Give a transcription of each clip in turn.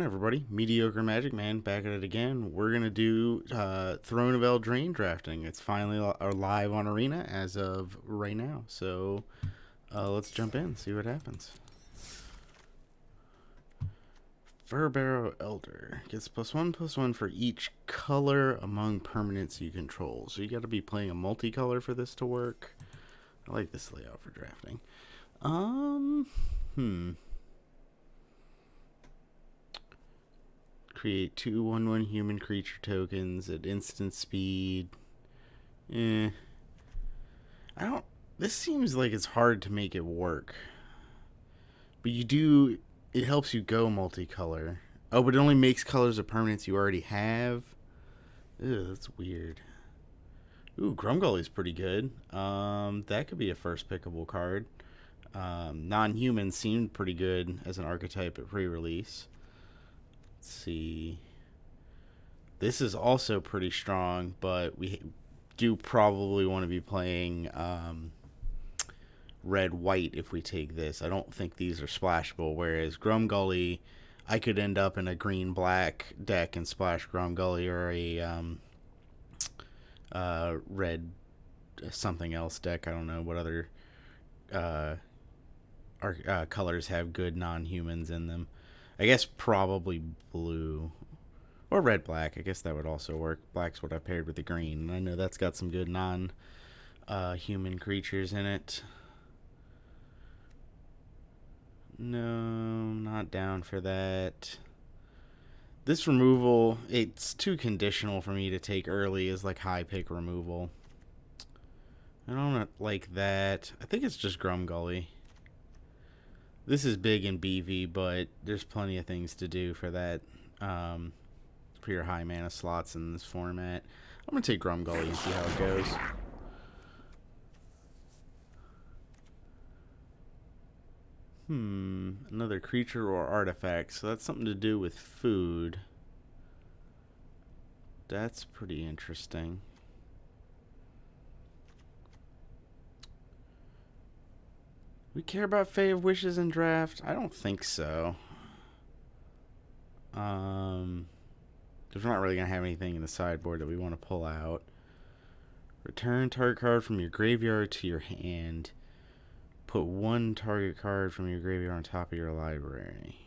on, everybody? Mediocre Magic Man back at it again. We're going to do Throne of Eldraine drafting. It's finally live on Arena as of right now. So let's jump in, see what happens. Furbarrow Elder gets +1/+1 for each color among permanents you control. So you got to be playing a multicolor for this to work. I like this layout for drafting. Create 2/1/1 human creature tokens at instant speed. I don't. This seems like it's hard to make it work. But you do. It helps you go multicolor. Oh, but it only makes colors of permanents you already have. Ew, that's weird. Ooh, Grumgully's pretty good. That could be a first pickable card. Non-human seemed pretty good as an archetype at pre-release. Let's see. This is also pretty strong, but we do probably want to be playing red-white if we take this. I don't think these are splashable, whereas Grumgully, I could end up in a green-black deck and splash Grumgully, or a red something else deck. I don't know what other colors have good non-humans in them. I guess probably blue. Or red-black. I guess that would also work. Black's what I paired with the green. And I know that's got some good non-human creatures in it. No, not down for that. This removal, it's too conditional for me to take early as like high pick removal. I don't like that. I think it's just Grumgully. This is big in BV, but there's plenty of things to do for that. For your high mana slots in this format. I'm going to take Grumgully and see how it goes. Another creature or artifact. So that's something to do with food. That's pretty interesting. We care about Fae of Wishes in draft? I don't think so. There's not really going to have anything in the sideboard that we want to pull out. Return target card from your graveyard to your hand. Put one target card from your graveyard on top of your library.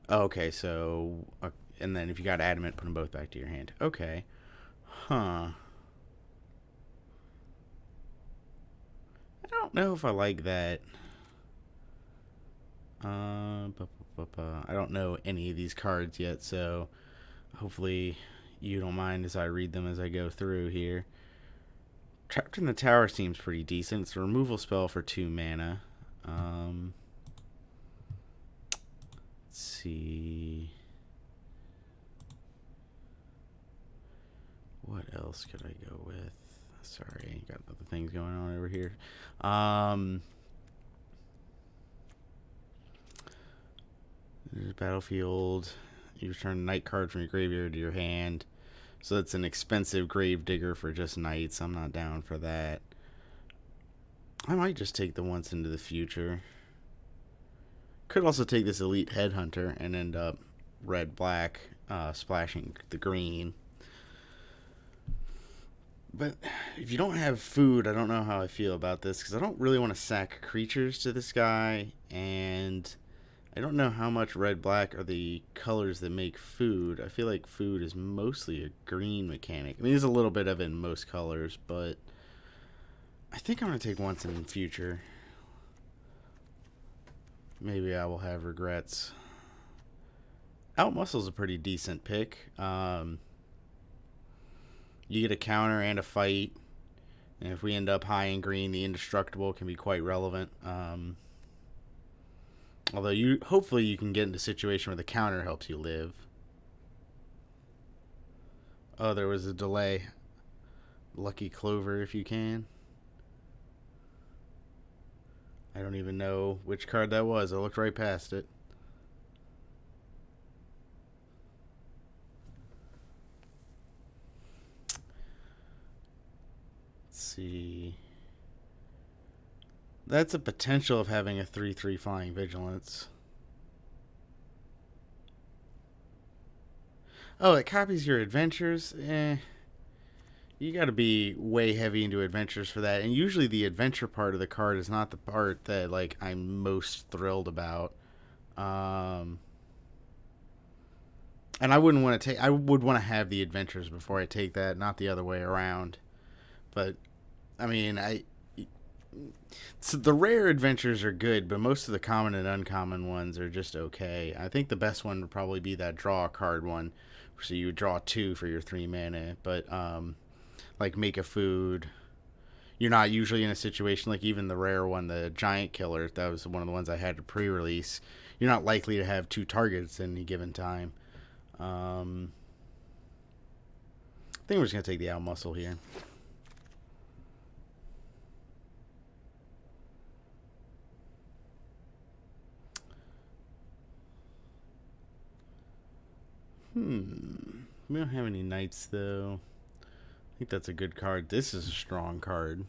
Okay, so... and then if you got Adamant, put them both back to your hand. Okay. Huh. I don't know if I like that. I don't know any of these cards yet, so hopefully you don't mind as I read them as I go through here. Trapped in the Tower seems pretty decent. It's a removal spell for 2 mana. Let's see. What else could I go with? Sorry, got other things going on over here. There's Battlefield. You return a night card from your graveyard to your hand. So that's an expensive grave digger for just nights. I'm not down for that. I might just take the Once into the Future. Could also take this Elite Headhunter and end up red-black, splashing the green. But if you don't have food, I don't know how I feel about this, because I don't really want to sack creatures to this guy, and I don't know how much red-black are the colors that make food. I feel like food is mostly a green mechanic. I mean, there's a little bit of it in most colors, but I think I'm going to take Once in the Future. Maybe I will have regrets. Outmuscle's a pretty decent pick. You get a counter and a fight. And if we end up high in green, the Indestructible can be quite relevant. Although hopefully you can get into a situation where the counter helps you live. Oh, there was a delay. Lucky Clover if you can. I don't even know which card that was. I looked right past it. Let's see. That's a potential of having a 3/3 Flying Vigilance. Oh, it copies your adventures? You got to be way heavy into adventures for that. And usually the adventure part of the card is not the part that like I'm most thrilled about. Um, and I wouldn't want to take. I would want to have the adventures before I take that, not the other way around. But I mean, so the rare adventures are good, but most of the common and uncommon ones are just okay. I think the best one would probably be that draw a card one, so you would draw two for your 3 mana. But like make a food, you're not usually in a situation like even the rare one, the giant killer. That was one of the ones I had to pre-release. You're not likely to have two targets at any given time. I think we're just gonna take the out muscle here. We don't have any knights though. I think that's a good card. This is a strong card.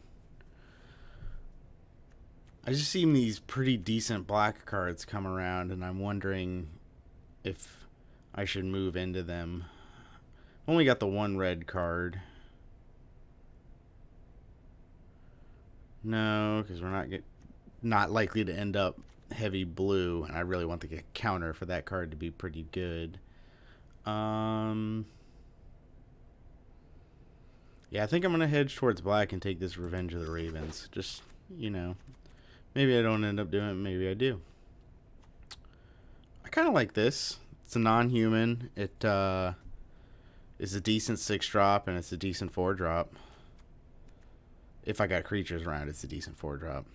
I just seen these pretty decent black cards come around, and I'm wondering if I should move into them. Only got the one red card. No, because we're not likely to end up heavy blue, and I really want the counter for that card to be pretty good. Yeah, I think I'm gonna hedge towards black and take this Revenge of the Ravens. Just, maybe I don't end up doing it. Maybe I do. I kind of like this. It's a non-human. It is a decent 6-drop, and it's a decent 4-drop. If I got creatures around, it's a decent 4-drop.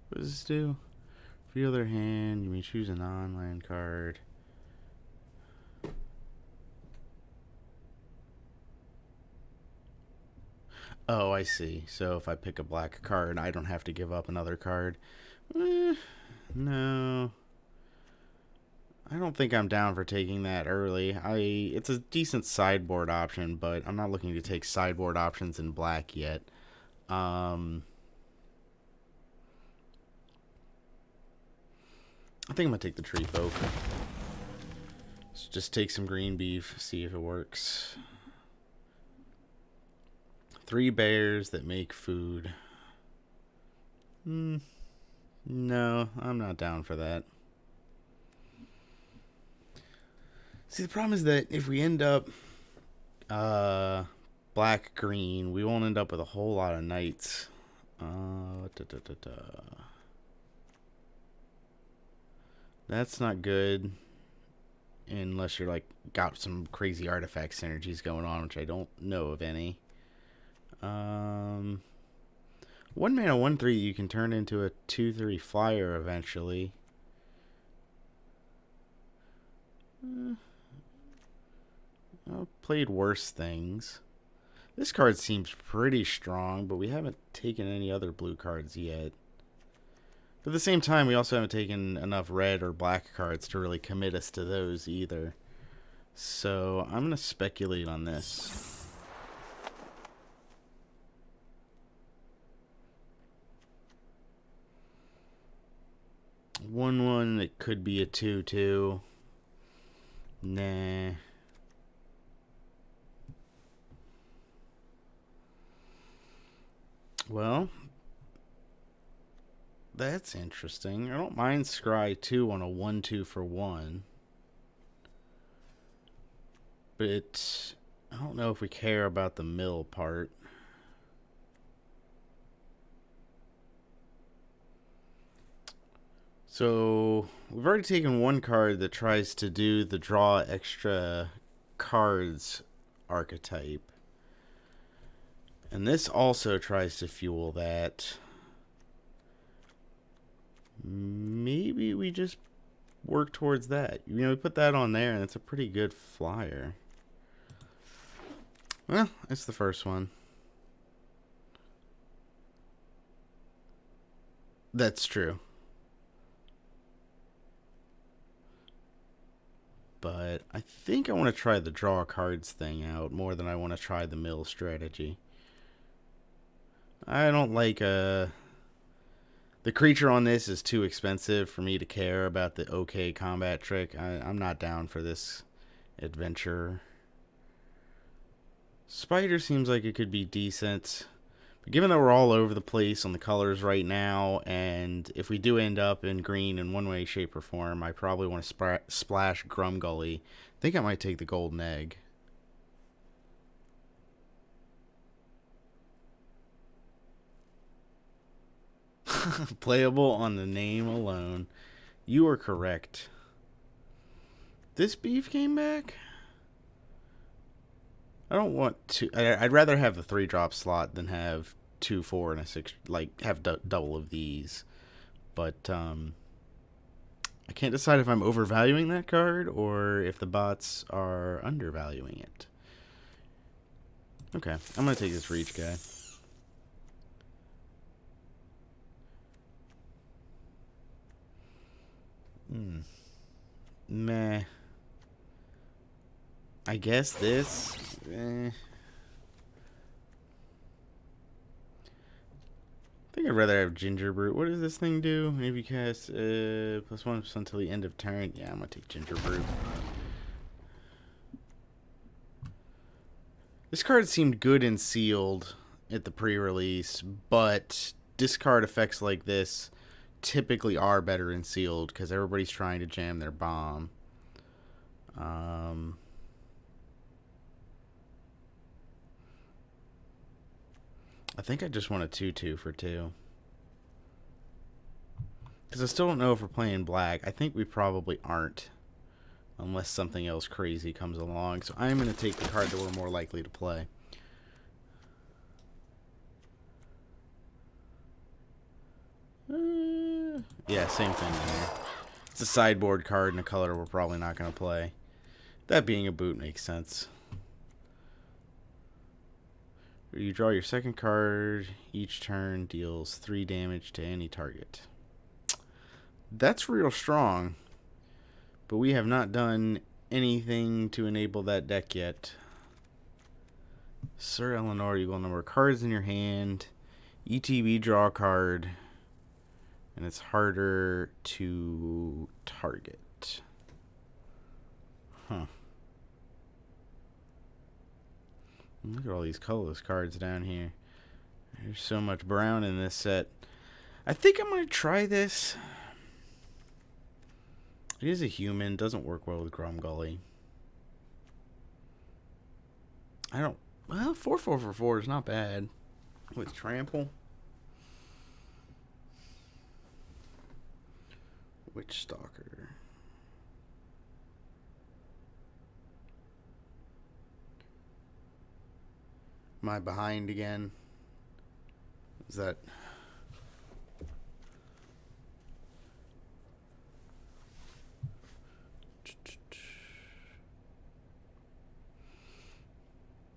What does this do? For the other hand, you may choose a non-land card. Oh, I see. So if I pick a black card, I don't have to give up another card. No. I don't think I'm down for taking that early. It's a decent sideboard option, but I'm not looking to take sideboard options in black yet. I think I'm gonna take the tree folk. So just take some green beef, see if it works. 3 bears that make food. No, I'm not down for that. See, the problem is that if we end up black green, we won't end up with a whole lot of knights. That's not good unless you're like got some crazy artifact synergies going on, which I don't know of any. 1 mana 1/3 you can turn into a 2/3 flyer eventually. I've played worse things. This card seems pretty strong, but we haven't taken any other blue cards yet. But at the same time, we also haven't taken enough red or black cards to really commit us to those either. So I'm going to speculate on this. 1/1, it could be a 2/2. Nah. Well, that's interesting. I don't mind Scry 2 on a 1/2 for 1. But I don't know if we care about the mill part. So we've already taken one card that tries to do the draw extra cards archetype. And this also tries to fuel that. Maybe we just work towards that. We put that on there, and it's a pretty good flyer. Well, it's the first one. That's true. But I think I want to try the draw cards thing out more than I want to try the mill strategy. I don't like The creature on this is too expensive for me to care about the okay combat trick. I'm not down for this adventure. Spider seems like it could be decent. But given that we're all over the place on the colors right now, and if we do end up in green in one way, shape, or form, I probably want to splash Grumgully. I think I might take the golden egg. Playable on the name alone. You are correct. This beef came back? I don't want to. I'd rather have the 3-drop slot than have 2, 4, and a 6. Like, have double of these. But, I can't decide if I'm overvaluing that card or if the bots are undervaluing it. Okay, I'm going to take this Reach guy. Meh. I guess this. I think I'd rather have Ginger Brute. What does this thing do? Maybe cast +1 until the end of turn. Yeah, I'm gonna take Ginger Brute. This card seemed good and sealed at the pre-release, but discard effects like this typically are better in sealed because everybody's trying to jam their bomb. I think I just want a 2/2 for 2. Because I still don't know if we're playing black. I think we probably aren't. Unless something else crazy comes along. So I'm going to take the card that we're more likely to play. Yeah, same thing there. It's a sideboard card in a color we're probably not going to play. That being a boot makes sense. You draw your second card. Each turn deals 3 damage to any target. That's real strong. But we have not done anything to enable that deck yet. Sir Eleanor, you will number of cards in your hand. ETB, draw a card. And it's harder to target. Huh. Look at all these colorless cards down here. There's so much brown in this set. I think I'm going to try this. It is a human. Doesn't work well with Grumgully. I don't... Well, 4/4 for 4 is not bad. With Trample. Witch Stalker. Am I behind again? Is that...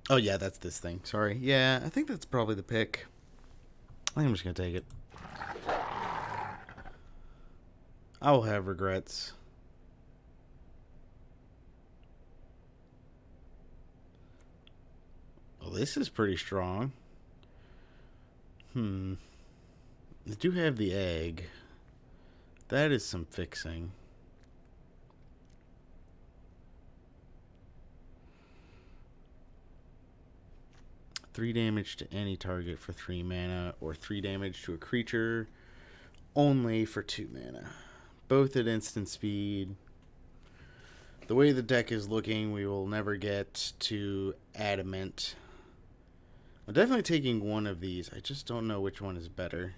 Oh, yeah, that's this thing. Sorry. Yeah, I think that's probably the pick. I think I'm just going to take it. I will have regrets. Well, this is pretty strong. I do have the egg. That is some fixing. Three damage to any target for 3 mana, or 3 damage to a creature only for 2 mana. Both at instant speed. The way the deck is looking, we will never get to Adamant. I'm definitely taking one of these. I just don't know which one is better.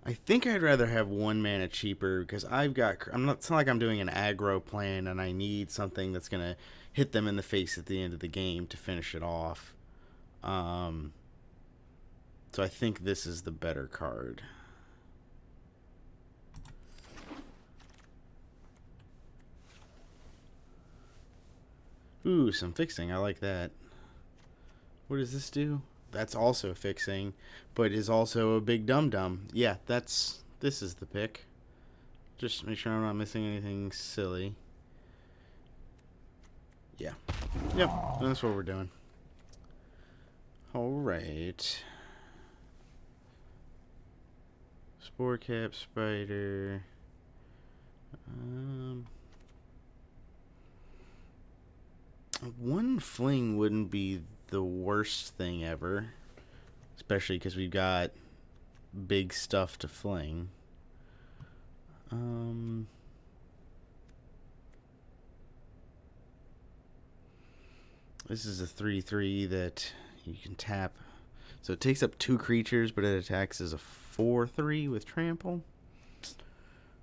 I think I'd rather have 1 mana cheaper because it's not like I'm doing an aggro plan and I need something that's going to hit them in the face at the end of the game to finish it off. So I think this is the better card. Ooh, some fixing. I like that. What does this do? That's also fixing, but is also a big dum-dum. Yeah, this is the pick. Just make sure I'm not missing anything silly. Yeah. Yep, that's what we're doing. Alright. Spore Cap Spider. One fling wouldn't be the worst thing ever, especially because we've got big stuff to fling. This is a 3/3 that you can tap. So it takes up 2 creatures, but it attacks as a 4/3 with trample.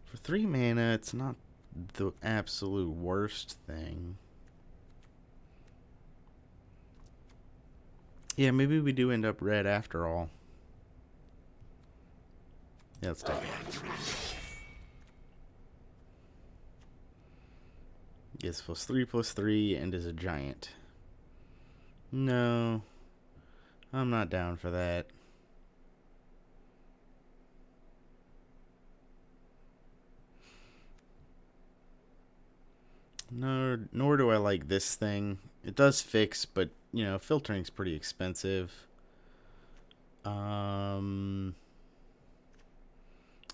For 3 mana, it's not the absolute worst thing. Yeah, maybe we do end up red after all. Yeah, let's take it. Gets +3/3 and is a giant. No, I'm not down for that. No, nor do I like this thing. It does fix, but, you know, filtering's pretty expensive. I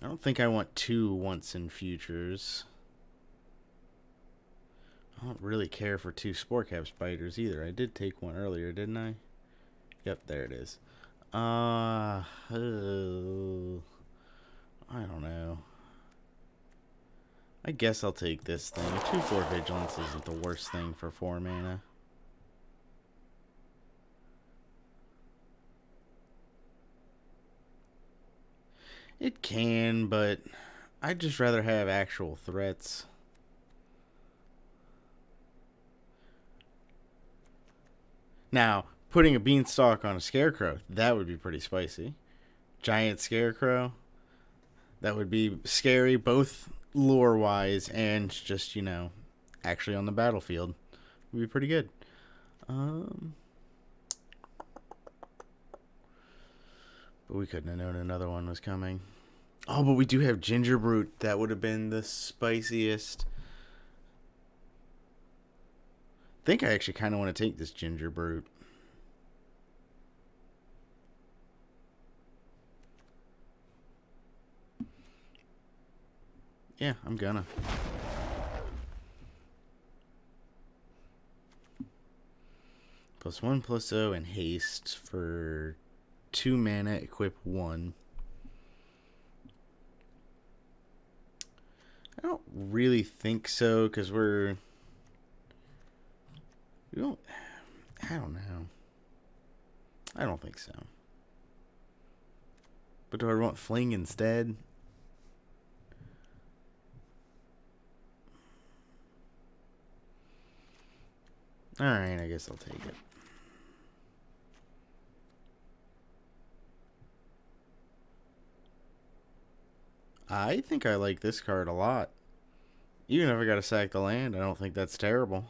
don't think I want 2 once in futures. I don't really care for 2 Spore Cap Spiders either. I did take one earlier, didn't I? Yep, there it is. I don't know. I guess I'll take this thing. 2/4 Vigilance isn't the worst thing for 4 mana. It can, but I'd just rather have actual threats. Now, putting a beanstalk on a scarecrow, that would be pretty spicy. Giant scarecrow, that would be scary, both lore-wise and just, you know, actually on the battlefield. Would be pretty good. But we couldn't have known another one was coming. Oh, but we do have Ginger Brute. That would have been the spiciest. I think I actually kind of want to take this Ginger Brute. Yeah, I'm gonna. +1/+0 and haste for 2 mana, equip 1. I don't really think so, because we don't, I don't know. I don't think so. But do I want fling instead? Alright, I guess I'll take it. I think I like this card a lot. Even if I gotta sack the land, I don't think that's terrible.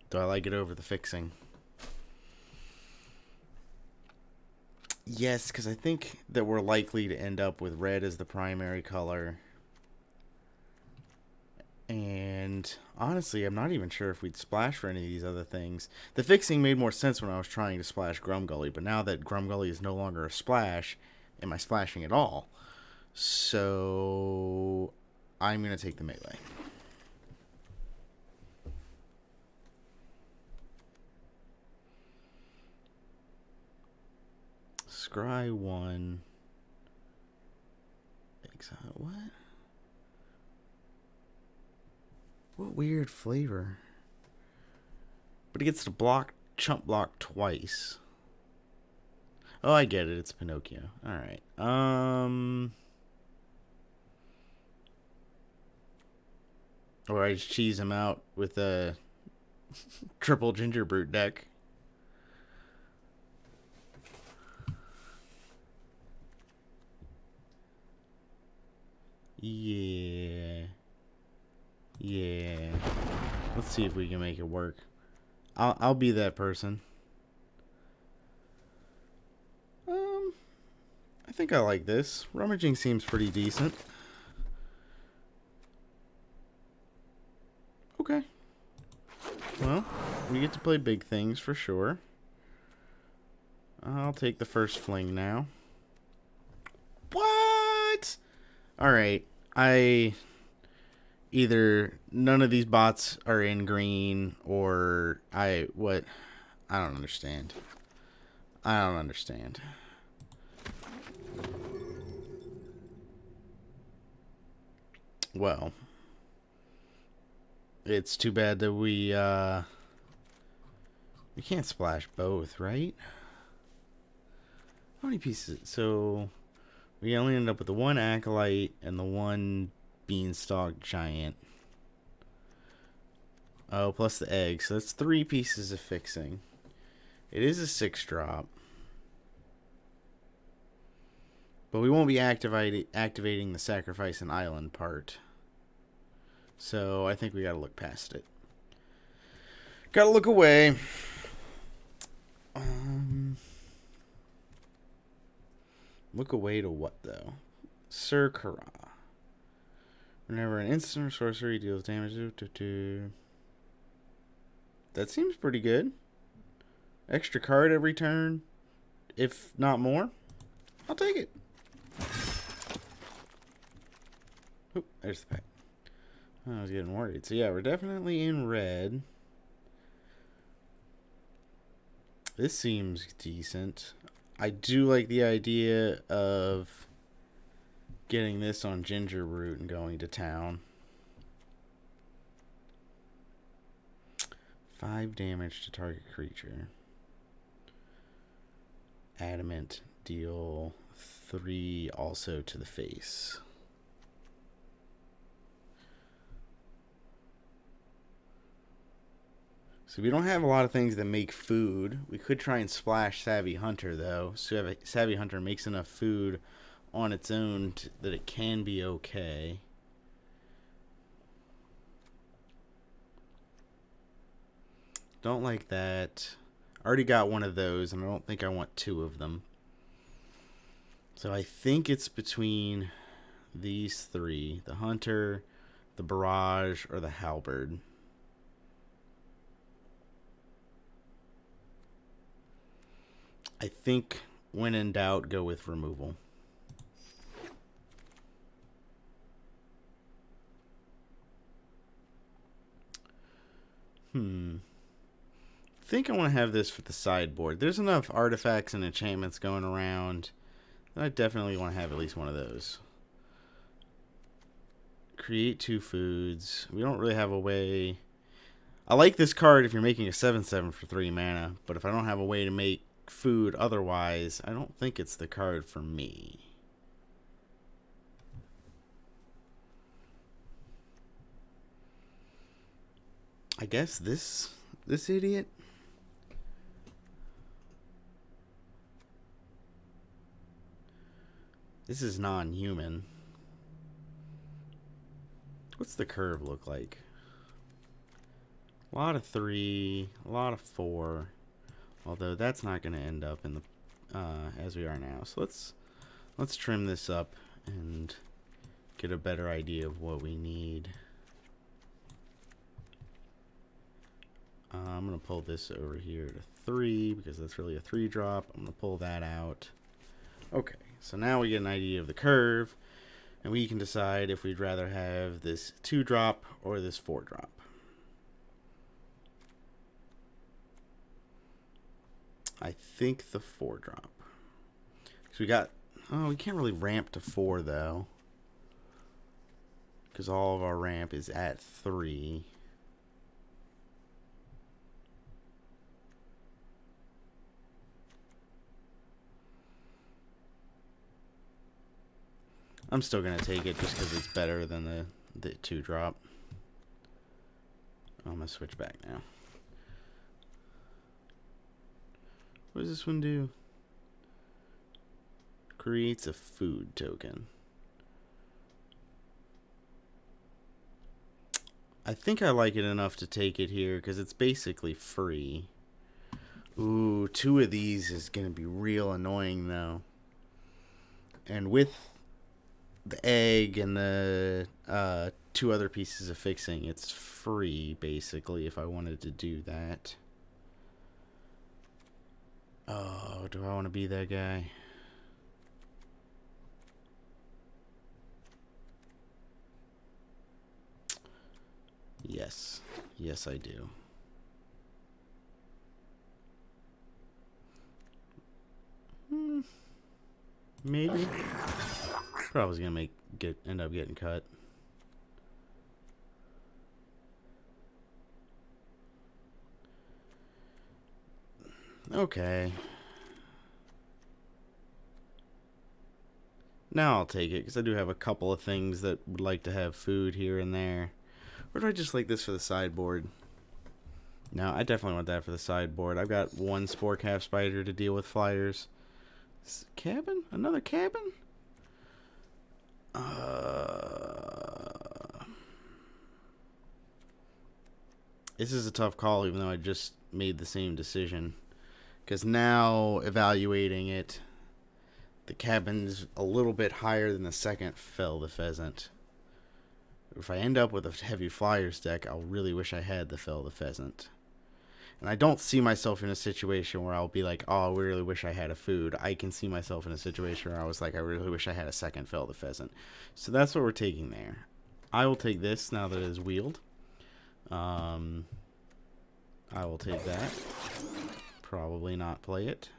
Do I like it over the fixing? Yes, because I think that we're likely to end up with red as the primary color. And honestly, I'm not even sure if we'd splash for any of these other things. The fixing made more sense when I was trying to splash Grumgully, but now that Grumgully is no longer a splash, am I splashing at all? So I'm going to take the melee. Scry 1. Exile. What? What weird flavor. But it gets to block, chump block twice. Oh, I get it. It's Pinocchio. Alright. Or I just cheese him out with a triple Ginger Brute deck. Yeah. Yeah. Let's see if we can make it work. I'll be that person. I think I like this. Rummaging seems pretty decent. Okay. Well, We get to play big things for sure. I'll take the first fling now. What? Alright. Either none of these bots are in green, or I don't understand. I don't understand. Well, it's too bad that we can't splash both, right? How many pieces? So we only end up with the one acolyte and the one beanstalk giant. Oh, plus the egg. So that's 3 pieces of fixing. It is a 6-drop. But we won't be activating the sacrifice and island part. So I think we gotta look past it. Gotta look away. Look away to what, though? Sir Kara. Whenever an instant or sorcery deals damage... That seems pretty good. Extra card every turn, if not more. I'll take it. Oop, there's the pack. I was getting worried. So yeah, we're definitely in red. This seems decent. I do like the idea of getting this on Ginger Root and going to town. 5 damage to target creature. Adamant, deal 3 also to the face. So we don't have a lot of things that make food. We could try and splash Savvy Hunter, though. So Savvy Hunter makes enough food on its own that it can be okay. Don't like that. Already got one of those, and I don't think I want 2 of them. So I think it's between these 3. The Hunter, the Barrage, or the Halberd. I think when in doubt, go with removal. I think I want to have this for the sideboard. There's enough artifacts and enchantments going around. I definitely want to have at least one of those. Create 2 foods. We don't really have a way. I like this card if you're making a 7/7 for 3 mana, but if I don't have a way to make food otherwise, I don't think it's the card for me. I guess this idiot. This is non-human. What's the curve look like? A lot of 3, a lot of 4. Although that's not going to end up in the as we are now. So let's trim this up and get a better idea of what we need. I'm going to pull this over here to 3 because that's really a 3-drop. I'm going to pull that out. Okay, so now we get an idea of the curve, and we can decide if we'd rather have this 2-drop or this 4-drop. I think the 4-drop. So we got... Oh, we can't really ramp to 4, though. Because all of our ramp is at 3. I'm still going to take it just because it's better than the 2-drop. I'm going to switch back now. What does this one do? Creates a food token. I think I like it enough to take it here because it's basically free. Ooh, 2 of these is going to be real annoying though. And with the egg and the 2 other pieces of fixing, it's free basically if I wanted to do that. Oh, do I want to be that guy? Yes. Yes, I do. Maybe. Probably gonna end up getting cut. Okay. Now I'll take it, because I do have a couple of things that would like to have food here and there. Or do I just like this for the sideboard? No, I definitely want that for the sideboard. I've got one spore cap spider to deal with flyers. Cabin? Another cabin? This is a tough call, even though I just made the same decision. Because now, evaluating it, the cabin's a little bit higher than the second Fell the Pheasant. If I end up with a heavy flyers deck, I'll really wish I had the Fell the Pheasant. And I don't see myself in a situation where I'll be like, oh, I really wish I had a food. I can see myself in a situation where I was like, I really wish I had a second Fell the Pheasant. So that's what we're taking there. I will take this now that it is wheeled. I will take that. Probably not play it.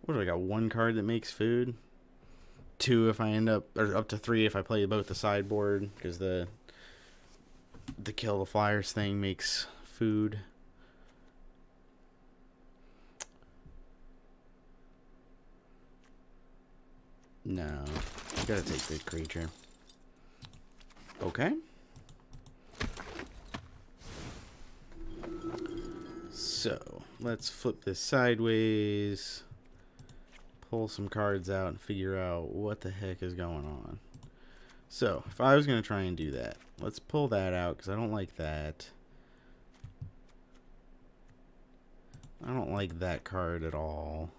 What do I got? One card that makes food? Two if I end up, or up to three if I play both the sideboard, because the kill the flyers thing makes food. No, I gotta take the creature. Okay. So let's flip this sideways, pull some cards out, and figure out what the heck is going on. So if I was going to try and do that, let's pull that out because I don't like that. I don't like that card at all.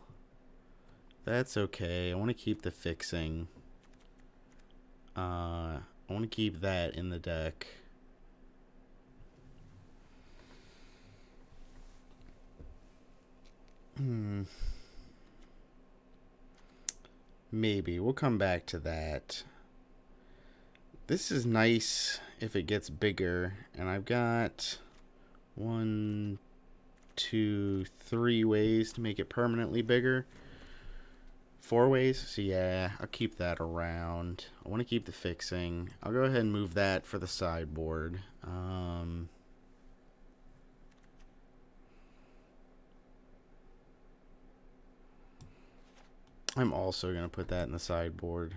That's okay. I want to keep the fixing. I want to keep that in the deck. Maybe. We'll come back to that. This is nice if it gets bigger. And I've got 1, 2, 3 ways to make it permanently bigger. 4 ways? So yeah, I'll keep that around. I want to keep the fixing. I'll go ahead and move that for the sideboard. I'm also going to put that in the sideboard.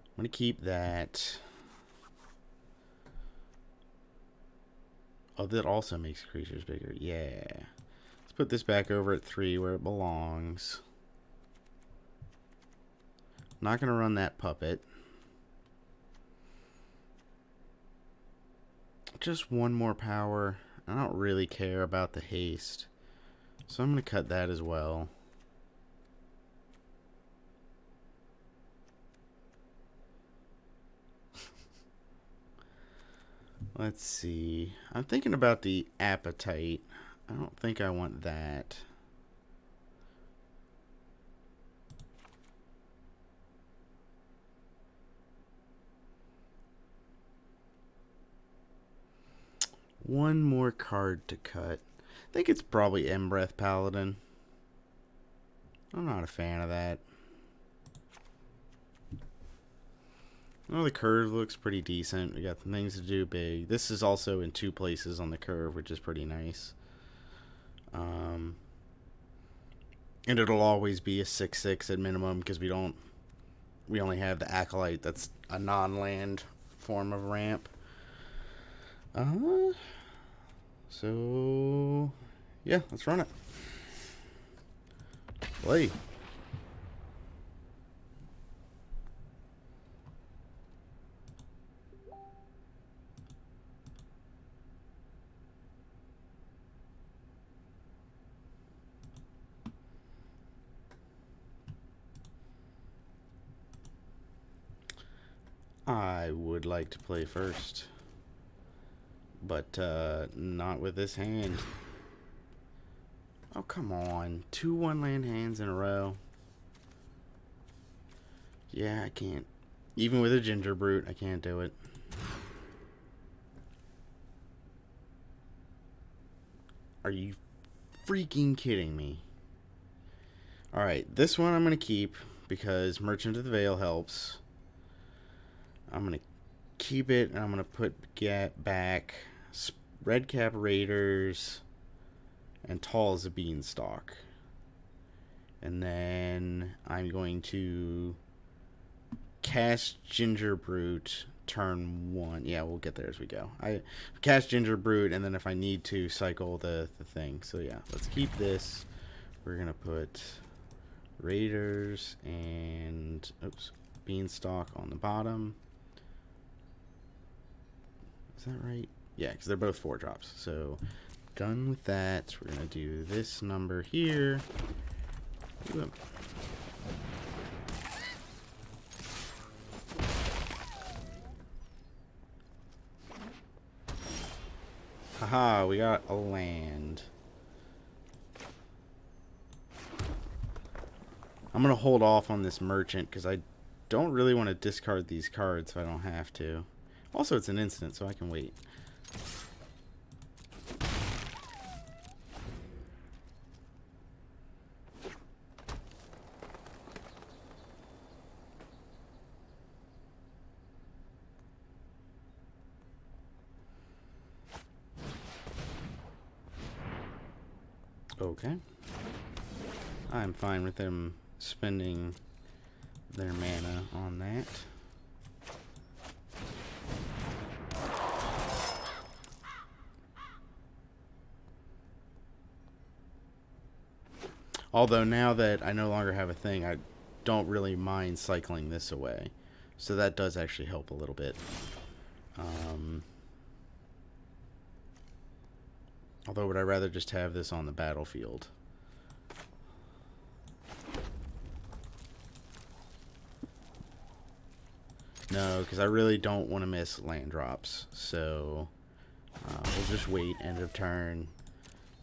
I'm going to keep that. Oh, that also makes creatures bigger. Yeah. Let's put this back over at 3 where it belongs. Not going to run that puppet. Just one more power. I don't really care about the haste. So I'm going to cut that as well. Let's see. I'm thinking about the appetite. I don't think I want that. One more card to cut. I think it's probably Embereth Paladin. I'm not a fan of that. Well, the curve looks pretty decent. We got some things to do big. This is also in 2 places on the curve, which is pretty nice. And it'll always be a 6/6 at minimum because we only have the Acolyte that's a non-land form of ramp. So yeah, let's run it. Play. I would like to play first. But not with this hand. Oh, come on. 2 1-land hands in a row. Yeah, I can't. Even with a Ginger Brute, I can't do it. Are you freaking kidding me? Alright, this one I'm going to keep because Merchant of the Veil helps. I'm going to keep it, and I'm going to put back Redcap Raiders and Tall as a Beanstalk. And then I'm going to cast Ginger Brute turn 1. Yeah, we'll get there as we go. I cast Ginger Brute, and then if I need to, cycle the thing. So yeah, let's keep this. We're going to put Raiders and Beanstalk on the bottom. Is that right? Yeah, because they're both 4-drops. So done with that. We're going to do this number here. Ooh. Haha, we got a land. I'm going to hold off on this merchant because I don't really want to discard these cards if I don't have to. Also, it's an instant, so I can wait. Okay. I'm fine with them spending their mana on that. Although now that I no longer have a thing, I don't really mind cycling this away. So that does actually help a little bit. Although would I rather just have this on the battlefield? No, because I really don't want to miss land drops. So we'll just wait, end of turn,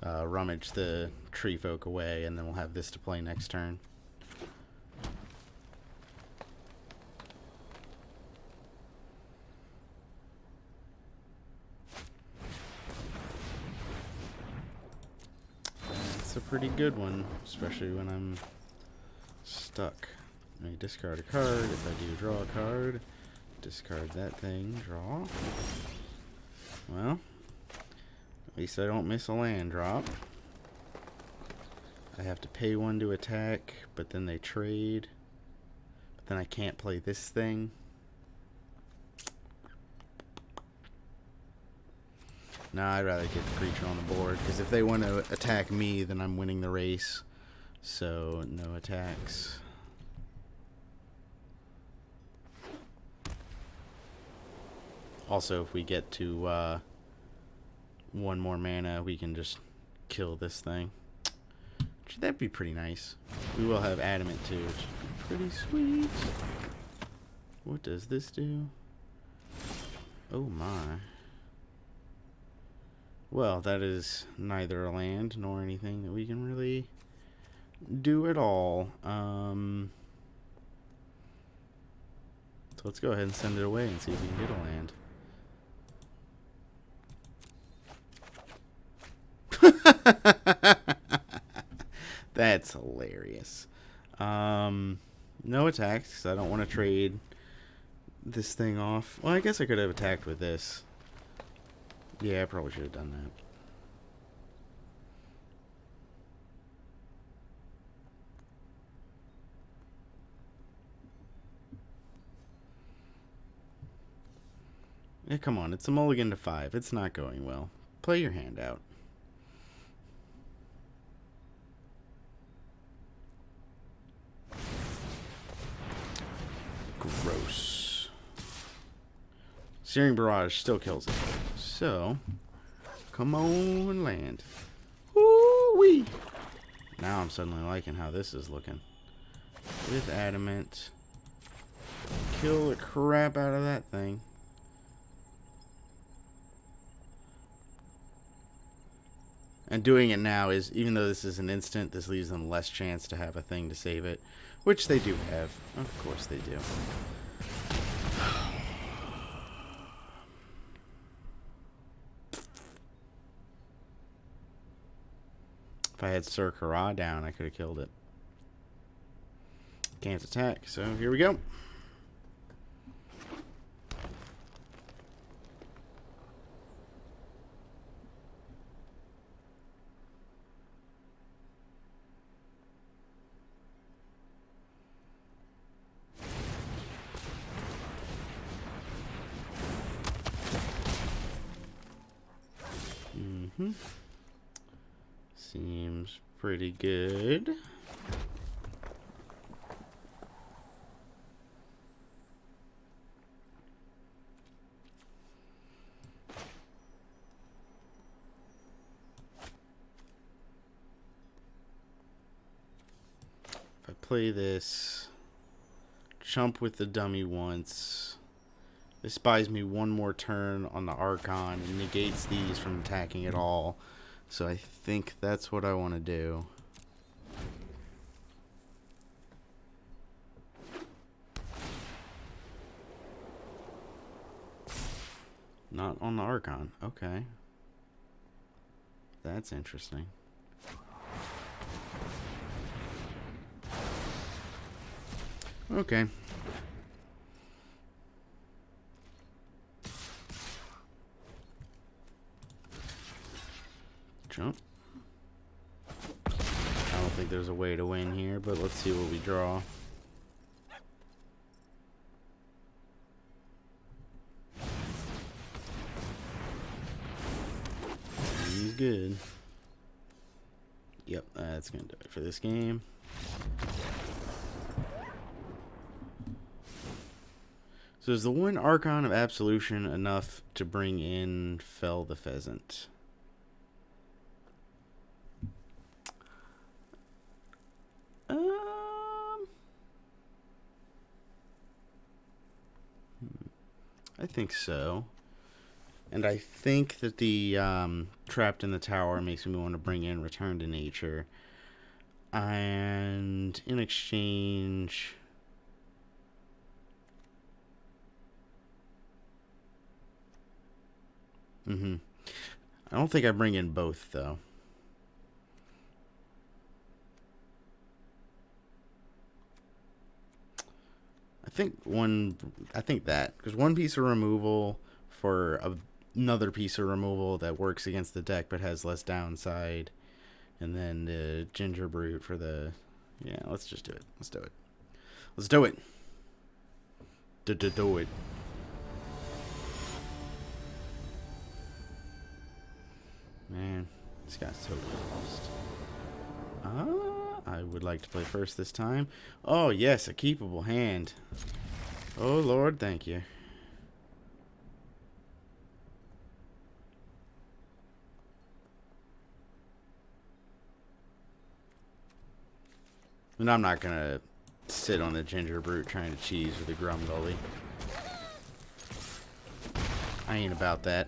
rummage the tree folk away, and then we'll have this to play next turn. That's a pretty good one, especially when I'm stuck. I discard a card. If I do draw a card, discard that thing, draw. Well, at least I don't miss a land drop. I have to pay 1 to attack, but then they trade. But then I can't play this thing. Nah, I'd rather get the creature on the board, because if they want to attack me, then I'm winning the race. So, no attacks. Also, if we get to 1 more mana, we can just kill this thing. That'd be pretty nice. We will have Adamant too, which is pretty sweet. What does this do? Oh my. Well, that is neither a land nor anything that we can really do at all. So let's go ahead and send it away and see if we can get a land. That's hilarious. No attacks, because I don't want to trade this thing off. Well, I guess I could have attacked with this. Yeah, I probably should have done that. Yeah, come on. It's a mulligan to 5. It's not going well. Play your hand out. Gross. Searing Barrage still kills it. So, come on, land. Woo-wee! Now I'm suddenly liking how this is looking. With Adamant. Kill the crap out of that thing. And doing it now is, even though this is an instant, this leaves them less chance to have a thing to save it. Which they do have. Of course they do. If I had Sir Kara down, I could have killed it. Can't attack, so here we go. Seems pretty good. If I play this, chump with the dummy once. This buys me one more turn on the Archon and negates these from attacking at all. So I think that's what I want to do. Not on the Archon. Okay. That's interesting. Okay. Jump. I don't think there's a way to win here, but let's see what we draw. He's good. Yep, that's gonna do it for this game. So is the one Archon of Absolution enough to bring in Fell the Pheasant? I think so. And I think that the Trapped in the Tower makes me want to bring in Return to Nature. And in exchange... I don't think I bring in both, though. I think that, because one piece of removal for another piece of removal that works against the deck but has less downside, and then the Ginger Brute for the... Yeah, let's just do it. Let's do it. Let's do it. Do it. Man, this guy's totally lost. I would like to play first this time. Oh, yes, a keepable hand. Oh, Lord, thank you. And I'm not going to sit on the Ginger Brute trying to cheese with a Grumgully. I ain't about that.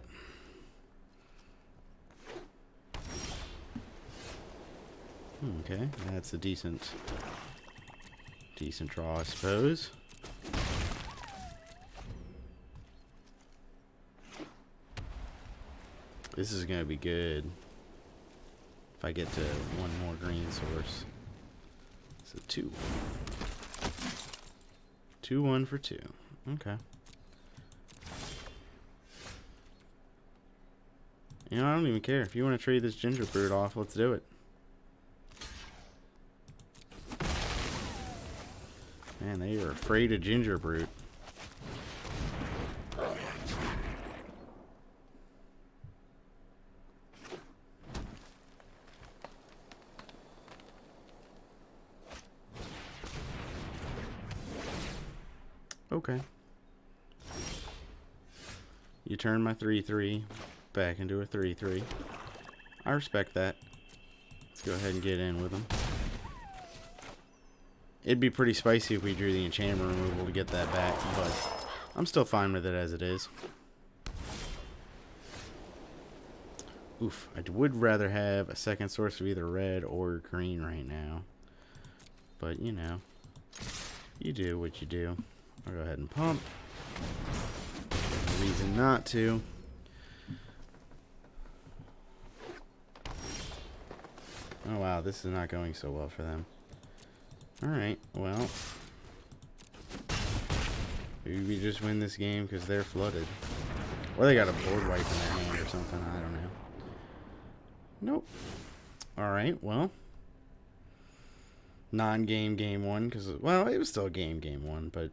Okay, that's a decent draw, I suppose. This is gonna be good if I get to one more green source. So 2. 2-1 for 2. Okay. You know, I don't even care. If you want to trade this Ginger Brute off, let's do it. Man, they are afraid of Ginger Brute. Okay. You turn my 3/3 back into a 3/3. I respect that. Let's go ahead and get in with them. It'd be pretty spicy if we drew the enchantment removal to get that back, but I'm still fine with it as it is. Oof, I would rather have a second source of either red or green right now. But, you know, you do what you do. I'll go ahead and pump. No reason not to. Oh, wow, this is not going so well for them. Alright, well. Maybe we just win this game because they're flooded. Or they got a board wipe in their hand or something, I don't know. Nope. Alright, well. Non-game game one, because, well, it was still a game one, but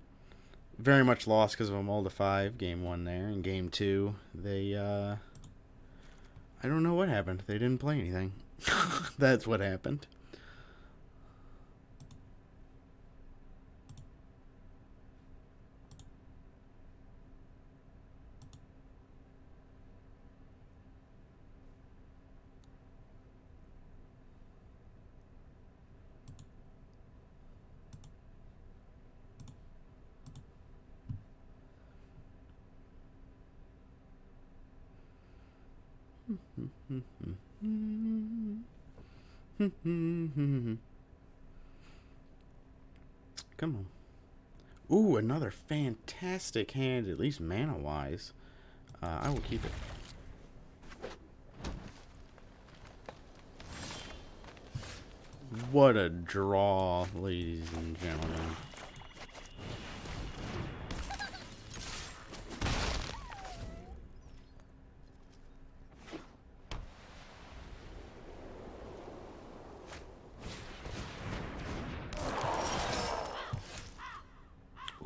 very much lost because of a mold of 5, game 1 there. And game 2, they, I don't know what happened. They didn't play anything. That's what happened. Come on. Ooh, another fantastic hand, at least mana-wise. I will keep it. What a draw, ladies and gentlemen.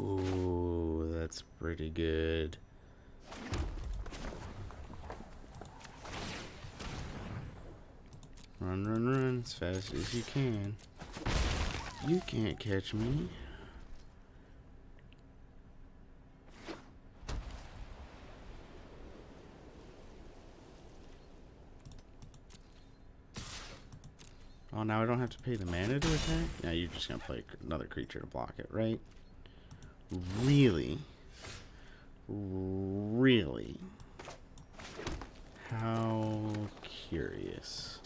Ooh, that's pretty good. Run, run, run as fast as you can. You can't catch me. Oh, now I don't have to pay the mana to attack? Yeah, you're just gonna play another creature to block it, right? Really? Really? How curious.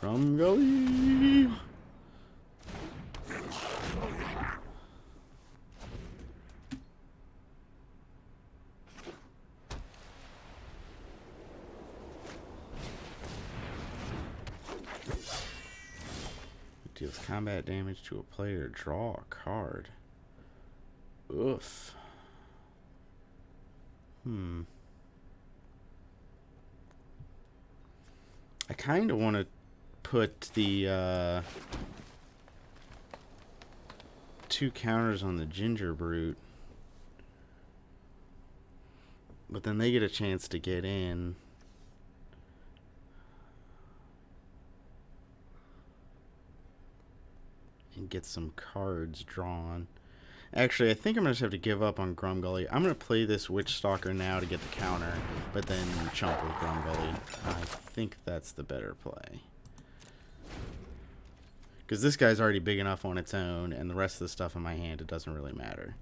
Crumgully! Deals combat damage to a player. Draw a card. Oof. I kind of want to put the 2 counters on the Ginger Brute. But then they get a chance to get in. And get some cards drawn. Actually, I think I'm going to have to give up on Grumgully. I'm going to play this Witch Stalker now to get the counter, but then chump with Grumgully. I think that's the better play. Because this guy's already big enough on its own, and the rest of the stuff in my hand, it doesn't really matter.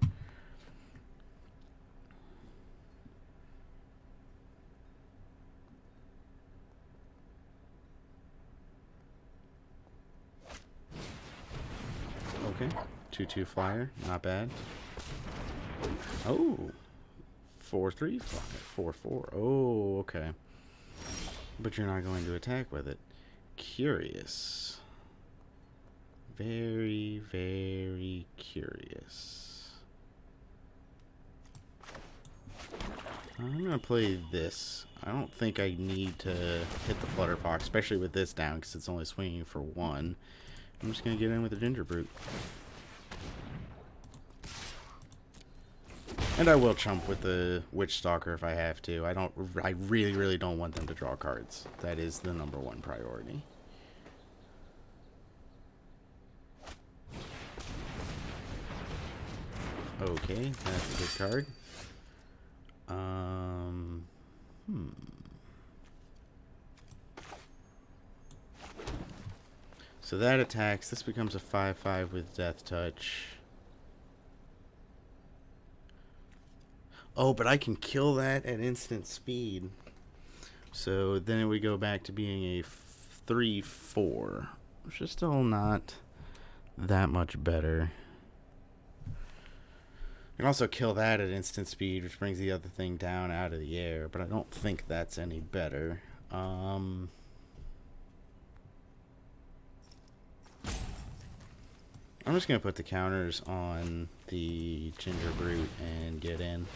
Okay. 2/2 flyer. Not bad. Oh. 4/3 flyer. 4/4. Oh, okay. But you're not going to attack with it. Curious. Very, very curious. I'm going to play this. I don't think I need to hit the Flutterfox, especially with this down, because it's only swinging for 1. I'm just going to get in with the Ginger Brute. And I will chump with the Witch Stalker if I have to. I really, really don't want them to draw cards. That is the #1 priority. Okay, that's a good card. So that attacks. This becomes a 5/5 with Death Touch. Oh, but I can kill that at instant speed. So then it would go back to being a 3/4, which is still not that much better. I can also kill that at instant speed, which brings the other thing down out of the air, but I don't think that's any better. I'm just going to put the counters on the Ginger Brute and get in.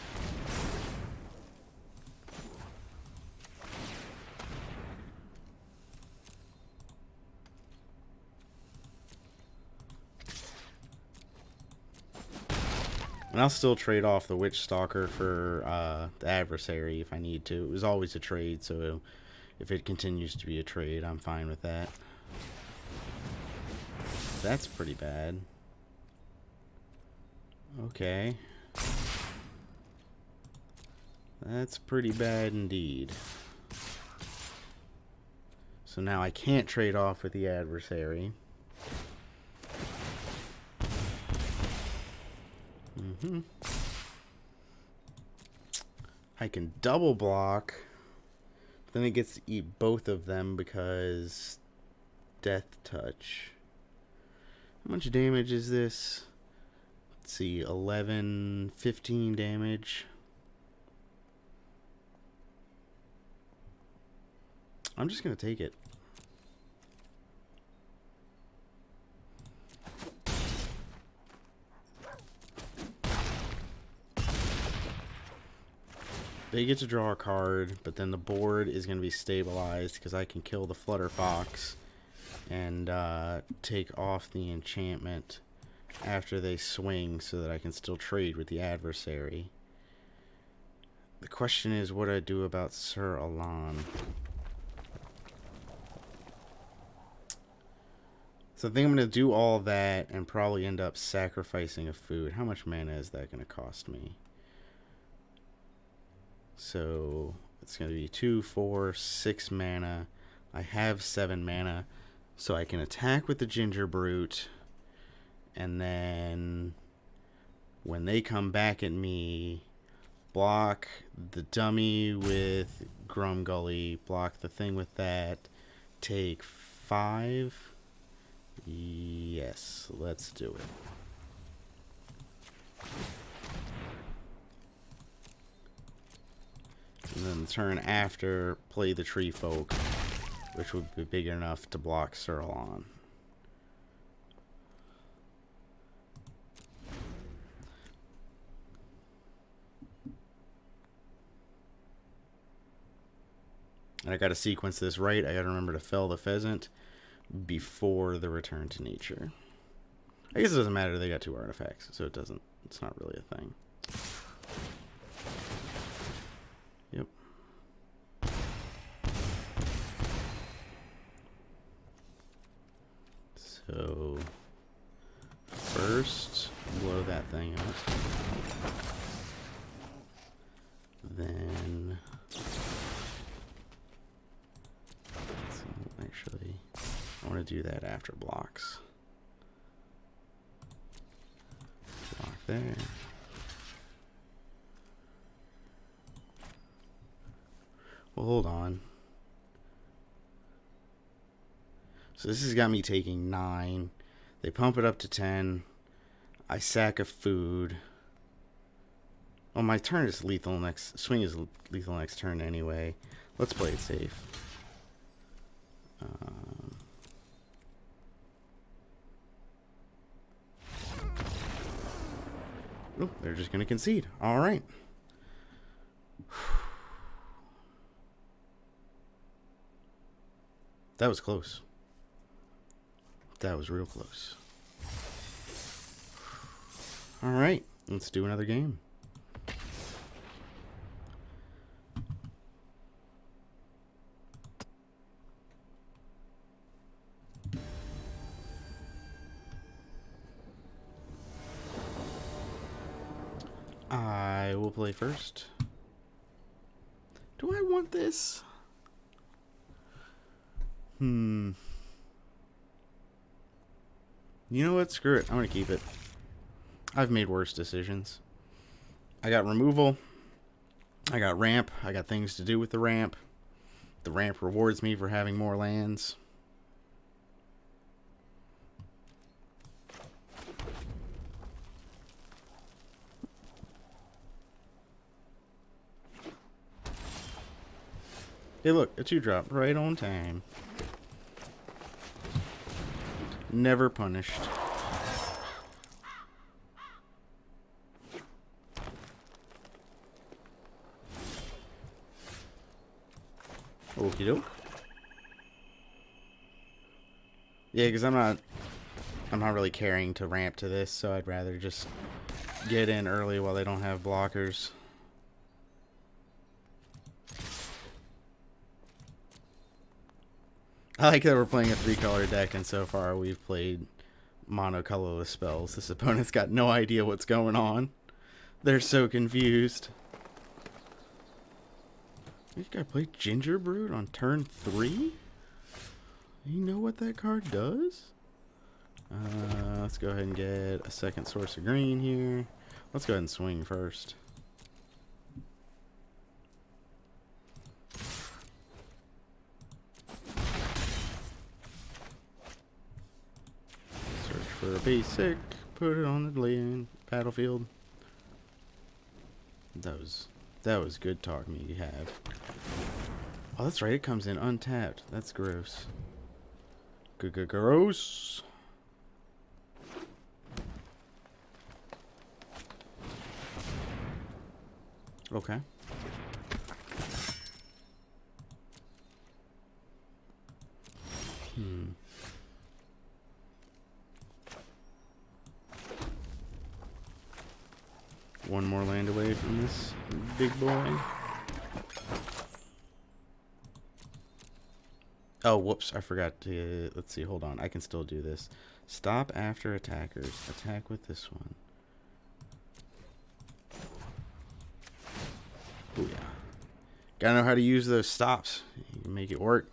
And I'll still trade off the Witch Stalker for the Adversary if I need to. It was always a trade, so if it continues to be a trade, I'm fine with that. That's pretty bad. Okay. That's pretty bad indeed. So now I can't trade off with the Adversary. I can double block. Then it gets to eat both of them because Death Touch. How much damage is this? Let's see, 11, 15 damage. I'm just going to take it. They get to draw a card, but then the board is going to be stabilized because I can kill the Flutter Fox and take off the enchantment after they swing so that I can still trade with the Adversary. The question is, what do I do about Sir Alan? So I think I'm going to do all that and probably end up sacrificing a food. How much mana is that going to cost me? So it's going to be 2, 4, 6 mana. I have 7 mana, so I can attack with the Ginger Brute, and then when they come back at me, block the dummy with Grumgully, block the thing with that, take 5. Yes, let's do it. And then the turn after, play the Tree Folk, which would be big enough to block Sir Alan. And I gotta sequence this right. I gotta remember to fell the pheasant before the return to nature. I guess it doesn't matter, they got 2 artifacts, so it's not really a thing. Yep. So first, blow that thing up. Then actually, I want to do that after blocks. Block there. Well, hold on. So this has got me taking 9. They pump it up to 10. I sack a food. Oh, my turn is lethal next. Swing is lethal next turn anyway. Let's play it safe. Oh, they're just going to concede. All right. That was close. That was real close. All right, let's do another game. I will play first. Do I want this? You know what? Screw it. I'm going to keep it. I've made worse decisions. I got removal. I got ramp. I got things to do with the ramp. The ramp rewards me for having more lands. Hey, look, a 2-drop right on time. Never punished. Okie doke. Yeah, because I'm not really caring to ramp to this, so I'd rather just get in early while they don't have blockers. I like that we're playing a 3-color deck, and so far we've played mono-colorless spells. This opponent's got no idea what's going on. They're so confused. You gotta play Gingerbread on turn 3? You know what that card does? Let's go ahead and get a second source of green here. Let's go ahead and swing first. Search for a basic. Put it on the land battlefield. That was good talk me you have. Oh, that's right. It comes in untapped. That's gross. Gross. Okay. One more land away from this big boy. Oh, whoops. I forgot to... Let's see. Hold on. I can still do this. Stop after attackers. Attack with this one. Booyah. Gotta know how to use those stops. You can make it work.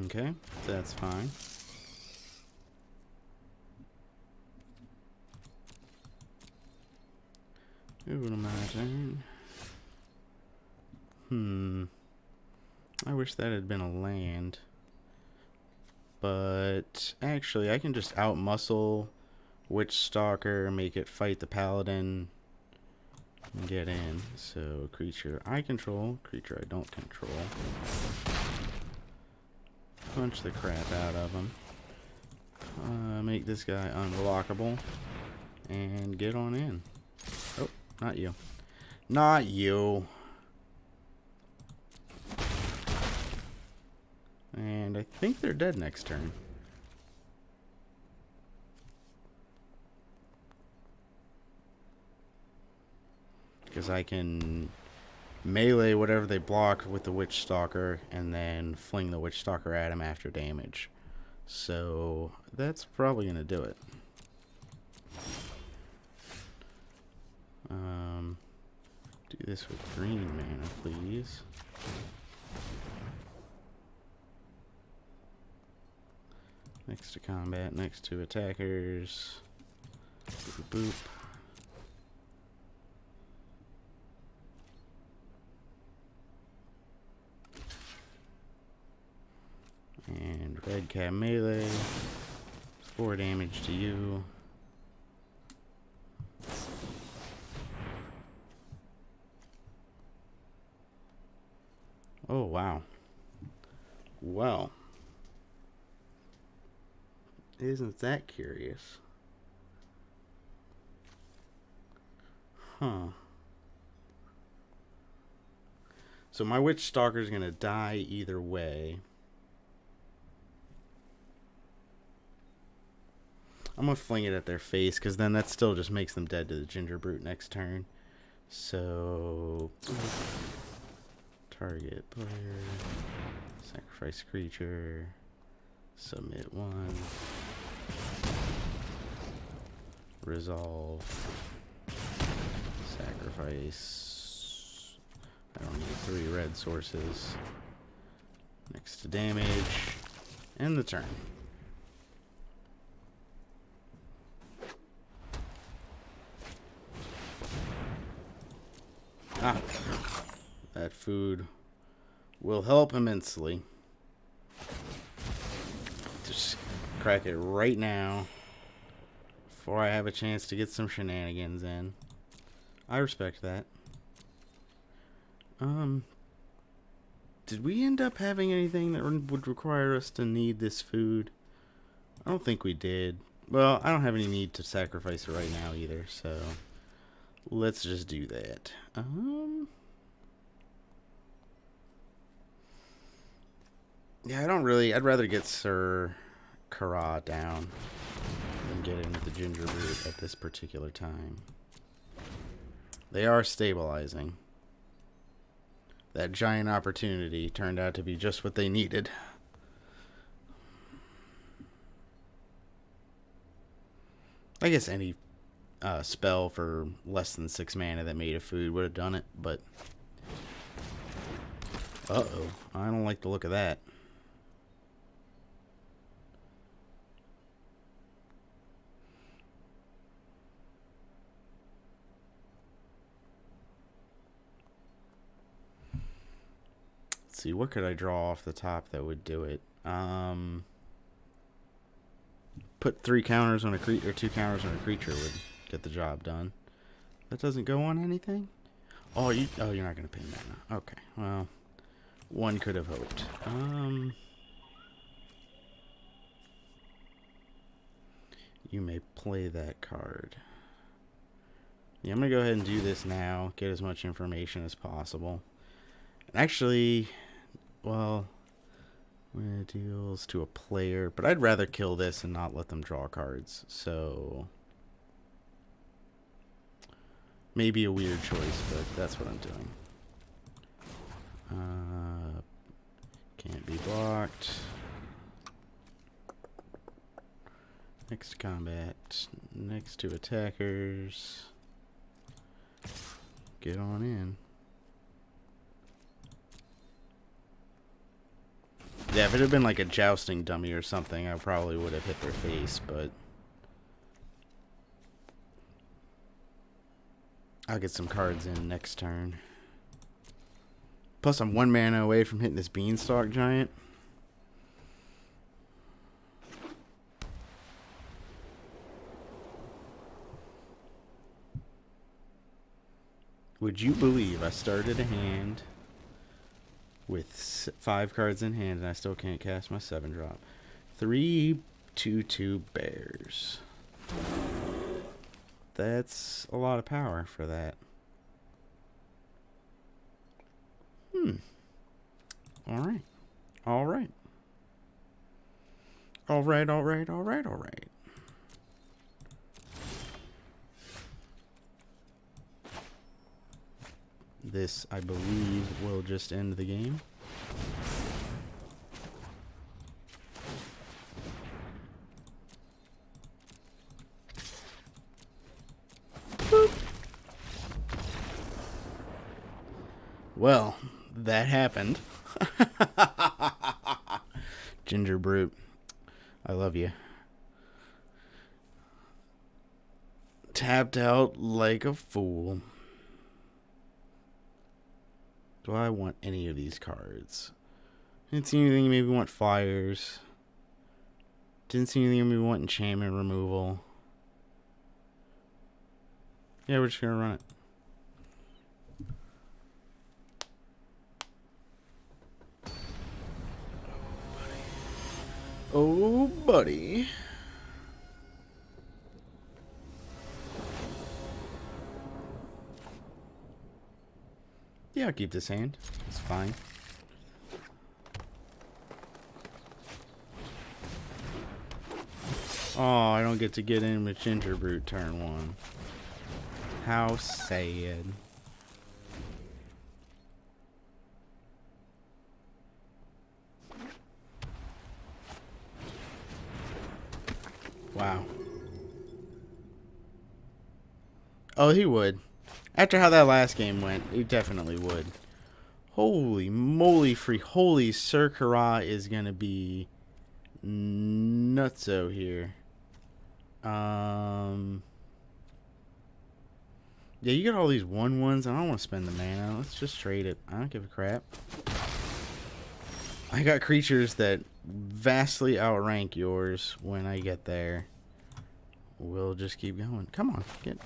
Okay, that's fine. Move to my turn. I wish that had been a land. But actually, I can just outmuscle Witch Stalker, make it fight the Paladin, and get in. So, creature I control, creature I don't control. Punch the crap out of him. Make this guy unblockable. And get on in. Oh, not you. Not you. And I think they're dead next turn. Because I can melee whatever they block with the Witch Stalker and then fling the Witch Stalker at him after damage. So that's probably going to do it. Do this with green mana, please. Next to combat, next to attackers. Boop, boop. And red cap melee. 4 damage to you. Oh, wow. Well. Isn't that curious? Huh. So my Witch Stalker is going to die either way. I'm going to fling it at their face, because then that still just makes them dead to the Gingerbrute next turn. So... target player. Sacrifice creature. Submit 1. Resolve. Sacrifice. I don't need 3 red sources. Next to damage. End the turn. Ah. That food will help immensely. Just crack it right now before I have a chance to get some shenanigans in. I respect that. Did we end up having anything that would require us to need this food? I don't think we did. Well, I don't have any need to sacrifice it right now either, so let's just do that. Yeah, I don't really... I'd rather get Sir Kara down than get into the ginger root at this particular time. They are stabilizing. That giant opportunity turned out to be just what they needed. I guess any spell for less than 6 mana that made a food would have done it, but... Uh-oh. I don't like the look of that. Let's see, what could I draw off the top that would do it? Put 3 counters on a creature, or 2 counters on a creature would get the job done. That doesn't go on anything? Oh, you're not gonna pay mana. Okay, well, one could have hoped. You may play that card. Yeah, I'm gonna go ahead and do this now. Get as much information as possible. Actually, well, when it deals to a player, but I'd rather kill this and not let them draw cards. So maybe a weird choice, but that's what I'm doing. Can't be blocked. Next to combat. Next to attackers. Get on in. Yeah, if it had been like a jousting dummy or something, I probably would have hit their face, but I'll get some cards in next turn. Plus, I'm 1 mana away from hitting this Beanstalk Giant. Would you believe I started a hand with 5 cards in hand and I still can't cast my 7-drop? 3/2/2 bears. That's a lot of power for that. Alright. Alright. Alright, alright, alright, alright. This, I believe, will just end the game. Boop. Well, that happened. Ginger Brute, I love you. Tapped out like a fool. Do I want any of these cards? Didn't see anything you maybe want fires. Didn't see anything you maybe want enchantment removal. Yeah, we're just gonna run it. Oh, buddy. Yeah, I'll keep this hand. It's fine. Oh, I don't get to get in with Ginger Brute turn 1. How sad. Wow. Oh, he would. After how that last game went, it definitely would. Holy moly, holy Sir Kara is gonna be nutso here. Yeah, you got all these 1/1s. I don't want to spend the mana. Let's just trade it. I don't give a crap. I got creatures that vastly outrank yours when I get there. We'll just keep going. Come on, get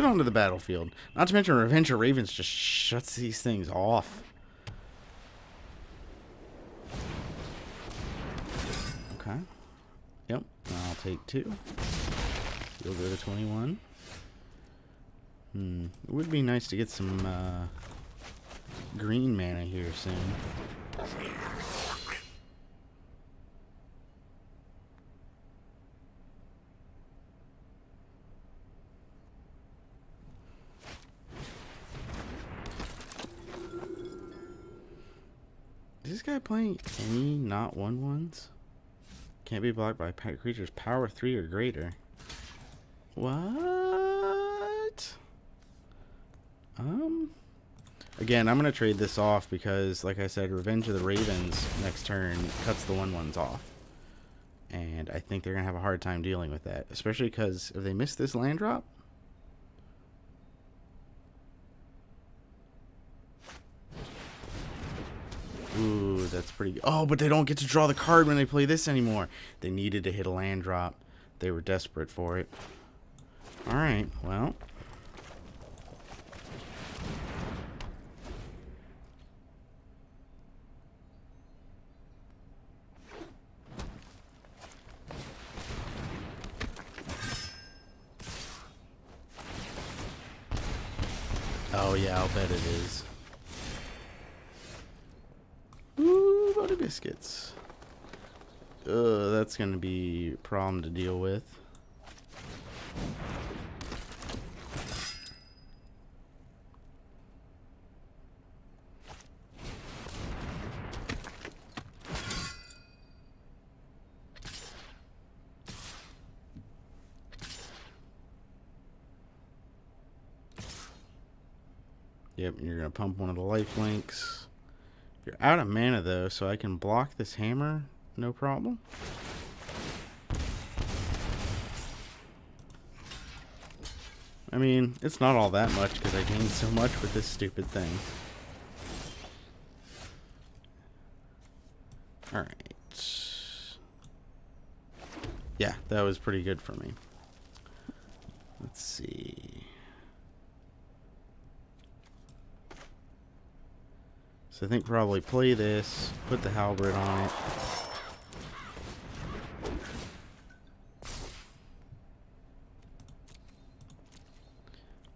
onto the battlefield. Not to mention Revenge of Ravens just shuts these things off. Okay. Yep, I'll take 2. You'll go to 21. It would be nice to get some green mana here soon. Is this guy playing any not 1/1s? Can't be blocked by creatures power 3 or greater. What? Again, I'm going to trade this off because, like I said, Revenge of the Ravens next turn cuts the 1/1s off. And I think they're going to have a hard time dealing with that. Especially because if they miss this land drop... Ooh, that's pretty good. Oh, but they don't get to draw the card when they play this anymore. They needed to hit a land drop. They were desperate for it. Alright, well... Oh yeah, I'll bet it is. Ooh, butter biscuits. That's gonna be a problem to deal with. Yep, you're gonna pump one of the life links. You're out of mana though, so I can block this hammer, no problem. I mean, it's not all that much because I gained so much with this stupid thing. Alright. Yeah, that was pretty good for me. Let's see. So I think probably play this, put the halberd on it.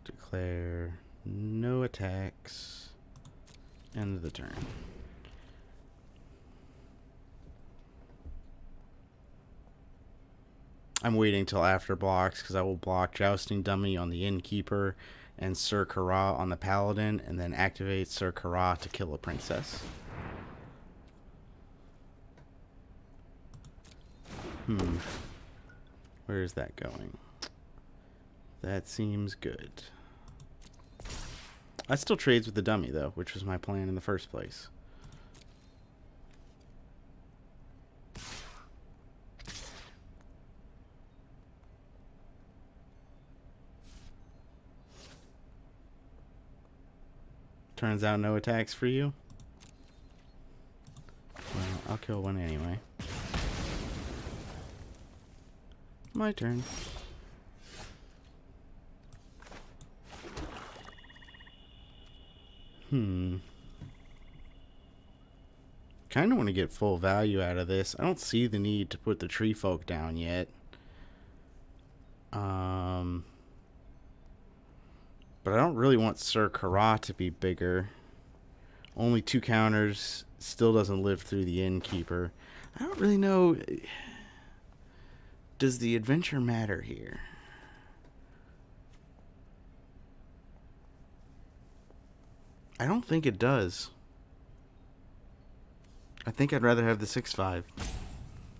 Declare no attacks. End of the turn. I'm waiting till after blocks because I will block Jousting Dummy on the Innkeeper and Sir Kara on the Paladin, and then activate Sir Kara to kill a princess. Where is that going? That seems good. I still trades with the dummy, though, which was my plan in the first place. Turns out no attacks for you. Well, I'll kill one anyway. My turn. Kind of want to get full value out of this. I don't see the need to put the tree folk down yet. But I don't really want Sir Kara to be bigger. Only 2 counters. Still doesn't live through the Innkeeper. I don't really know. Does the adventure matter here? I don't think it does. I think I'd rather have the 6/5.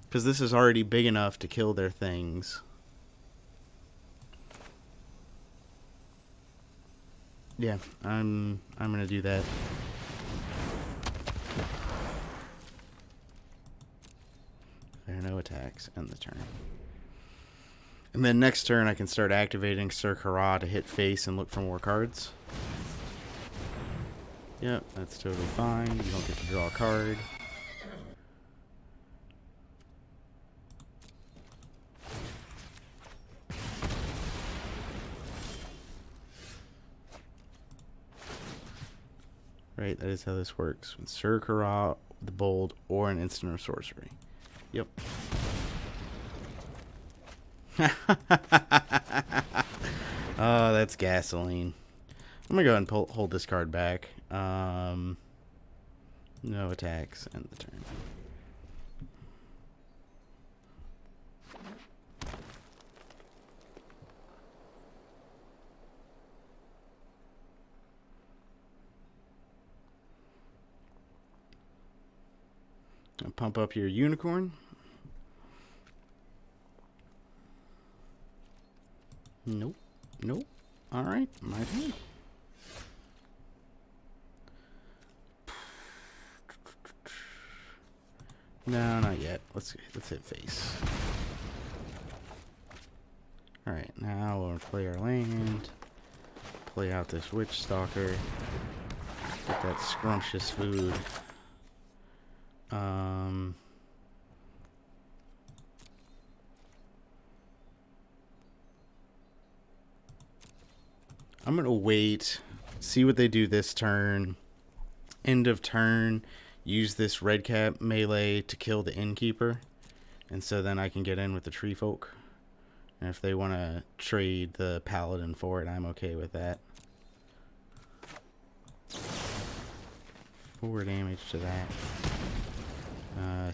Because this is already big enough to kill their things. Yeah, I'm gonna do that. There are no attacks end the turn. And then next turn I can start activating Sir Kara to hit face and look for more cards. Yep, that's totally fine. You don't get to draw a card. Right, that is how this works. With Sir Kara, the bold, or an instant or sorcery. Yep. Oh, that's gasoline. I'm gonna go ahead and hold this card back. No attacks, end the turn. I'll pump up your unicorn. Nope. Nope. Alright, my turn. No, not yet. Let's hit face. Alright, now we'll play our land. Play out this Witch Stalker. Get that scrumptious food. I'm gonna wait, see what they do this turn. End of turn, use this red cap melee to kill the innkeeper, and so then I can get in with the tree folk. And if they want to trade the paladin for it, I'm okay with that. 4 damage to that.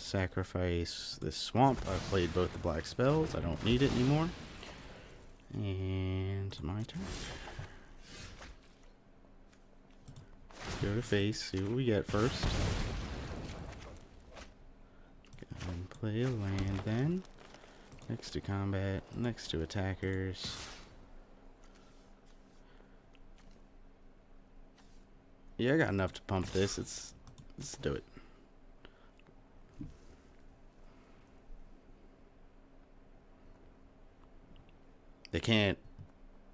Sacrifice this swamp. I've played both the black spells. I don't need it anymore. And my turn. Go to face, see what we get first. Go ahead and play a land then. Next to combat, next to attackers. Yeah, I got enough to pump this. Let's do it. They can't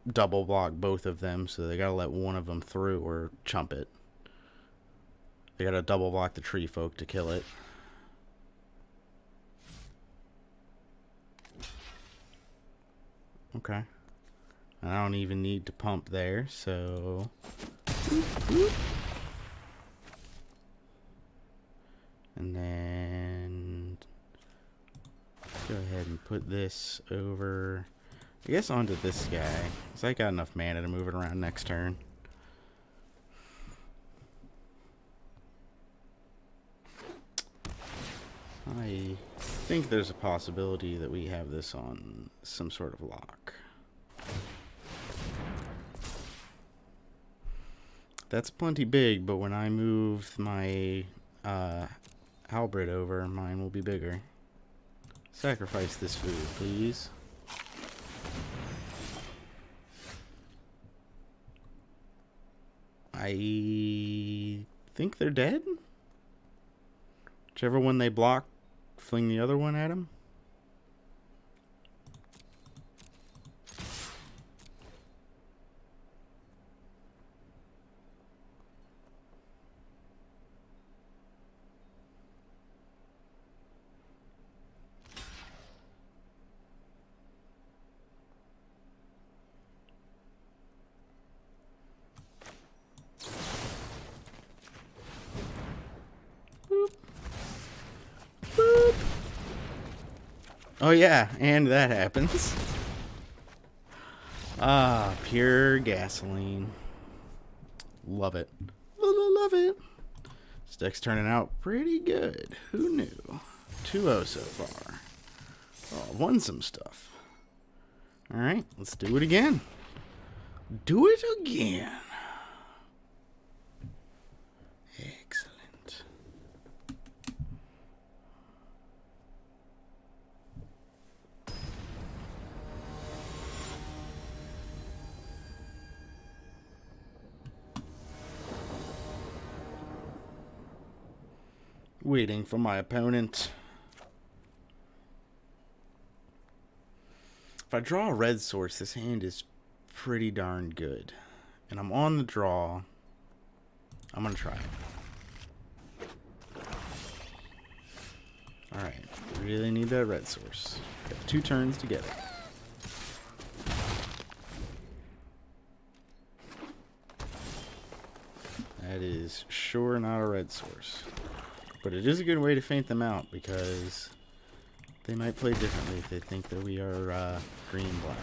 double block both of them, so they gotta let one of them through or chump it. They gotta double block the tree folk to kill it. Okay. I don't even need to pump there, so... And then... go ahead and put this over... I guess onto this guy. Because I got enough mana to move it around next turn. I think there's a possibility that we have this on some sort of lock. That's plenty big, but when I move my halberd over, mine will be bigger. Sacrifice this food, please. I think they're dead. Whichever one they block, fling the other one at him. Oh yeah, and that happens. Ah, pure gasoline. Love it. Love it. This deck's turning out pretty good. Who knew? 2-0 so far. Oh, won some stuff. Alright, let's do it again. Do it again. Excellent. Waiting for my opponent. If I draw a red source, this hand is pretty darn good. And I'm on the draw. I'm going to try it. Alright, really need that red source. Got 2 turns to get it. That is sure not a red source. But it is a good way to feint them out because they might play differently if they think that we are green-black.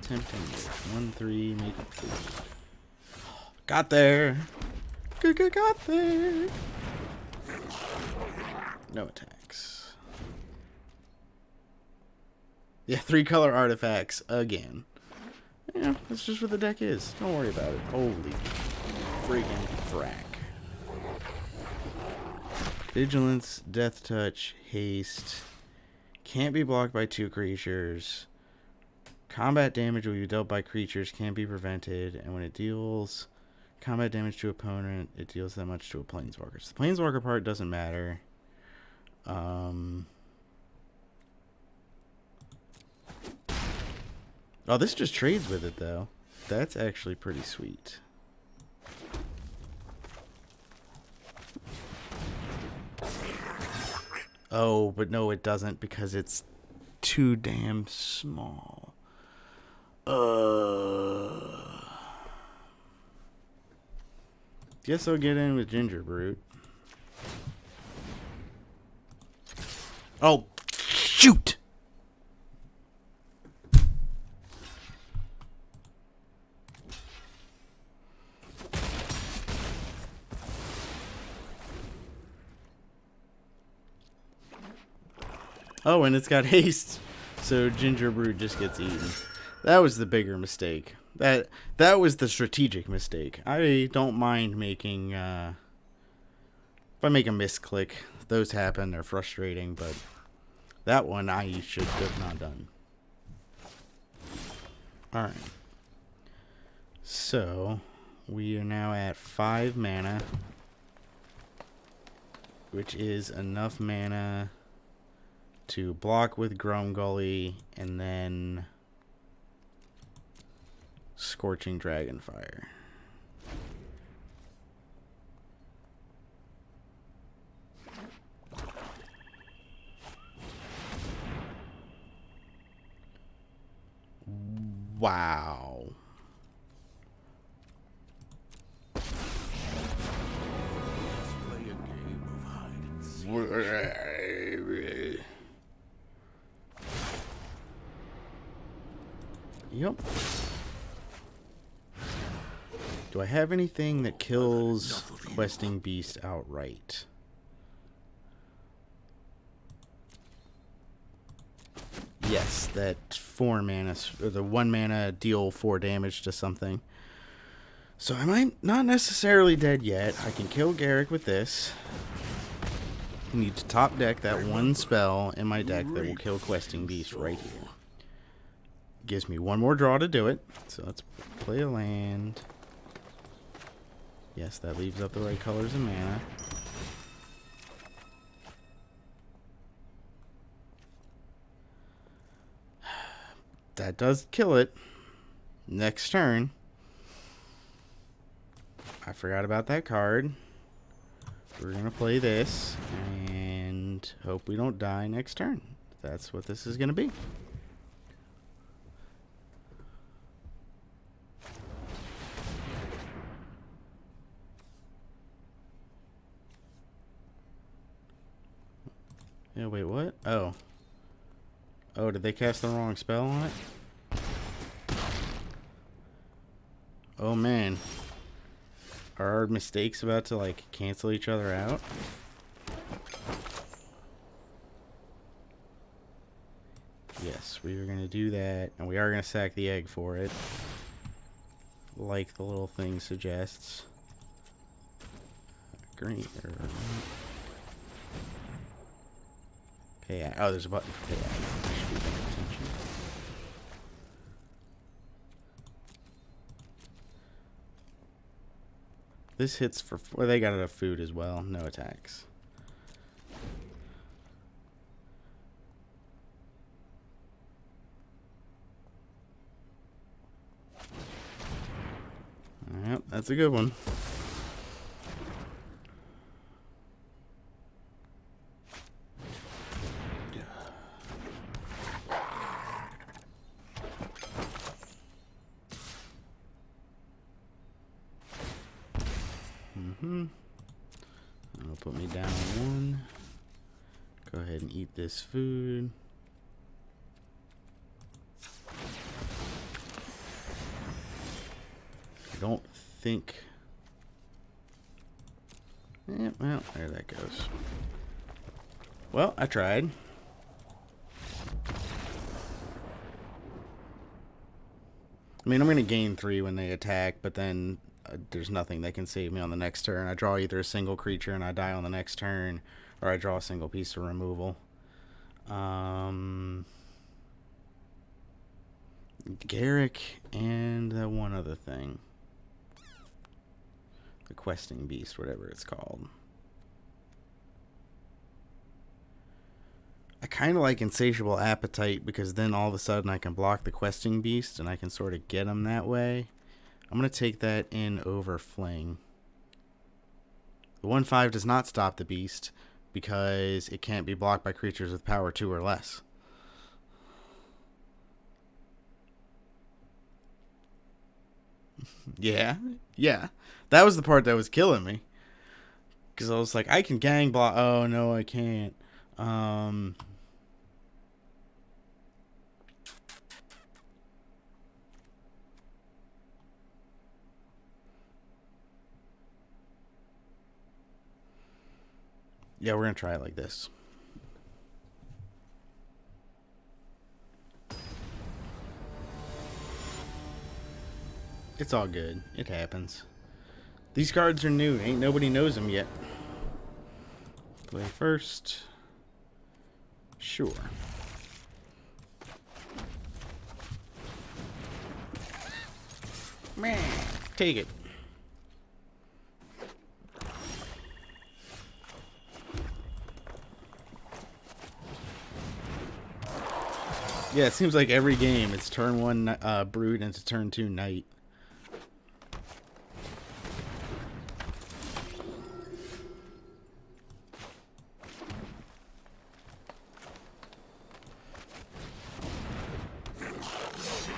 Tempting. 1-3, make it 4. Got there. Got there. No attacks. Yeah, 3-color artifacts again. Yeah, that's just what the deck is. Don't worry about it. Holy freaking frack. Vigilance, Death Touch, Haste. Can't be blocked by 2 creatures. Combat damage will be dealt by creatures, can't be prevented. And when it deals combat damage to opponent, it deals that much to a planeswalker. So the planeswalker part doesn't matter. Oh, this just trades with it, though. That's actually pretty sweet. Oh, but no, it doesn't because it's too damn small. Guess I'll get in with Ginger Brute. Oh, shoot! Oh, and it's got haste, so Ginger Brute just gets eaten. That was the bigger mistake. That was the strategic mistake. I don't mind making, if I make a misclick, those happen, they're frustrating, but that one I should have not done. Alright. So, we are now at 5 mana, which is enough mana to block with Grom Gully and then Scorching Dragonfire. Wow. Yep. Do I have anything that kills Questing Beast outright? Yes, that 4 mana, or the 1 mana deal 4 damage to something. So I might not necessarily dead yet. I can kill Garrick with this. I need to top deck that 1 spell in my deck that will kill Questing Beast right here. Gives me 1 more draw to do it. So let's play a land. Yes, that leaves up the right colors of mana. That does kill it. Next turn. I forgot about that card. We're going to play this and hope we don't die next turn. That's what this is going to be. Yeah, wait, what? Oh. Oh, did they cast the wrong spell on it? Oh, man. Are our mistakes about to, like, cancel each other out? Yes, we are going to do that. And we are going to sack the egg for it. Like the little thing suggests. Green. Pay out. Oh, there's a button for pay out. This hits for... Well, they got enough food as well. No attacks. Yep, that's a good one. That'll put me down 1. Go ahead and eat this food. I don't think... Yeah, well, there that goes. Well, I tried. I mean, I'm going to gain 3 when they attack, but then there's nothing that can save me on the next turn. I draw either a single creature and I die on the next turn, or I draw a single piece of removal. Garrick and one other thing. The questing beast, whatever it's called. I kind of like insatiable appetite because then all of a sudden I can block the questing beast and I can sort of get him that way. I'm going to take that in over fling. The 1/5 does not stop the beast because it can't be blocked by creatures with power 2 or less. Yeah. That was the part that was killing me. Because I was like, I can gang block. Oh, no, I can't. Yeah, we're going to try it like this. It's all good. It happens. These cards are new. Ain't nobody knows them yet. Play first. Sure. Man, take it. Yeah, it seems like every game it's turn 1 Brood into turn 2 Knight.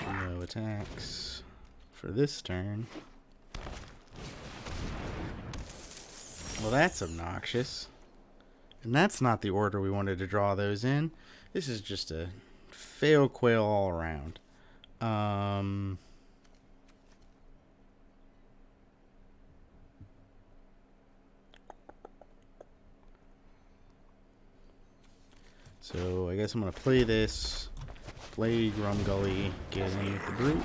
No attacks for this turn. Well, that's obnoxious. And that's not the order we wanted to draw those in. This is just a fail quail all around. So I guess I'm going to play this. Play Grumgully, get in with the Brute.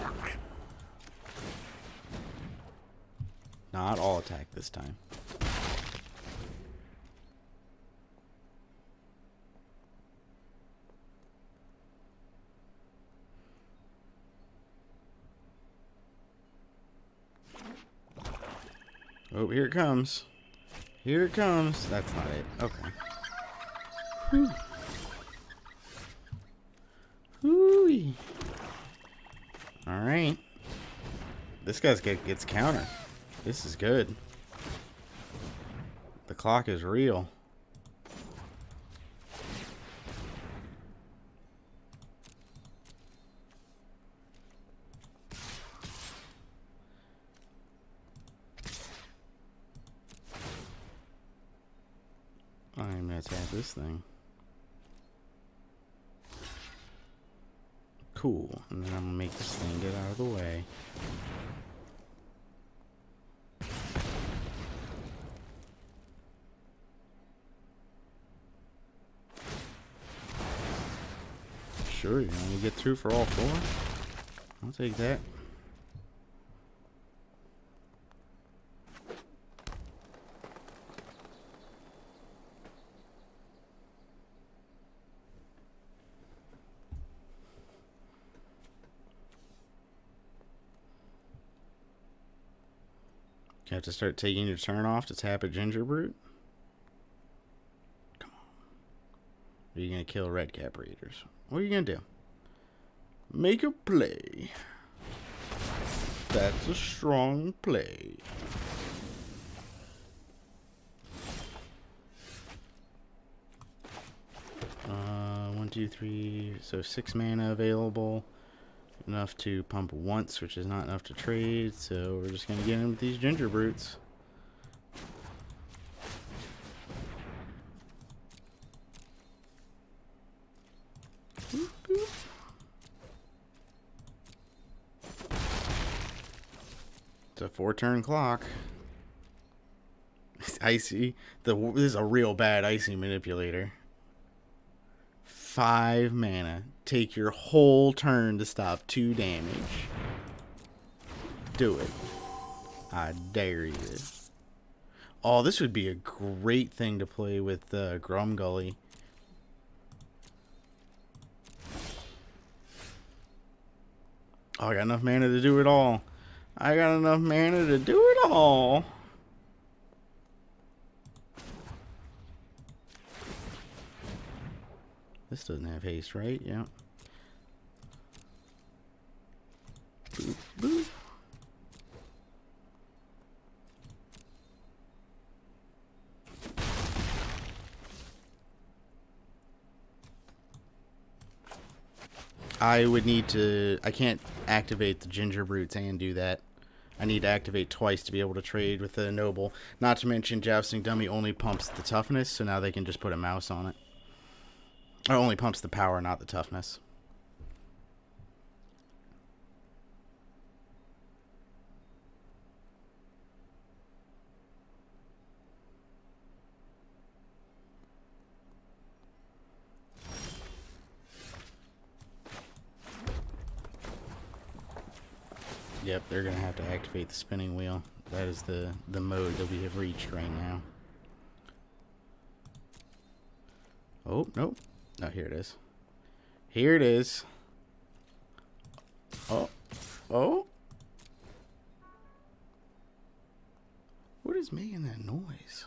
Not all attack this time. Oh, here it comes. Here it comes. That's not it. Okay. Whew. Hooey. Alright. This guy's gets counter. This is good. The clock is real. I'm gonna attack this thing. Cool. And then I'm gonna make this thing get out of the way. Sure, you want to get through for all 4? I'll take that. You have to start taking your turn off to tap a Ginger Brute? Come on. Are you going to kill Red Cap Raiders? What are you going to do? Make a play. That's a strong play. One, two, three. So 6 mana available. Enough to pump once, which is not enough to trade. So we're just going to get in with these Ginger Brutes. Boop, boop. It's a 4-turn clock. Icy. This is a real bad Icy Manipulator. 5 mana. Take your whole turn to stop 2 damage. Do it. I dare you. Oh, this would be a great thing to play with Grumgully. Oh, I got enough mana to do it all. I got enough mana to do it all. This doesn't have haste, right? Yeah. Boop, boop. I would need to... I can't activate the Ginger Brutes and do that. I need to activate twice to be able to trade with the Noble. Not to mention, Jousting Dummy only pumps the toughness, so now they can just put a mouse on it. It only pumps the power, not the toughness. Yep, they're going to have to activate the spinning wheel. That is the mode that we have reached right now. Oh, nope. Oh, here it is. Here it is. Oh. Oh. What is making that noise?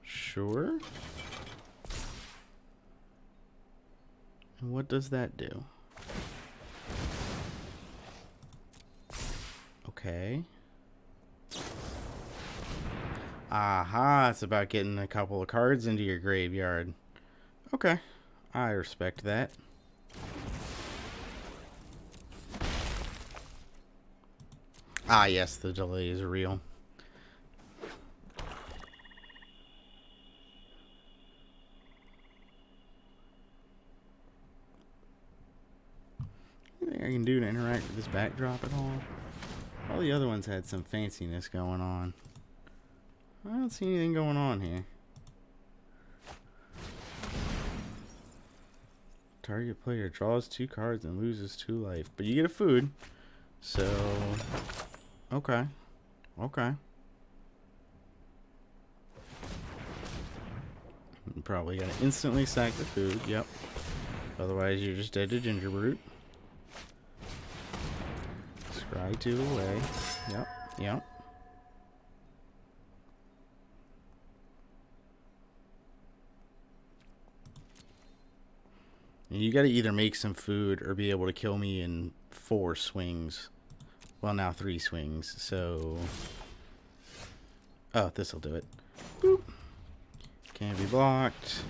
Sure. And what does that do? Okay. Aha, it's about getting a couple of cards into your graveyard. Okay, I respect that. Ah, yes, the delay is real. Anything I can do to interact with this backdrop at all? All the other ones had some fanciness going on. I don't see anything going on here. Target player draws 2 cards and loses 2 life. But you get a food. So, okay. Okay. You probably gotta instantly sack the food. Yep. Otherwise, you're just dead to Ginger Brute. Scry 2 away. Yep. Yep. And you gotta either make some food or be able to kill me in 4 swings. Well, now 3 swings, so... Oh, this'll do it. Boop. Can't be blocked.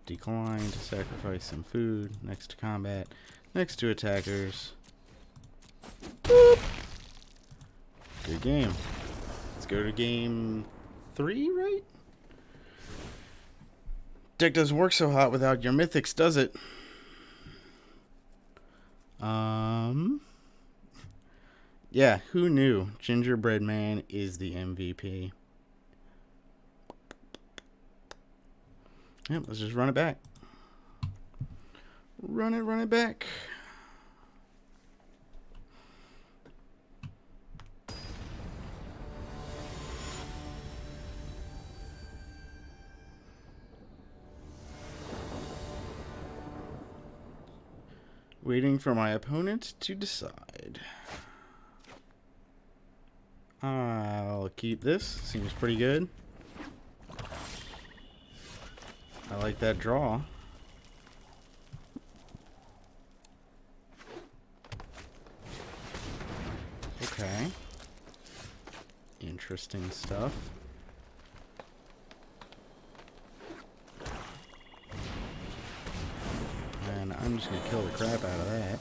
Decline to sacrifice some food. Next to combat. Next to attackers. Boop. Good game. Let's go to game 3, right? Deck doesn't work so hot without your mythics, does it? Yeah, who knew? Gingerbread Man is the MVP. Yep, let's just run it back. Run it back. Waiting for my opponent to decide. I'll keep this. Seems pretty good. I like that draw. Okay. Interesting stuff. And I'm just going to kill the crap out of that.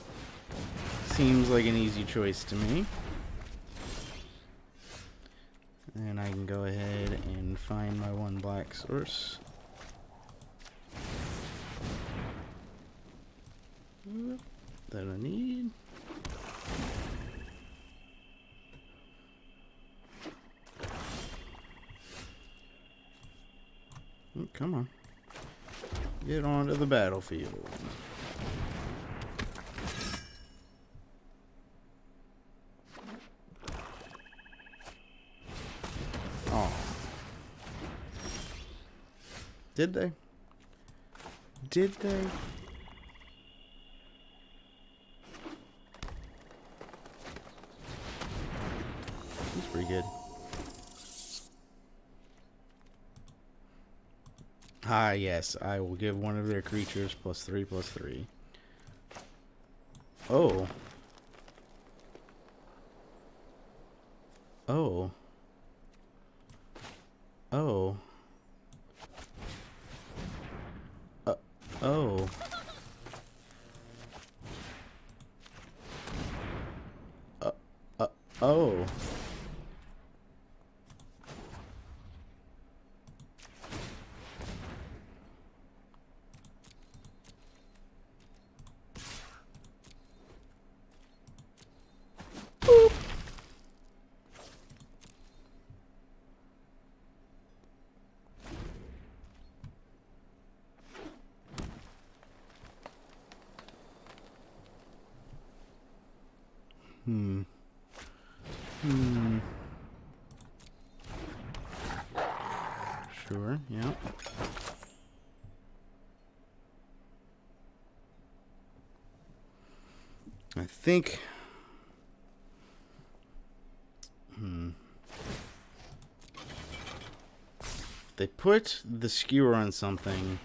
Seems like an easy choice to me. And I can go ahead and find my one black source. That I need. Oh, come on. Get onto the battlefield. Oh. Did they? Did they? That's pretty good. Ah, yes. I will give one of their creatures +3/+3. Oh. Oh. Oh. Oh. Oh. Boop. Sure, yeah. I think... They put the skewer on something.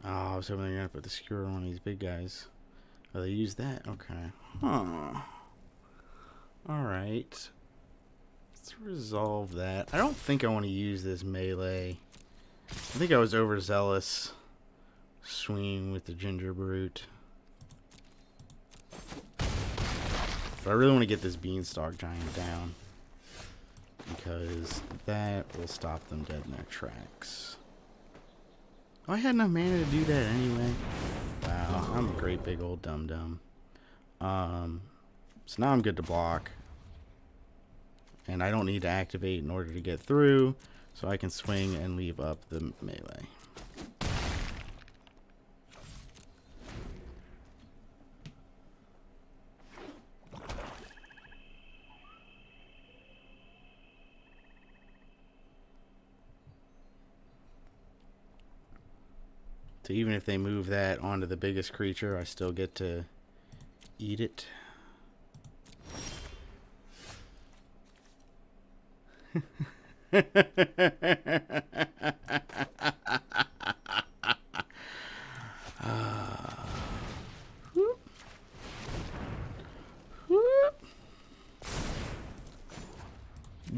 Oh, I was hoping they were going to put the skewer on these big guys. Oh, they used that? Okay. Huh. Alright. Let's resolve that. I don't think I want to use this melee. I think I was overzealous swinging with the Ginger Brute. But I really want to get this Beanstalk Giant down, because that will stop them dead in their tracks. Oh, I had enough mana to do that anyway. Wow, I'm a great big old dum-dum. So now I'm good to block. And I don't need to activate in order to get through, so I can swing and leave up the melee. So even if they move that onto the biggest creature, I still get to eat it.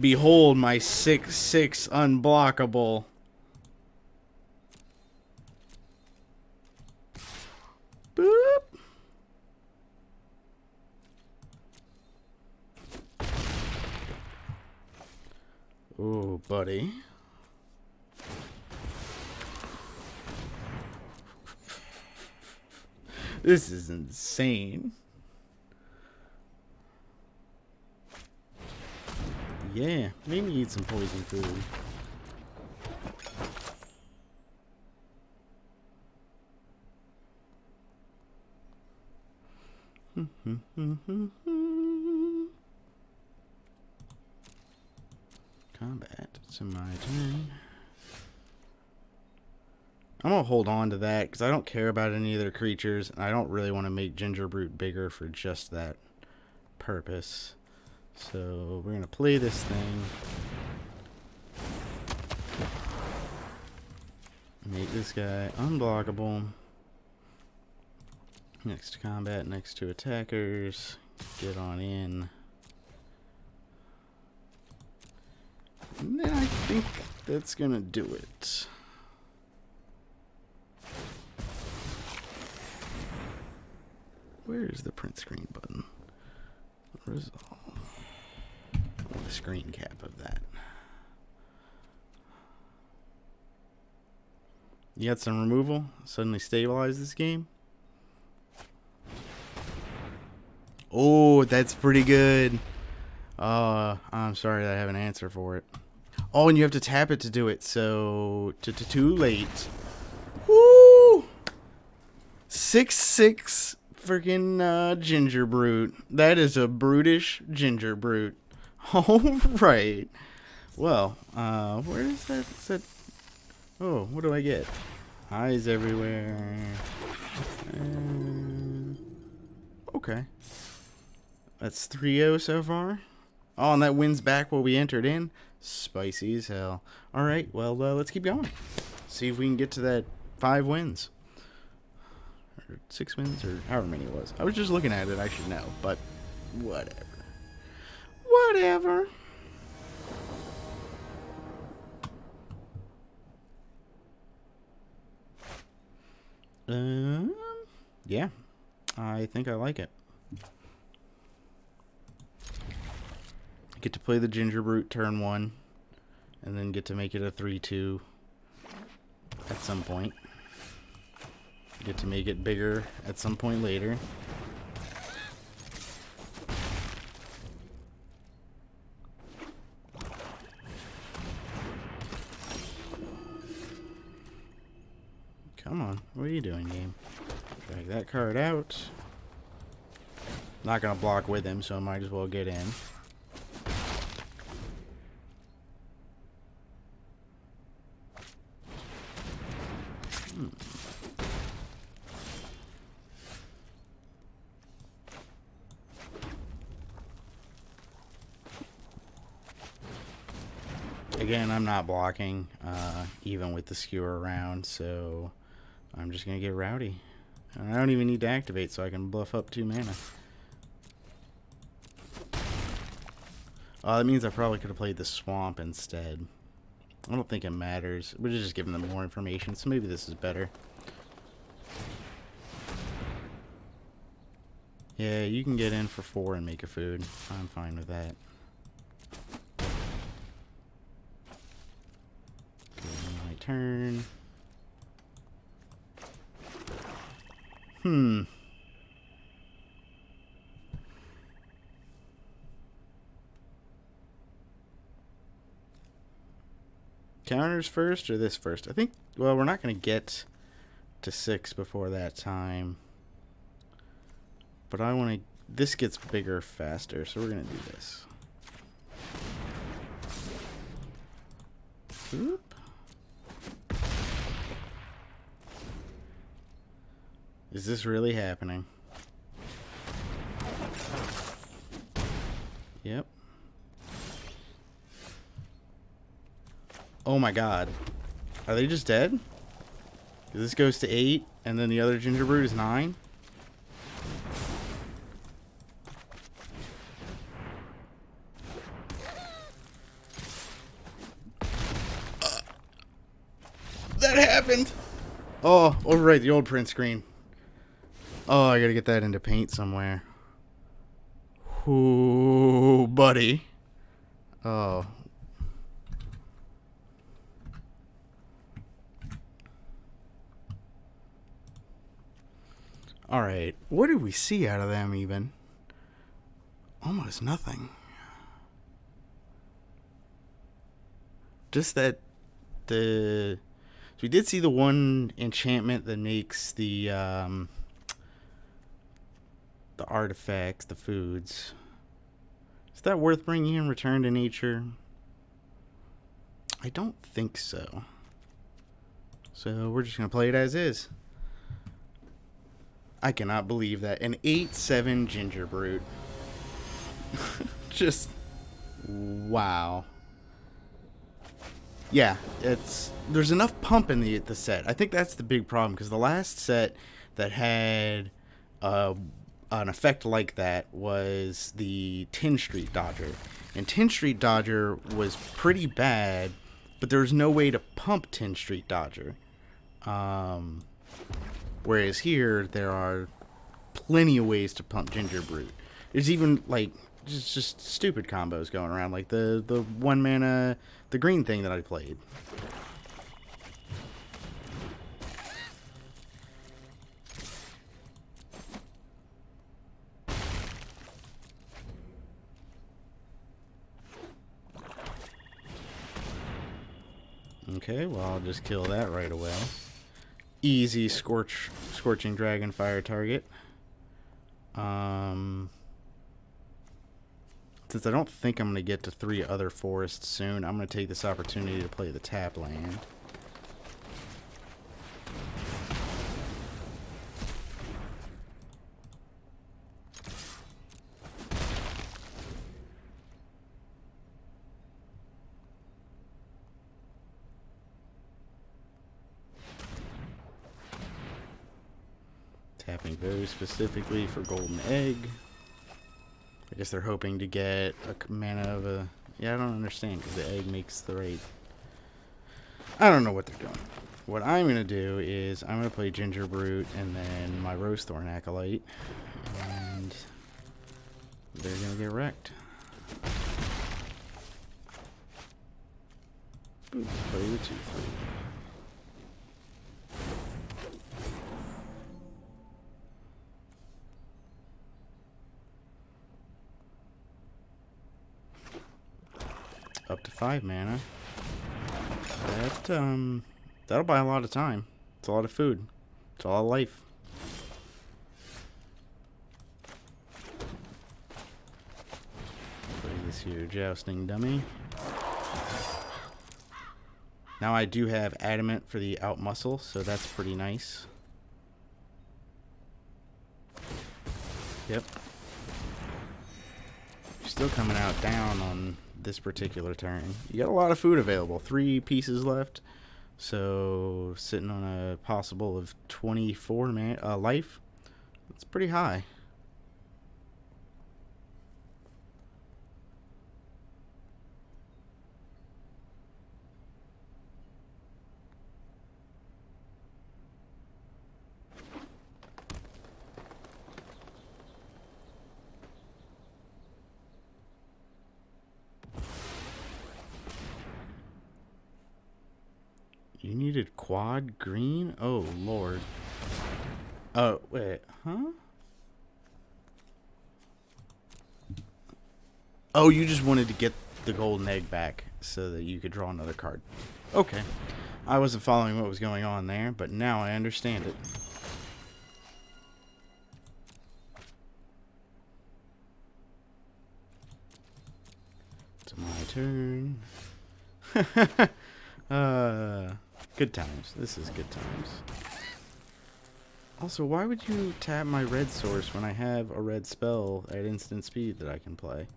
Behold my 6/6 unblockable. Boop. Oh, buddy. This is insane. Yeah, maybe eat some poison food. Combat. It's in my turn. I'm going to hold on to that because I don't care about any of their creatures. And I don't really want to make Gingerbrute bigger for just that purpose. So we're going to play this thing. Make this guy unblockable. Next to combat, next to attackers. Get on in. And then I think that's going to do it. Where is the print screen button? Resolve. The screen cap of that. You got some removal. Suddenly stabilize this game. Oh, that's pretty good. I'm sorry I have an answer for it. Oh, and you have to tap it to do it. So, too late. Woo! 6/6 freaking Gingerbrute. That is a brutish Gingerbrute. All right. Well, where is that? Is that? Oh, what do I get? Eyes everywhere. Okay. That's 3-0 so far. Oh, and that wins back what we entered in. Spicy as hell. All right, well, let's keep going. See if we can get to that 5 wins. Or 6 wins, or however many it was. I was just looking at it, I should know, but whatever. Whatever. Yeah. I think I like it. Get to play the Gingerbrute turn 1, and then get to make it a 3/2 at some point. Get to make it bigger at some point later. Come on, what are you doing, game? Drag that card out. Not gonna block with him, so I might as well get in. Again, I'm not blocking, even with the skewer around, so I'm just going to get rowdy. And I don't even need to activate, so I can bluff up 2 mana. Oh, that means I probably could have played the swamp instead. I don't think it matters. We're just giving them more information, so maybe this is better. Yeah, you can get in for 4 and make a food. I'm fine with that. My turn. Counters first or this first? I think, well, we're not going to get to 6 before that time. But I want to, this gets bigger faster, so we're going to do this. Oop. Is this really happening? Yep. Oh my god. Are they just dead? This goes to 8, and then the other Gingerbrute is 9? That happened! Oh, overwrite the old print screen. Oh, I gotta get that into paint somewhere. Ooh, buddy. Oh. Alright, what did we see out of them even? Almost nothing. Just that the... So we did see the one enchantment that makes the artifacts, the foods. Is that worth bringing in Return to Nature? I don't think so. So we're just going to play it as is. I cannot believe that. An 8/7 Ginger Brute. Just, wow. Yeah, there's enough pump in the set. I think that's the big problem, because the last set that had an effect like that was the 10 Street Dodger. And 10 Street Dodger was pretty bad, but there was no way to pump 10 Street Dodger. Whereas here, there are plenty of ways to pump Ginger Brute. There's even, like, just stupid combos going around, like the 1 mana, the green thing that I played. Okay, well, I'll just kill that right away. Easy scorching dragon fire target. Since I don't think I'm going to get to 3 other forests soon, I'm going to take this opportunity to play the tap land. Tapping very specifically for golden egg. I guess they're hoping to get a mana of a... Yeah, I don't understand, because the egg makes the right... I don't know what they're doing. What I'm going to do is I'm going to play Ginger Brute and then my Rosethorn Acolyte. And they're going to get wrecked. Boop, play the 2/3. Up to 5 mana. That'll buy a lot of time. It's a lot of food. It's a lot of life. Play this here jousting dummy. Now I do have adamant for the out muscle, so that's pretty nice. Yep. Still coming out down on this particular turn. You got a lot of food available. 3 pieces left. So sitting on a possible of 24 life. That's pretty high. You needed quad green? Oh, Lord. Oh, wait. Huh? Oh, you just wanted to get the golden egg back so that you could draw another card. Okay. I wasn't following what was going on there, but now I understand it. It's my turn. Good times. This is good times. Also, why would you tap my red source when I have a red spell at instant speed that I can play?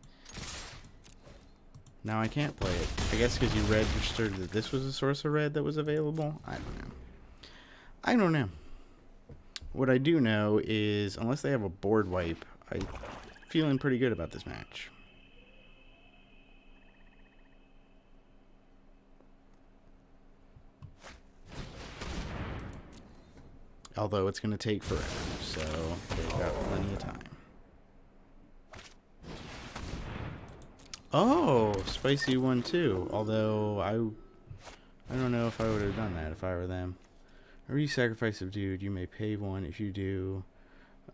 Now I can't play it. I guess because you registered that this was a source of red that was available? I don't know. I don't know. What I do know is, unless they have a board wipe, I'm feeling pretty good about this match. Although it's going to take forever, so they've got plenty of time. Oh, spicy one too. Although I don't know if I would have done that if I were them. Whenever you sacrifice a dude, you may pay 1. If you do,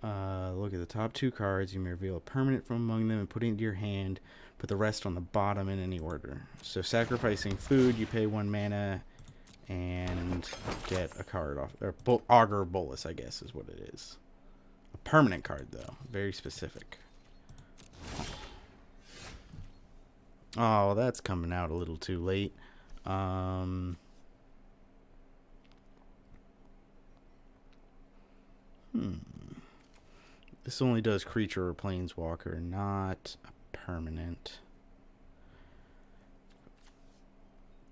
look at the top 2 cards. You may reveal a permanent from among them and put it into your hand. Put the rest on the bottom in any order. So sacrificing food, you pay 1 mana and get a card off. Or Augur Bolus, I guess, is what it is. A permanent card, though. Very specific. Oh, that's coming out a little too late. This only does creature or planeswalker, not a permanent.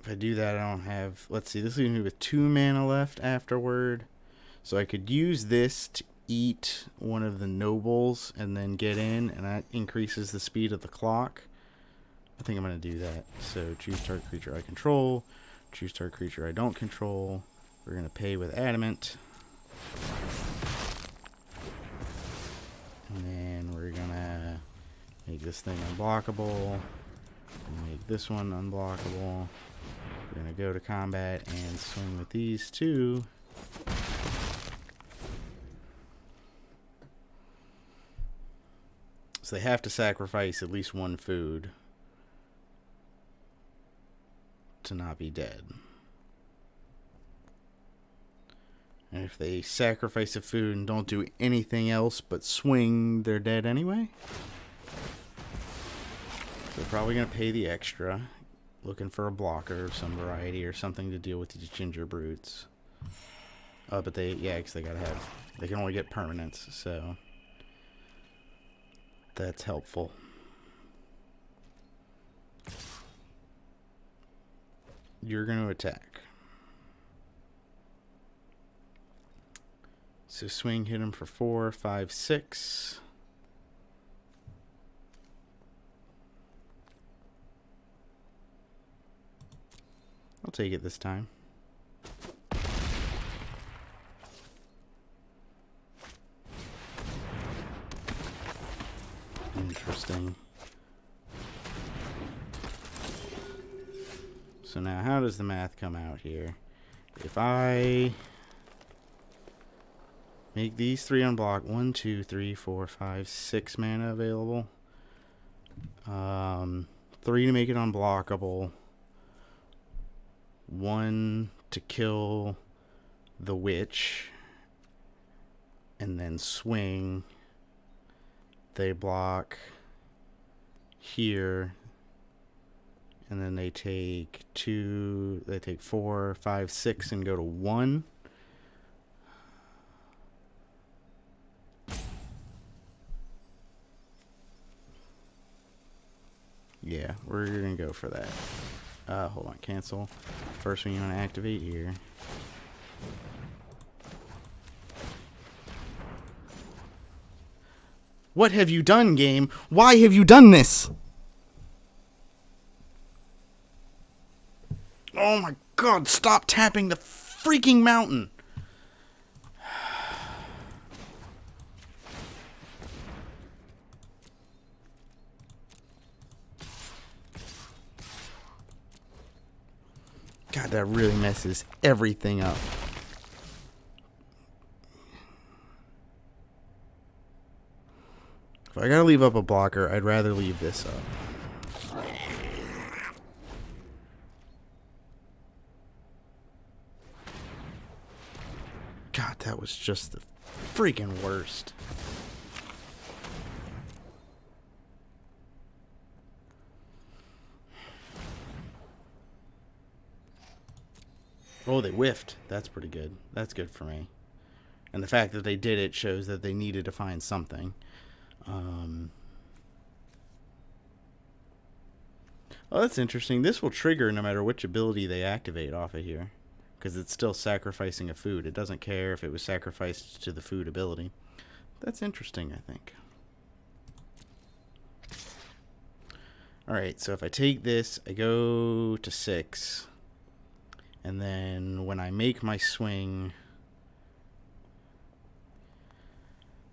If I do that, I don't have... Let's see, this leaves me with 2 mana left afterward. So I could use this to eat one of the nobles and then get in, and that increases the speed of the clock. I think I'm going to do that. So choose target creature I control. Choose target creature I don't control. We're going to pay with adamant. And then we're going to make this thing unblockable. Make this one unblockable. We're going to go to combat and swing with these two. So they have to sacrifice at least 1 food to not be dead. And if they sacrifice a food and don't do anything else but swing, they're dead anyway. They're probably going to pay the extra, looking for a blocker of some variety or something to deal with these ginger brutes. But they, yeah, because they gotta have, they can only get permanents, so that's helpful. You're going to attack. So swing, hit him for 4, 5, 6. I'll take it this time. Interesting. So now how does the math come out here? If I make these 3 unblock, 1, 2, 3, 4, 5, 6 mana available. 3 to make it unblockable. 1 to kill the witch. And then swing. They block here. And then they take 2, they take 4, 5, 6 and go to 1. Yeah, we're going to go for that. Hold on, cancel. First one you want to activate here. What have you done, game? Why have you done this? Oh my god, stop tapping the freaking mountain. God, that really messes everything up. If I gotta leave up a blocker, I'd rather leave this up. God, that was just the freaking worst. Oh, they whiffed. That's pretty good. That's good for me. And the fact that they did it shows that they needed to find something. Oh, that's interesting. This will trigger no matter which ability they activate off of here. Because it's still sacrificing a food. It doesn't care if it was sacrificed to the food ability. That's interesting, I think. Alright, so if I take this, I go to 6. And then when I make my swing...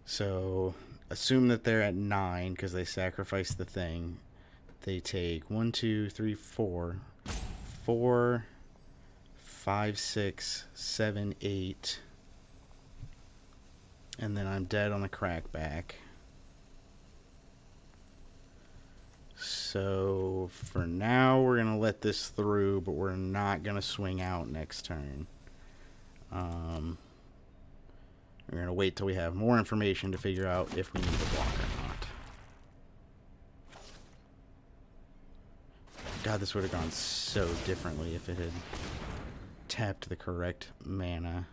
So, assume that they're at 9 because they sacrificed the thing. They take 1, 2, 3, 4. 4, 5, 6, 7, 8. And then I'm dead on the crackback. So, for now, we're going to let this through, but we're not going to swing out next turn. We're going to wait till we have more information to figure out if we need to block or not. God, this would have gone so differently if it had tapped the correct mana.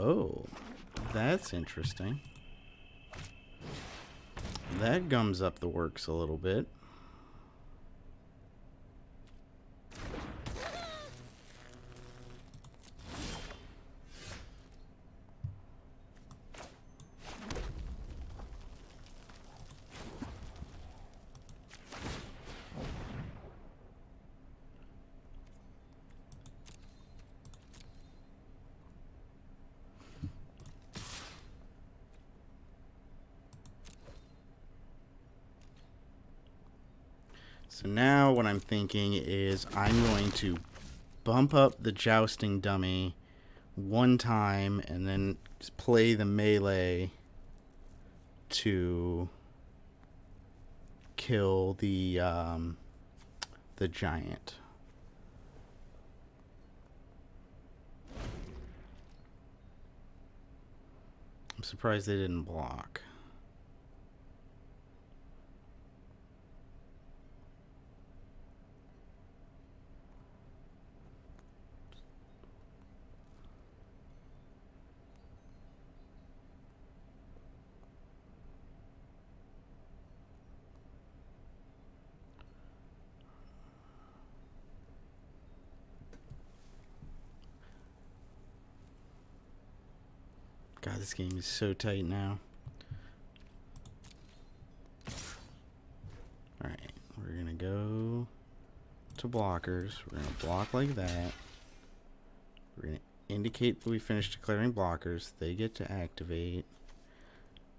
Oh, that's interesting. That gums up the works a little bit. So now what I'm thinking is I'm going to bump up the jousting dummy one time and then play the melee to kill the giant. I'm surprised they didn't block. God, this game is so tight now. Alright, we're gonna go to blockers. We're gonna block like that. We're gonna indicate that we finished declaring blockers. They get to activate.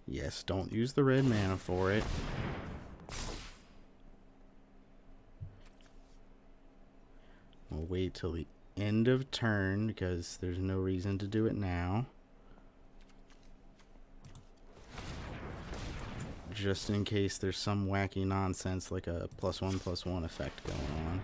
Yes, don't use the red mana for it. We'll wait till the end of turn because there's no reason to do it now. Just in case there's some wacky nonsense like a +1/+1 effect going on.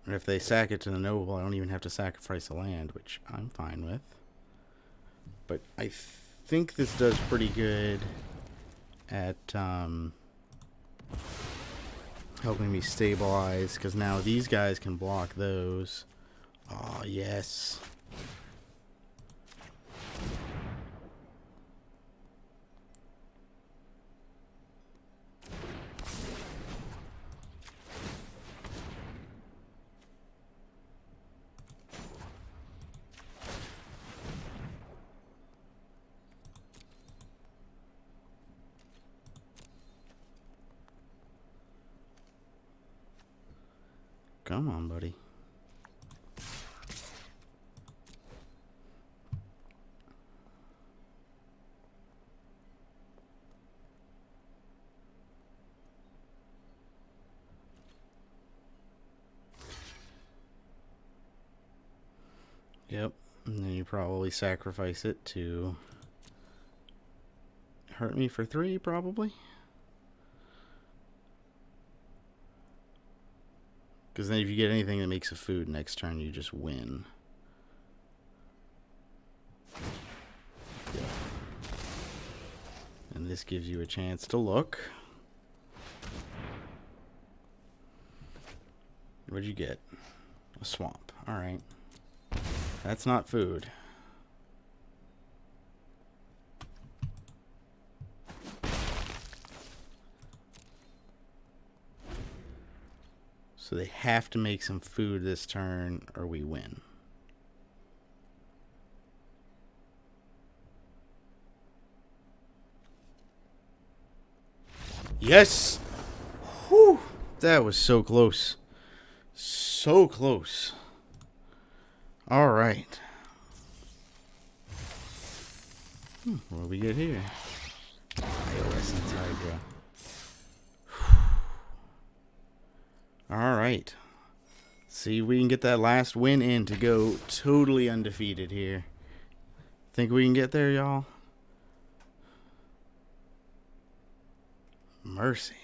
And if they sack it to the noble, I don't even have to sacrifice a land, which I'm fine with. But I think this does pretty good at helping me stabilize, because now these guys can block those. Oh, yes. Come on, buddy. Yep, and then you probably sacrifice it to hurt me for 3, probably. Because then if you get anything that makes a food next turn, you just win. And this gives you a chance to look. What'd you get? A swamp. Alright. That's not food. So they have to make some food this turn or we win. Yes! Whew! That was so close. So close. All right. What do we get here? Iolescence Hydra. All right. See if we can get that last win in to go totally undefeated here. Think we can get there, y'all? Mercy.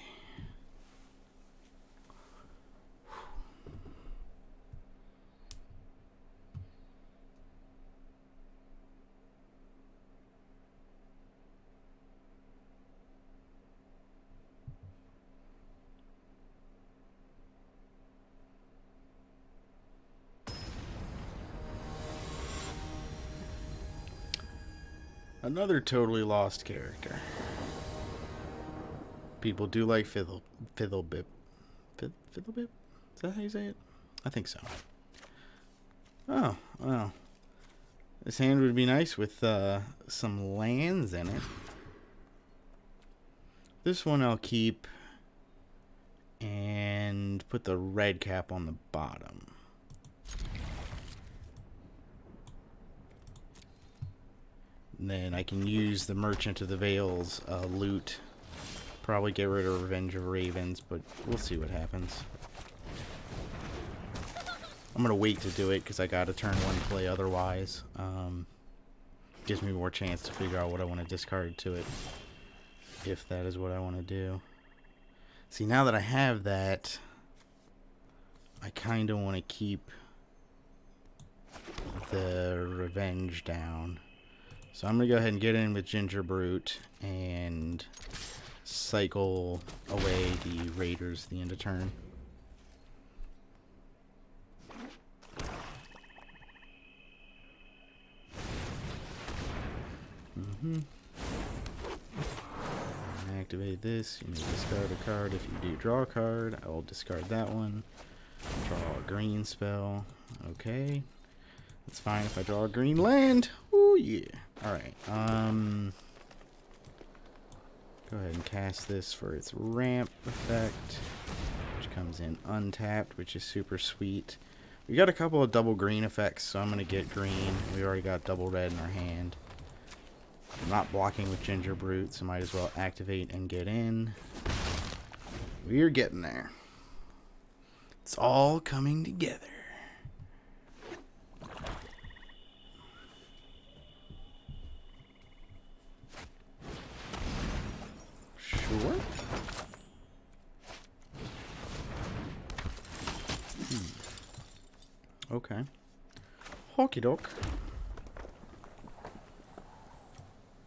Another totally lost character. People do like Fiddlebip. Fiddlebip? Is that how you say it? I think so. Oh, well. This hand would be nice with some lands in it. This one I'll keep and put the red cap on the bottom. And then I can use the Merchant of the Vale's loot. Probably get rid of Revenge of Ravens, but we'll see what happens. I'm going to wait to do it because I got to turn one play otherwise. Gives me more chance to figure out what I want to discard to it, if that is what I want to do. See, now that I have that, I kind of want to keep the Revenge down. So I'm going to go ahead and get in with Ginger Brute and cycle away the Raiders at the end of turn. Activate this. You may discard a card. If you do draw a card, I will discard that one. Draw a green spell. Okay. That's fine if I draw a green land. Oh yeah. Alright. Go ahead and cast this for its ramp effect, which comes in untapped, which is super sweet. We got a couple of double green effects, so I'm going to get green. We already got double red in our hand. I'm not blocking with Ginger Brute, so might as well activate and get in. We're getting there. It's all coming together. Sure. Okay. Hokey doke.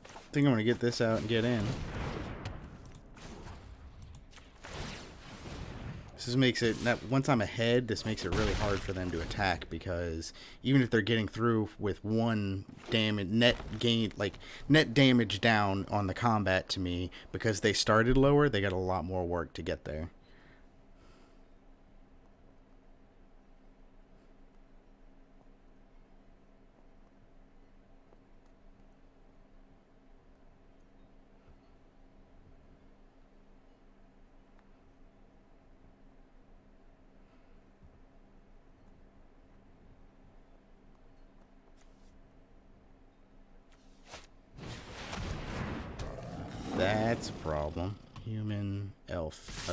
I think I'm going to get this out and get in. This makes it, once I'm ahead, this makes it really hard for them to attack, because even if they're getting through with one damage, net damage down on the combat to me, because they started lower, they got a lot more work to get there. That's a problem. Human, elf.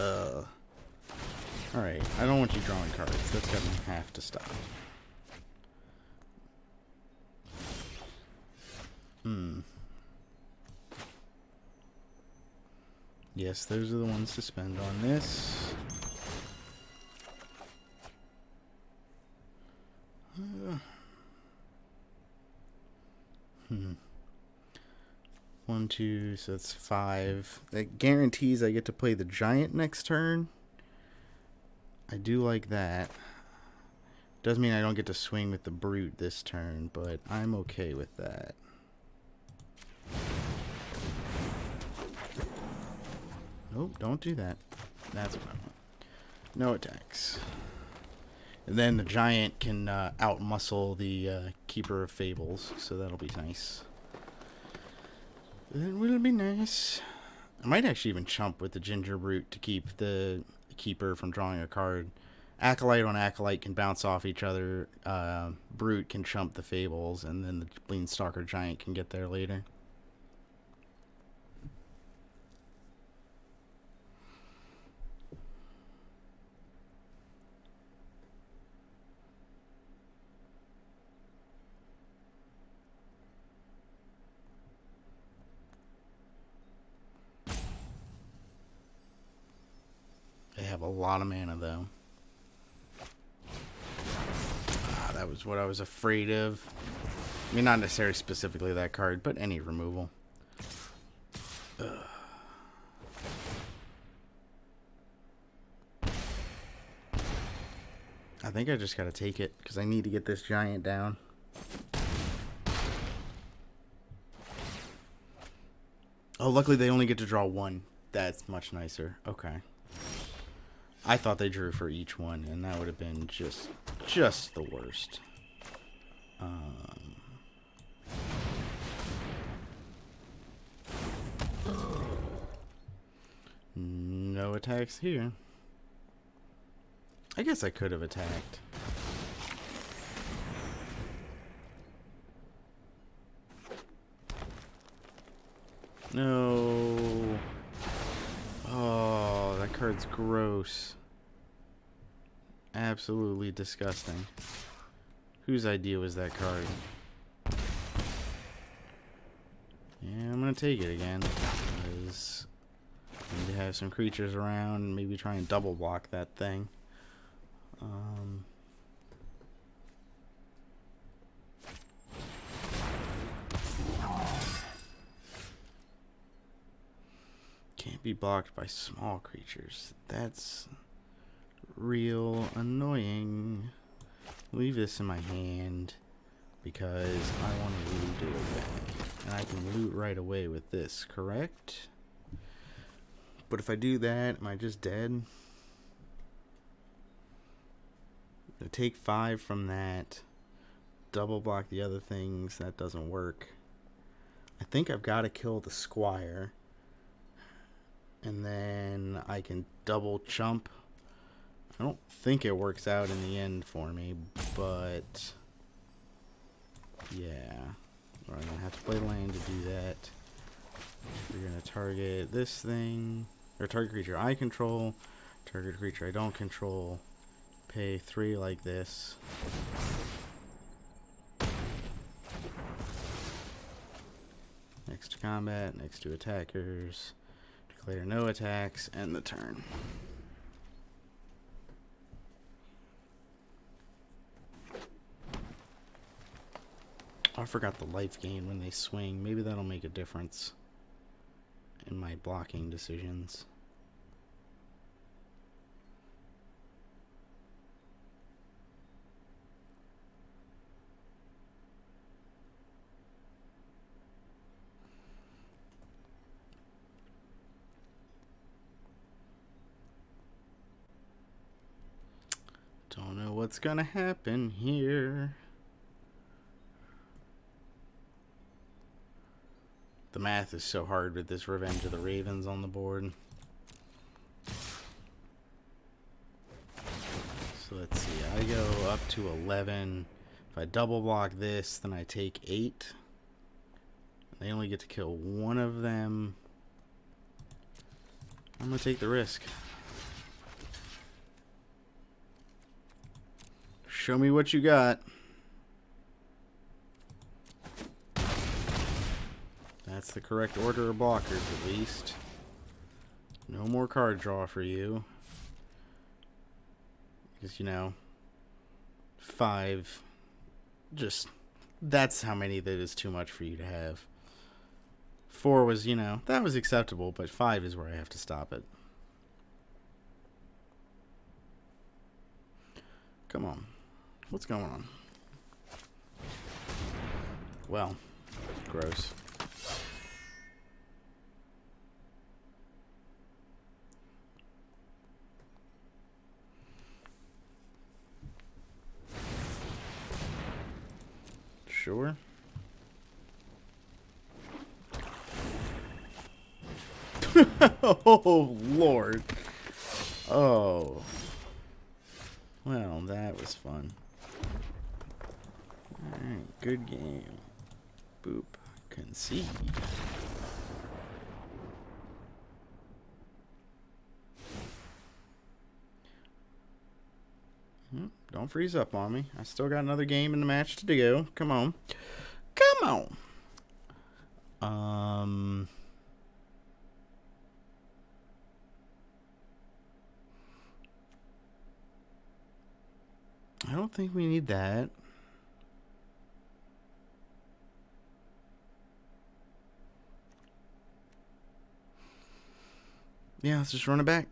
Alright, I don't want you drawing cards. That's gonna have to stop. Yes, those are the ones to spend on this. One, two, so that's 5. That guarantees I get to play the giant next turn. I do like that. Does mean I don't get to swing with the brute this turn, but I'm okay with that. Nope, don't do that. That's what I want. No attacks. And then the giant can outmuscle the Keeper of Fables, so that'll be nice. It will be nice. I might actually even chump with the Ginger Brute to keep the Keeper from drawing a card. Acolyte on Acolyte can bounce off each other. Brute can chump the Fables, and then the Bleenstalker Giant can get there later. They have a lot of mana, though. That was what I was afraid of. I mean, not necessarily specifically that card, but any removal. Ugh. I think I just gotta take it, because I need to get this giant down. Oh, luckily they only get to draw one. That's much nicer. Okay. I thought they drew for each one, and that would have been just the worst. No attacks here. I guess I could have attacked. No. Oh, that card's gross. Absolutely disgusting. Whose idea was that card? Yeah, I'm gonna take it again. Because I need to have some creatures around and maybe try and double block that thing. Can't be blocked by small creatures. That's real annoying. Leave this in my hand because I want to loot it away. And I can loot right away with this, correct? But if I do that, am I just dead? I take 5 from that. Double block the other things. That doesn't work. I think I've got to kill the squire. And then I can double chump. I don't think it works out in the end for me, but yeah. I'm going to have to play land to do that. We're going to target this thing, or target creature I control, target creature I don't control, pay 3 like this. Next to combat, next to attackers. Declare no attacks, end the turn. Oh, I forgot the life gain when they swing. Maybe that'll make a difference in my blocking decisions. Don't know what's gonna happen here. The math is so hard with this Revenge of the Ravens on the board. So let's see, I go up to 11. If I double block this, then I take 8. They only get to kill one of them. I'm gonna take the risk. Show me what you got. That's the correct order of blockers, at least. No more card draw for you. Because, you know, 5. Just, that's how many that is too much for you to have. 4 was, you know, that was acceptable, but 5 is where I have to stop it. Come on. What's going on? Well, gross. Sure. Oh, Lord. Oh. Well, that was fun. Alright, good game. Boop. Concede. Don't freeze up on me. I still got another game in the match to go. Come on. Come on. I don't think we need that. Yeah, let's just run it back.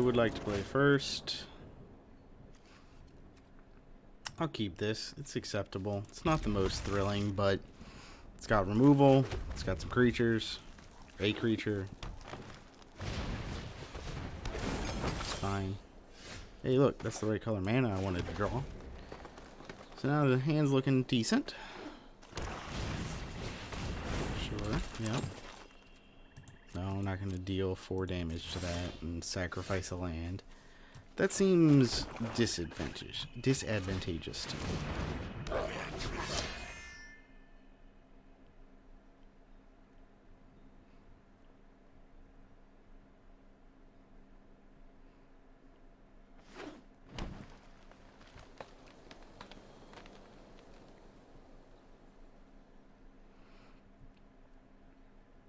would like to play first. I'll keep this. It's acceptable. It's not the most thrilling, but it's got removal. It's got some creatures. A creature. It's fine. Hey, look. That's the right color mana I wanted to draw. So now the hand's looking decent. Sure. Yep. No, I'm not going to deal 4 damage to that and sacrifice a land. That seems disadvantageous to me.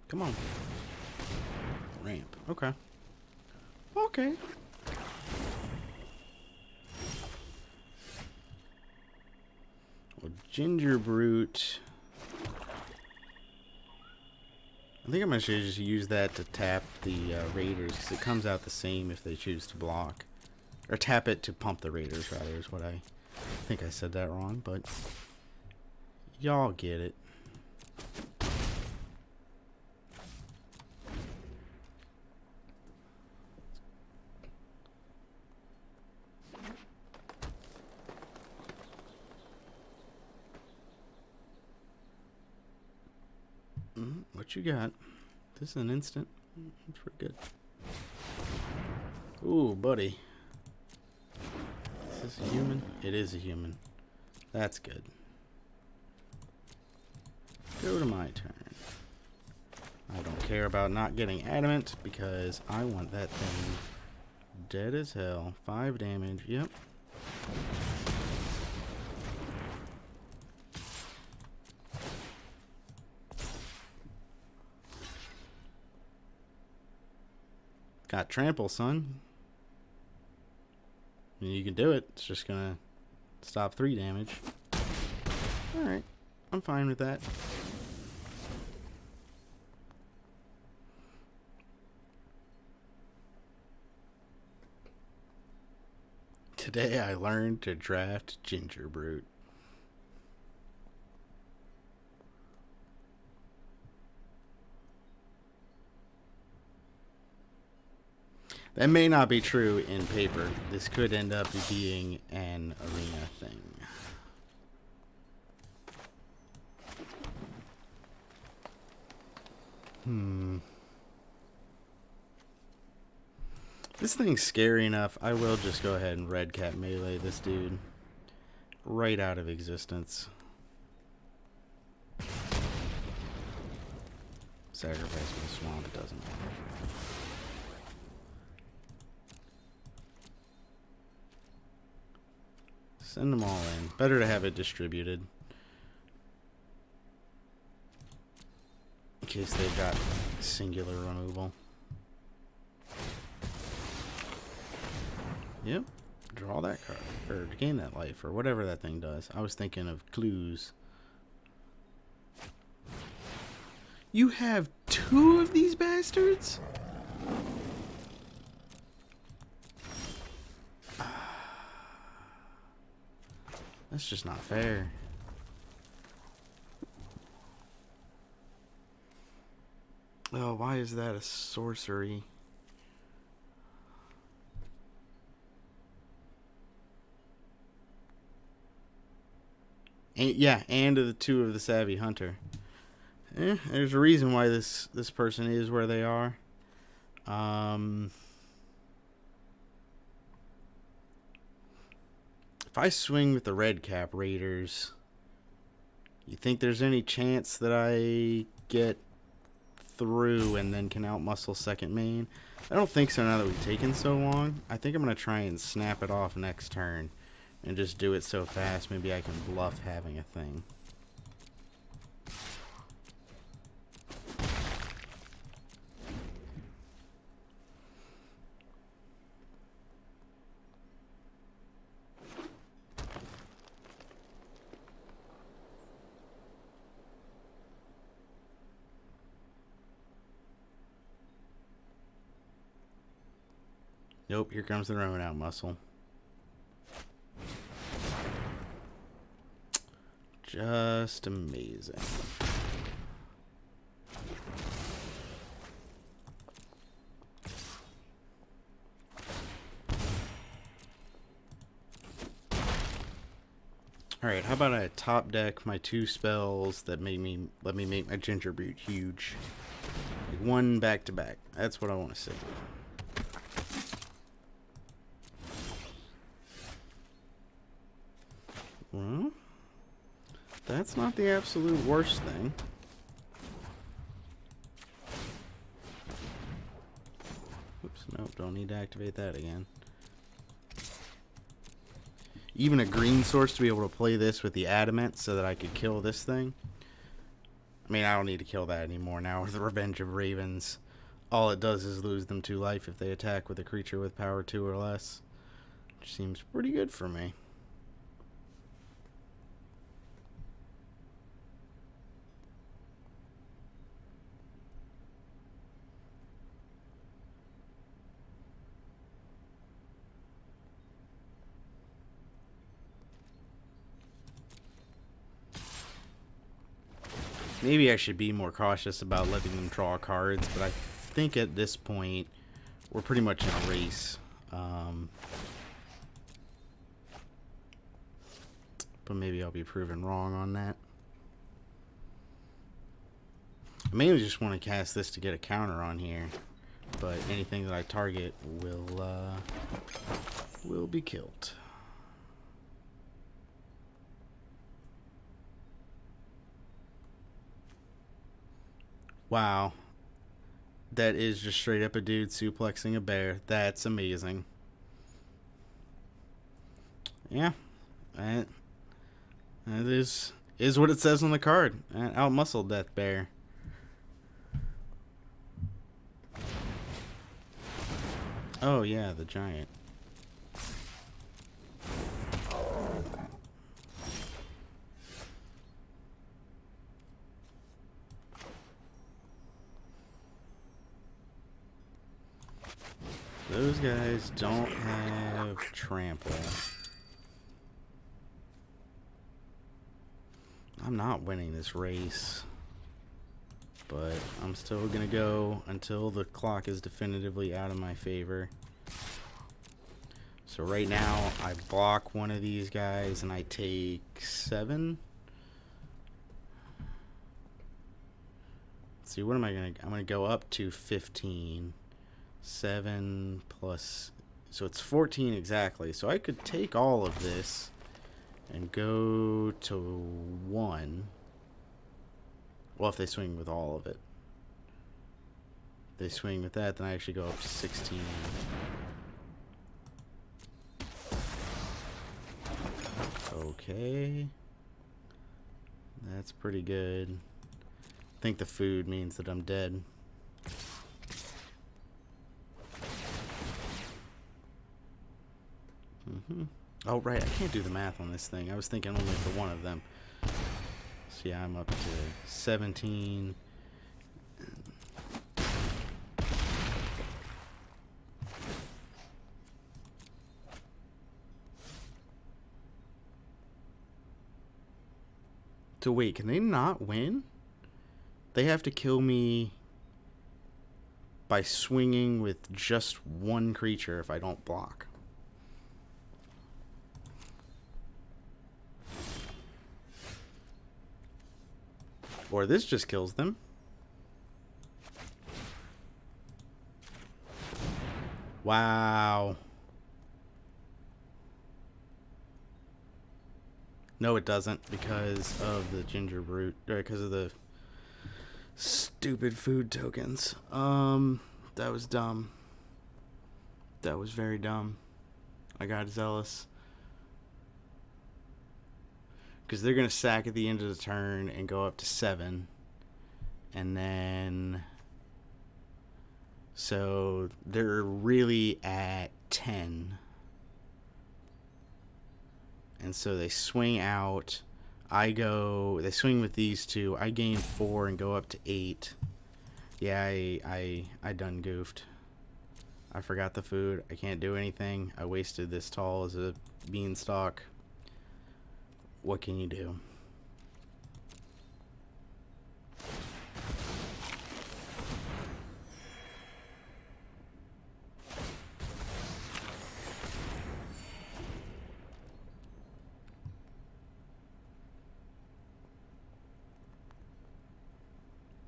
Come on. Ramp. Okay. Okay. Well, Ginger Brute. I think I'm going to just use that to tap the Raiders, because it comes out the same if they choose to block. Or tap it to pump the Raiders, rather, is what I think I said that wrong, but y'all get it. What you got? This is an instant. That's pretty good. Ooh, buddy. Is this a human? It is a human. That's good. Go to my turn. I don't care about not getting adamant because I want that thing dead as hell. 5 damage. Yep. Got trample, son. I mean, you can do it. It's just gonna stop 3 damage. Alright. I'm fine with that. Today I learned to draft Ginger Brute. That may not be true in paper. This could end up being an arena thing. This thing's scary enough. I will just go ahead and red cap melee this dude right out of existence. Sacrifice my swamp, it doesn't matter. Send them all in. Better to have it distributed. In case they've got singular removal. Yep. Draw that card. Or gain that life. Or whatever that thing does. I was thinking of clues. You have 2 of these bastards? That's just not fair. Oh, why is that a sorcery? And, yeah, and the 2 of the Savvy Hunter. There's a reason why this person is where they are. If I swing with the red cap Raiders, you think there's any chance that I get through and then can outmuscle second main? I don't think so now that we've taken so long. I think I'm going to try and snap it off next turn and just do it so fast maybe I can bluff having a thing. Nope, here comes the Roman out muscle. Just amazing. Alright, how about I top deck my 2 spells that let me make my ginger brute huge. Like 1 back to back. That's what I want to see. Well, that's not the absolute worst thing. Oops, nope, don't need to activate that again. Even a green source to be able to play this with the adamant so that I could kill this thing. I mean, I don't need to kill that anymore now with the Revenge of Ravens. All it does is lose them 2 life if they attack with a creature with power 2 or less. Which seems pretty good for me. Maybe I should be more cautious about letting them draw cards, but I think at this point we're pretty much in a race. But maybe I'll be proven wrong on that. I mainly just want to cast this to get a counter on here, but anything that I target will be killed. Wow. That is just straight up a dude suplexing a bear. That's amazing. Yeah. That is what it says on the card. Outmuscled that bear. Oh yeah, the giant. Those guys don't have trample. I'm not winning this race, but I'm still gonna go until the clock is definitively out of my favor. So right now I block one of these guys and I take 7. Let's see, what am I gonna? I'm gonna go up to 15. 7 plus, so it's 14 exactly. So I could take all of this and go to 1. Well, if they swing with all of it. If they swing with that, then I actually go up to 16. Okay. That's pretty good. I think the food means that I'm dead. Oh, right. I can't do the math on this thing. I was thinking only for one of them. So, yeah, I'm up to 17. So, wait. Can they not win? They have to kill me by swinging with just one creature if I don't block. Or this just kills them. Wow. No, it doesn't, because of the ginger brute, or because of the stupid food tokens. That was dumb. That was very dumb. I got zealous. Because they're going to sack at the end of the turn and go up to 7. And then... So they're really at 10. And so they swing out. They swing with these 2. I gain 4 and go up to 8. Yeah, I done goofed. I forgot the food. I can't do anything. I wasted this tall as a beanstalk. What can you do?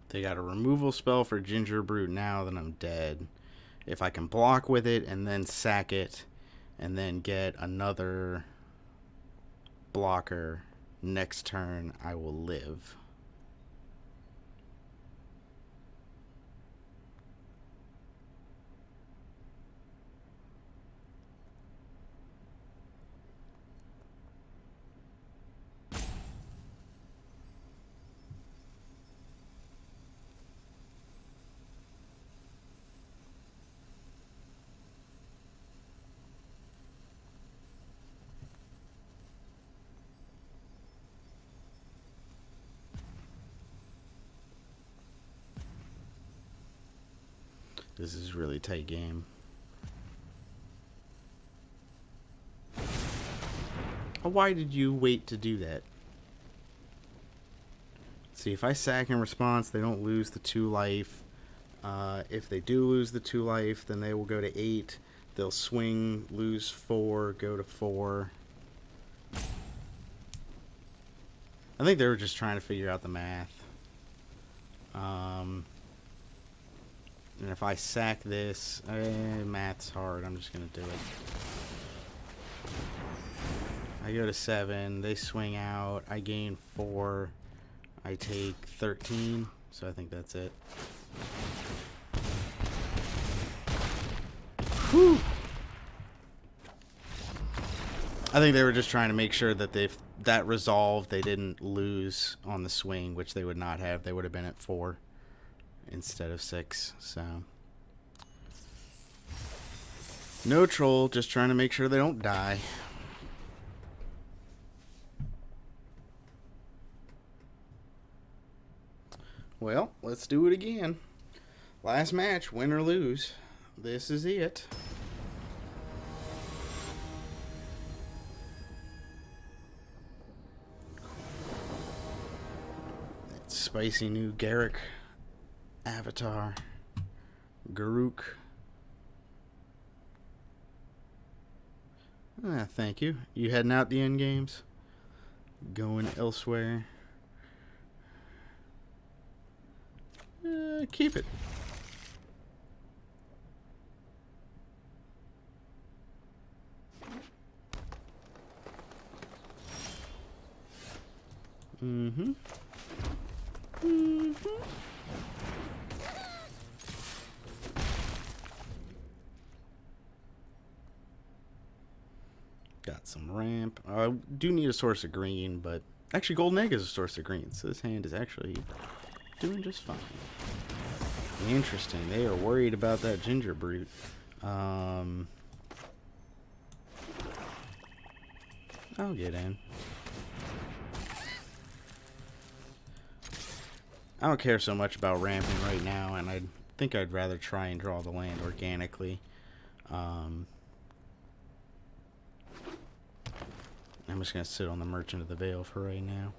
They got a removal spell for Ginger Brute now, then I'm dead. If I can block with it and then sack it and then get another blocker next turn, I will live. This is really tight game. Why did you wait to do that? See, if I sack in response, they don't lose the 2 life. If they do lose the 2 life, then they will go to 8. They'll swing, lose 4, go to 4. I think they were just trying to figure out the math. And if I sack this, math's hard. I'm just going to do it. I go to 7. They swing out. I gain 4. I take 13. So I think that's it. Whew. I think they were just trying to make sure that that resolved, they didn't lose on the swing, which they would not have. They would have been at 4 instead of 6. So no troll, just trying to make sure they don't die. Well, let's do it again. Last match, win or lose. This is it. That spicy new Garrick avatar. Garuk. Thank you. You heading out the end games? Going elsewhere? Keep it. Got some ramp. I do need a source of green, but actually golden egg is a source of green, so this hand is actually doing just fine. Interesting. They are worried about that Ginger Brute. I'll get in. I don't care so much about ramping right now, and I think I'd rather try and draw the land organically. I'm just going to sit on the Merchant of the Veil for right now.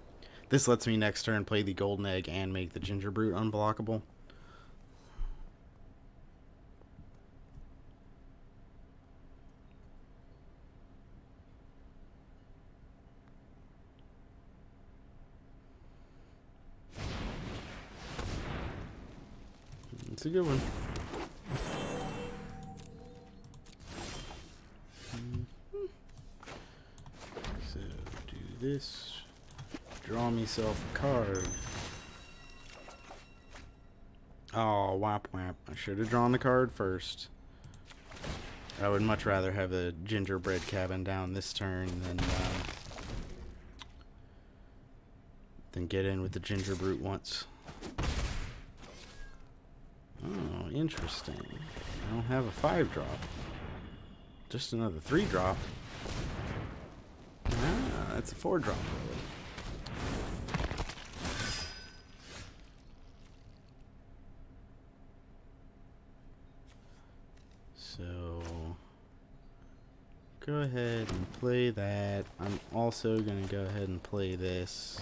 This lets me next turn play the Golden Egg and make the Ginger Brute unblockable. It's a good one. So do this. Draw myself a card. Oh, whap whap. I should have drawn the card first. I would much rather have the gingerbread cabin down this turn than get in with the Ginger Brute once. Oh, interesting. I don't have a 5-drop. Just another 3-drop. Ah, that's a 4-drop, really. So ahead and play that. I'm also going to go ahead and play this.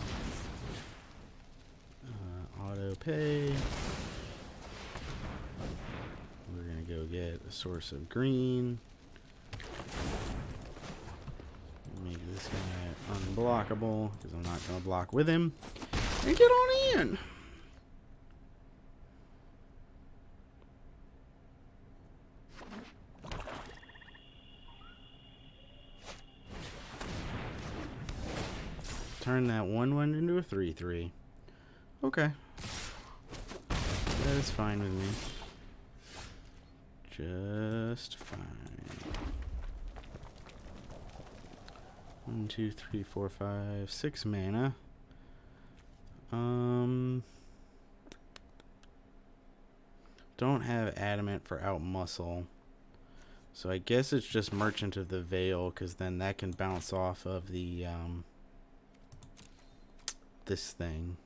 Auto pay. We're going to go get a source of green. Make this guy unblockable because I'm not going to block with him. And get on in. Turn that 1/1 into a 3/3. Okay. That is fine with me. Just fine. 1, 2, 3, 4, 5, 6 mana. Don't have adamant for outmuscle. So I guess it's just Merchant of the Veil, because then that can bounce off of the this thing.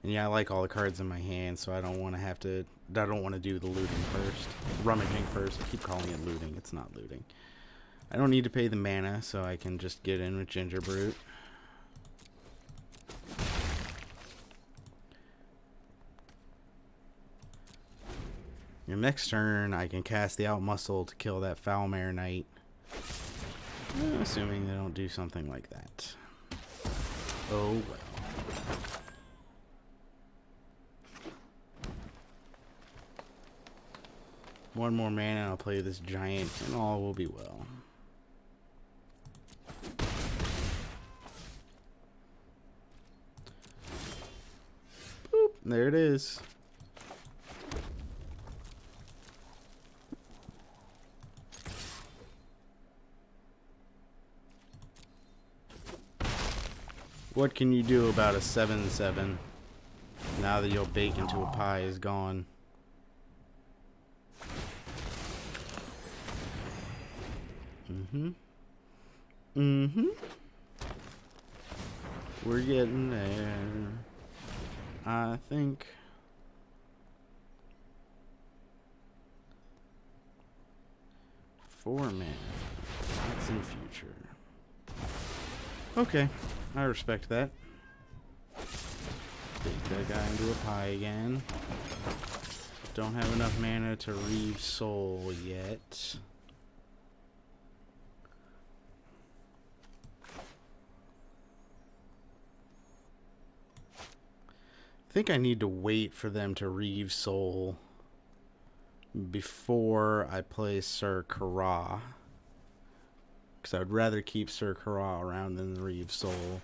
And yeah, I like all the cards in my hand, so I don't want to have to. I don't want to do the looting first, rummaging first. I keep calling it looting. It's not looting. I don't need to pay the mana, so I can just get in with Gingerbrute. Your next turn, I can cast the Outmuscle to kill that Foulmare Knight. Assuming they don't do something like that. Oh well. One more mana and I'll play this giant and all will be well. Boop, there it is. What can you do about a 7/7 now that your bake into a pie is gone? We're getting there, I think. Four mana. That's in future. Okay, I respect that. Take that guy into a pie again. Don't have enough mana to Reave Soul yet. I think I need to wait for them to Reave Soul before I play Sir Kara. Because I would rather keep Sir Kara around than Reave Soul.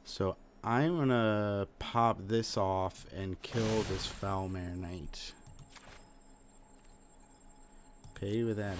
So I'm going to pop this off and kill this Foulmare Knight. Pay with that.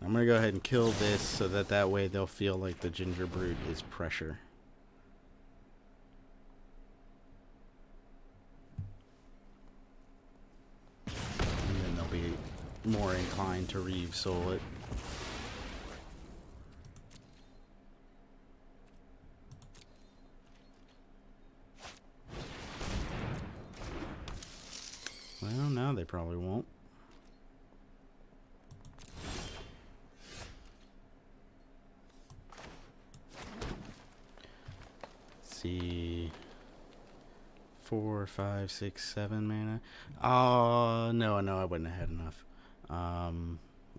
I'm going to go ahead and kill this so that way they'll feel like the Gingerbrute is pressure. And then they'll be more inclined to Reave Soul it. Well, now they probably won't. See, 4, 5, 6, 7 mana. Oh no, I wouldn't have had enough.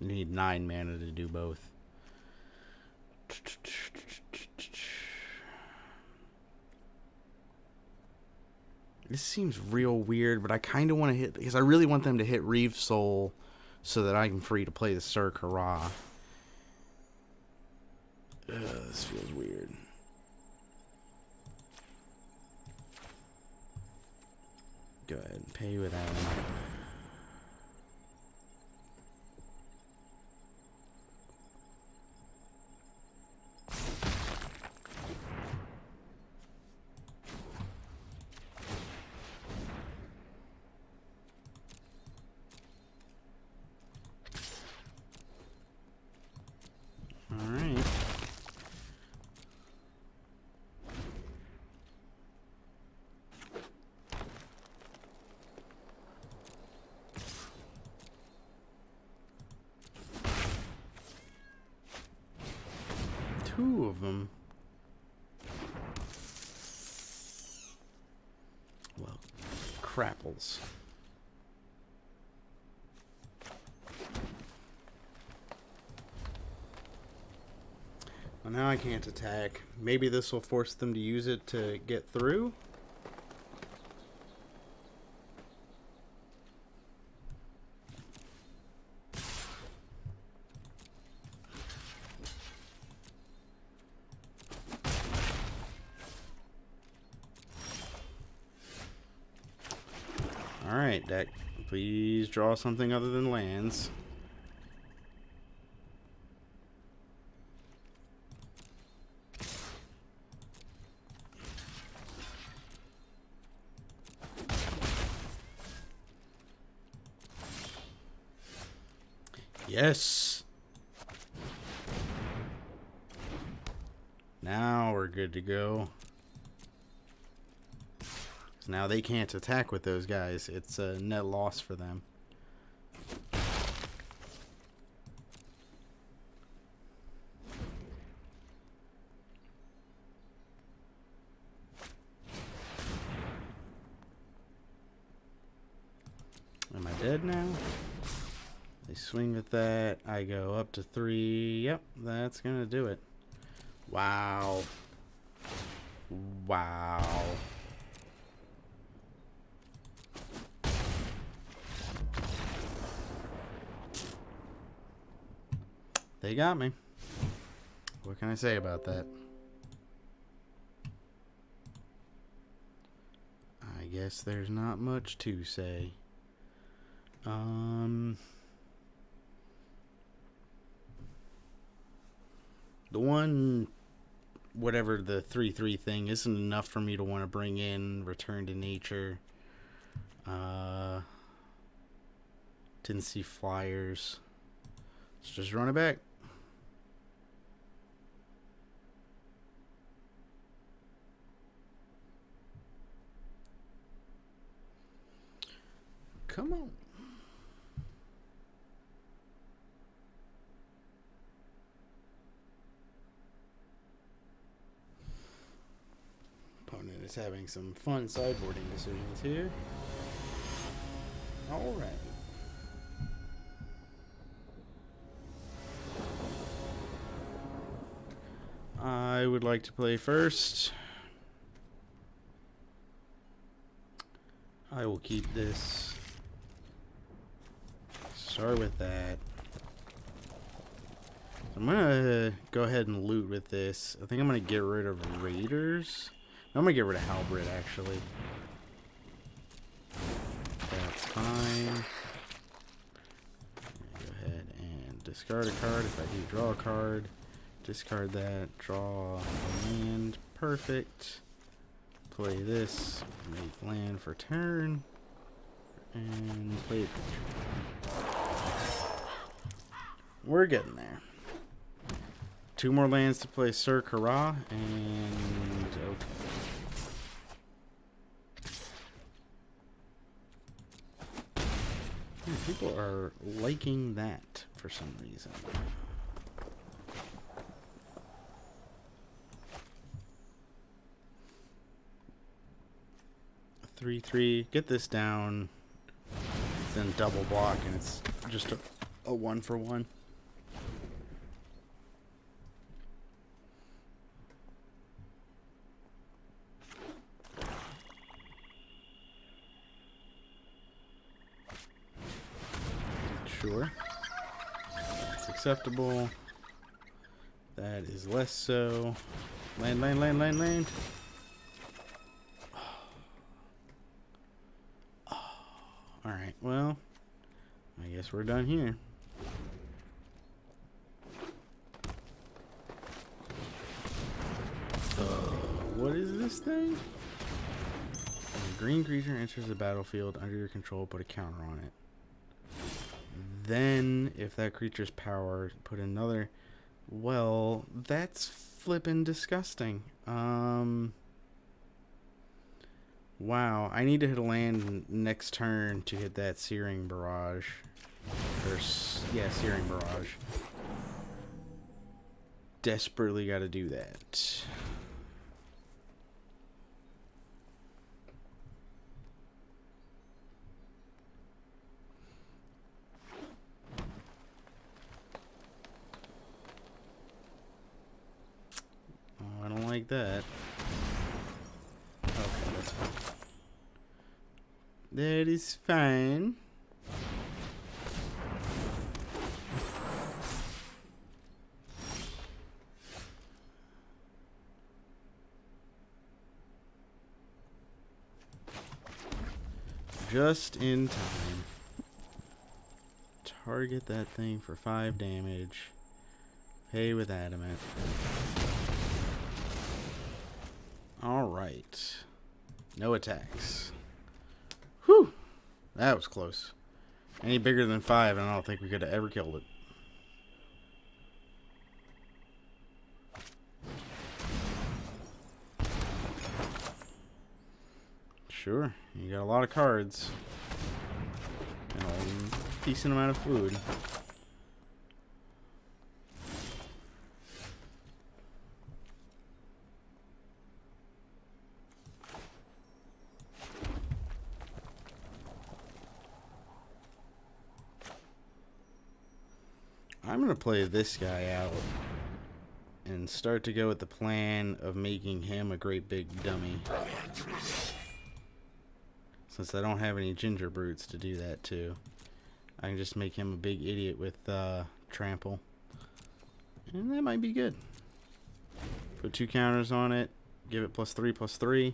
Need 9 mana to do both. This seems real weird, but I kind of want to hit, because I really want them to hit Reave Soul so that I can free to play the Sir Kara. This feels weird. Go ahead and pay with that. 2 of them. Well, crapples. Well, now I can't attack. Maybe this will force them to use it to get through. Alright, deck. Please draw something other than lands. Yes! Now we're good to go. Now they can't attack with those guys. It's a net loss for them. Am I dead now? They swing with that. I go up to 3. Yep, that's gonna do it. Wow. Wow. They got me. What can I say about that? I guess there's not much to say. The one, whatever the 3/3 thing, isn't enough for me to want to bring in Return to Nature. Didn't see flyers. Let's just run it back. Come on. Opponent is having some fun sideboarding decisions here. All right. I would like to play first. I will keep this. Start with that. I'm gonna go ahead and loot with this. I think I'm gonna get rid of Raiders. No, I'm gonna get rid of Halberd actually. That's fine. Go ahead and discard a card if I do draw a card. Discard that, draw a land, perfect. Play this, make land for turn, and play it. We're getting there. 2 more lands to play Sir Kara, and okay. Yeah, people are liking that for some reason. 3/3, get this down, then double block, and it's just a 1-for-1. Sure, that's acceptable. That is less so. Land, land, land, land, land. Alright, well, I guess we're done here. What is this thing? When a green creature enters the battlefield under your control, put a counter on it. Then, if that creature's power, put another... Well, that's flippin' disgusting. Wow, I need to hit a land next turn to hit that Searing Barrage. Or, yeah, Searing Barrage. desperately got to do that. Oh, I don't like that. Okay, that's fine. That is fine. Just in time. Target that thing for 5 damage. Pay with adamant. Alright. No attacks. Whew! That was close. Any bigger than 5, and I don't think we could have ever killed it. Sure, you got a lot of cards. And a decent amount of food. I'm going to play this guy out and start to go with the plan of making him a great big dummy. Since I don't have any ginger brutes to do that too. I can just make him a big idiot with trample. And that might be good. Put 2 counters on it. Give it +3/+3.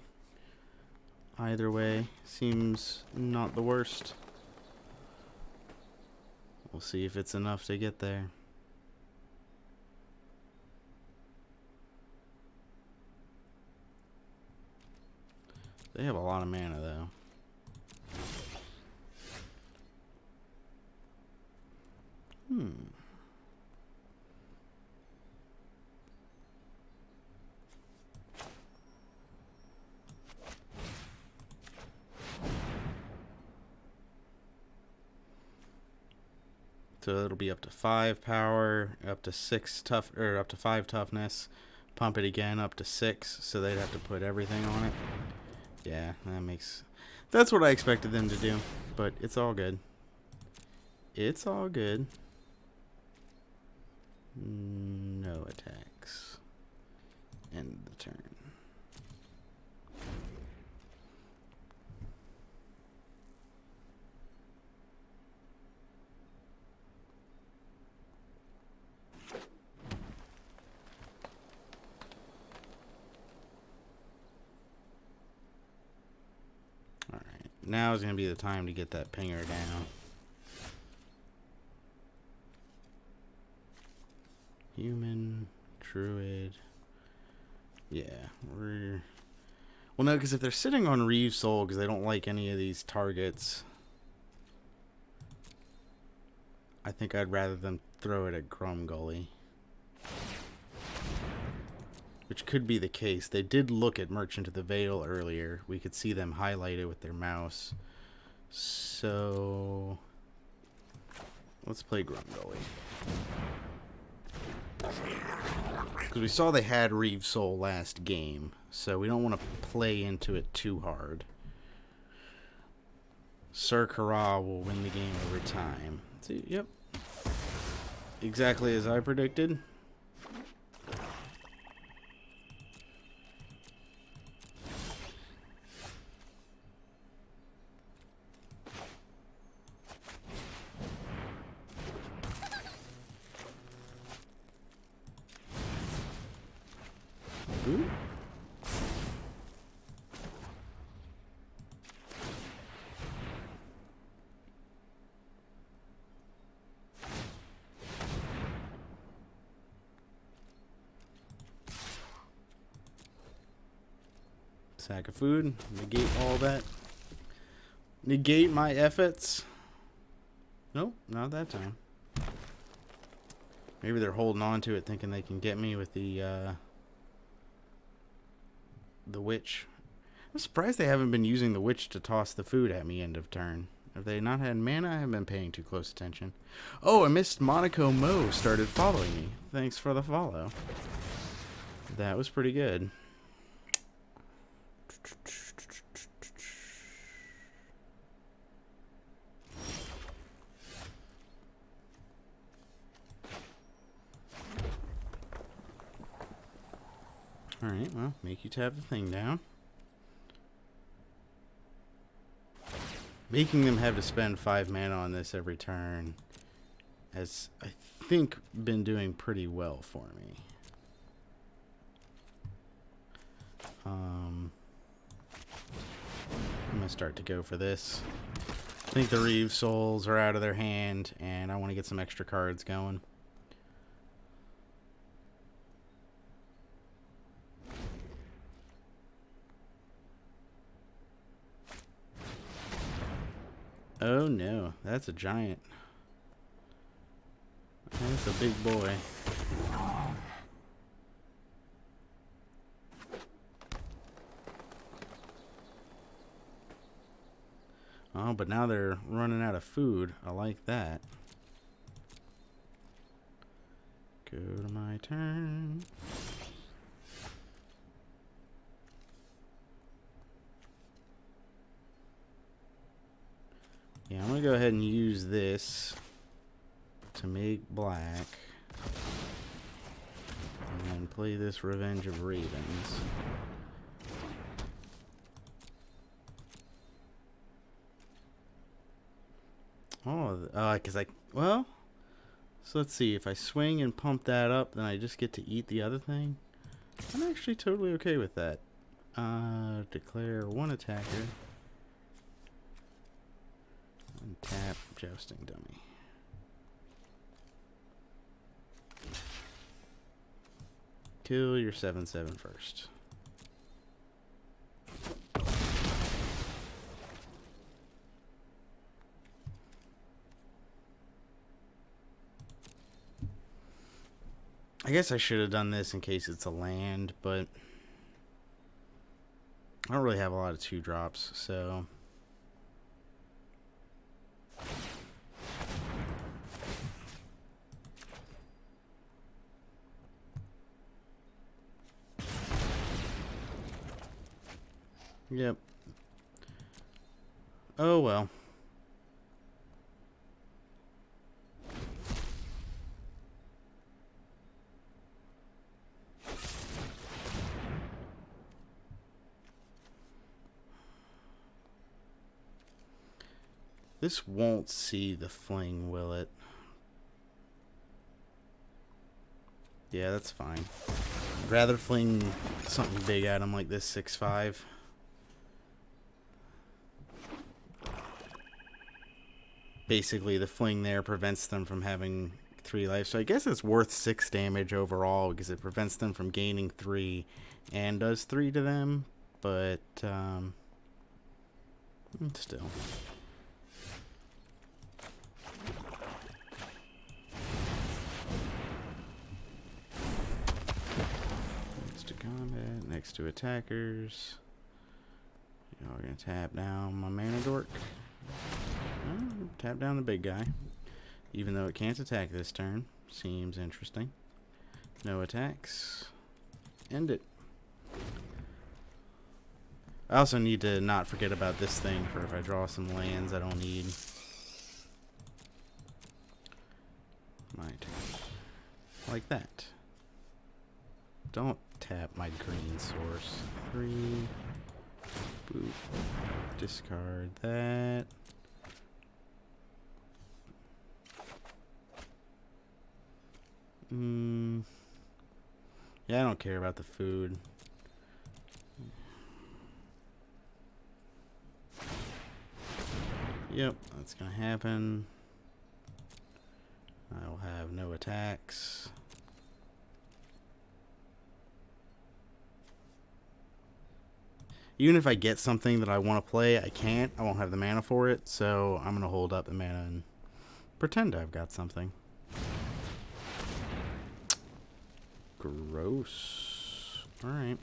Either way, seems not the worst. We'll see if it's enough to get there. They have a lot of mana though. So it'll be up to 5 power, up to 6 tough, or up to 5 toughness. Pump it again up to 6, so they'd have to put everything on it. Yeah, that's what I expected them to do, but it's all good. It's all good. No attacks. End the turn. Alright, now is going to be the time to get that pinger down. Human, druid. Yeah, well, no, because if they're sitting on Reeve Soul because they don't like any of these targets, I think I'd rather them throw it at Grumgully. Which could be the case. They did look at Merchant of the Veil earlier. We could see them highlight it with their mouse. So let's play Grumgully. Because we saw they had Reeve Soul last game, so we don't want to play into it too hard. Sir Kara will win the game over time. See, yep. Exactly as I predicted. Ooh. Sack of food. Negate all that. Negate my efforts. Nope, not that time. Maybe they're holding on to it thinking they can get me with the witch. I'm surprised they haven't been using the witch to toss the food at me end of turn. Have they not had mana? I haven't been paying too close attention. Oh, I missed Monaco Mo started following me. thanks for the follow. That was pretty good. Alright, well, make you tap the thing down. Making them have to spend 5 mana on this every turn has, I think, been doing pretty well for me. I'm going to start to go for this. I think the Reeve Souls are out of their hand, and I want to get some extra cards going. Oh no, that's a giant. That's a big boy. Oh, but now they're running out of food. I like that. Go to my turn. Yeah, I'm going to go ahead and use this to make black. And then play this Revenge of Ravens. Oh, because well, so let's see. If I swing and pump that up, then I just get to eat the other thing. I'm actually totally okay with that. Declare one attacker. And tap Jousting Dummy. Kill your 7/7 first. I guess I should have done this in case it's a land, but I don't really have a lot of 2-drops, so... Yep. Oh well. This won't see the fling, will it? Yeah, that's fine. I'd rather fling something big at him like this 6/5. Basically, the fling there prevents them from having 3 life. So I guess it's worth 6 damage overall because it prevents them from gaining 3 and does 3 to them. But, still. Next to combat, next to attackers. Y'all are going to tap down my mana dork. Tap down the big guy, even though it can't attack this turn. Seems interesting. No attacks. End it. I also need to not forget about this thing for if I draw some lands I don't need. My turn. Like that. Don't tap my green source. 3. Boop. Discard that. Yeah, I don't care about the food. Yep, that's gonna happen. I will have no attacks. Even if I get something that I want to play, I can't. I won't have the mana for it, so I'm gonna hold up the mana and pretend I've got something. Gross. Alright.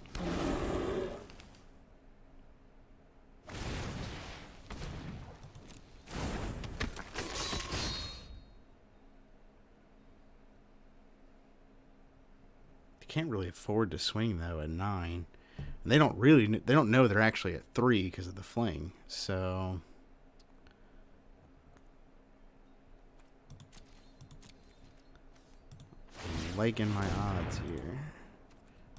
can't really afford to swing though at 9. And they don't know they're actually at 3 because of the fling. So I'm liking my odds here.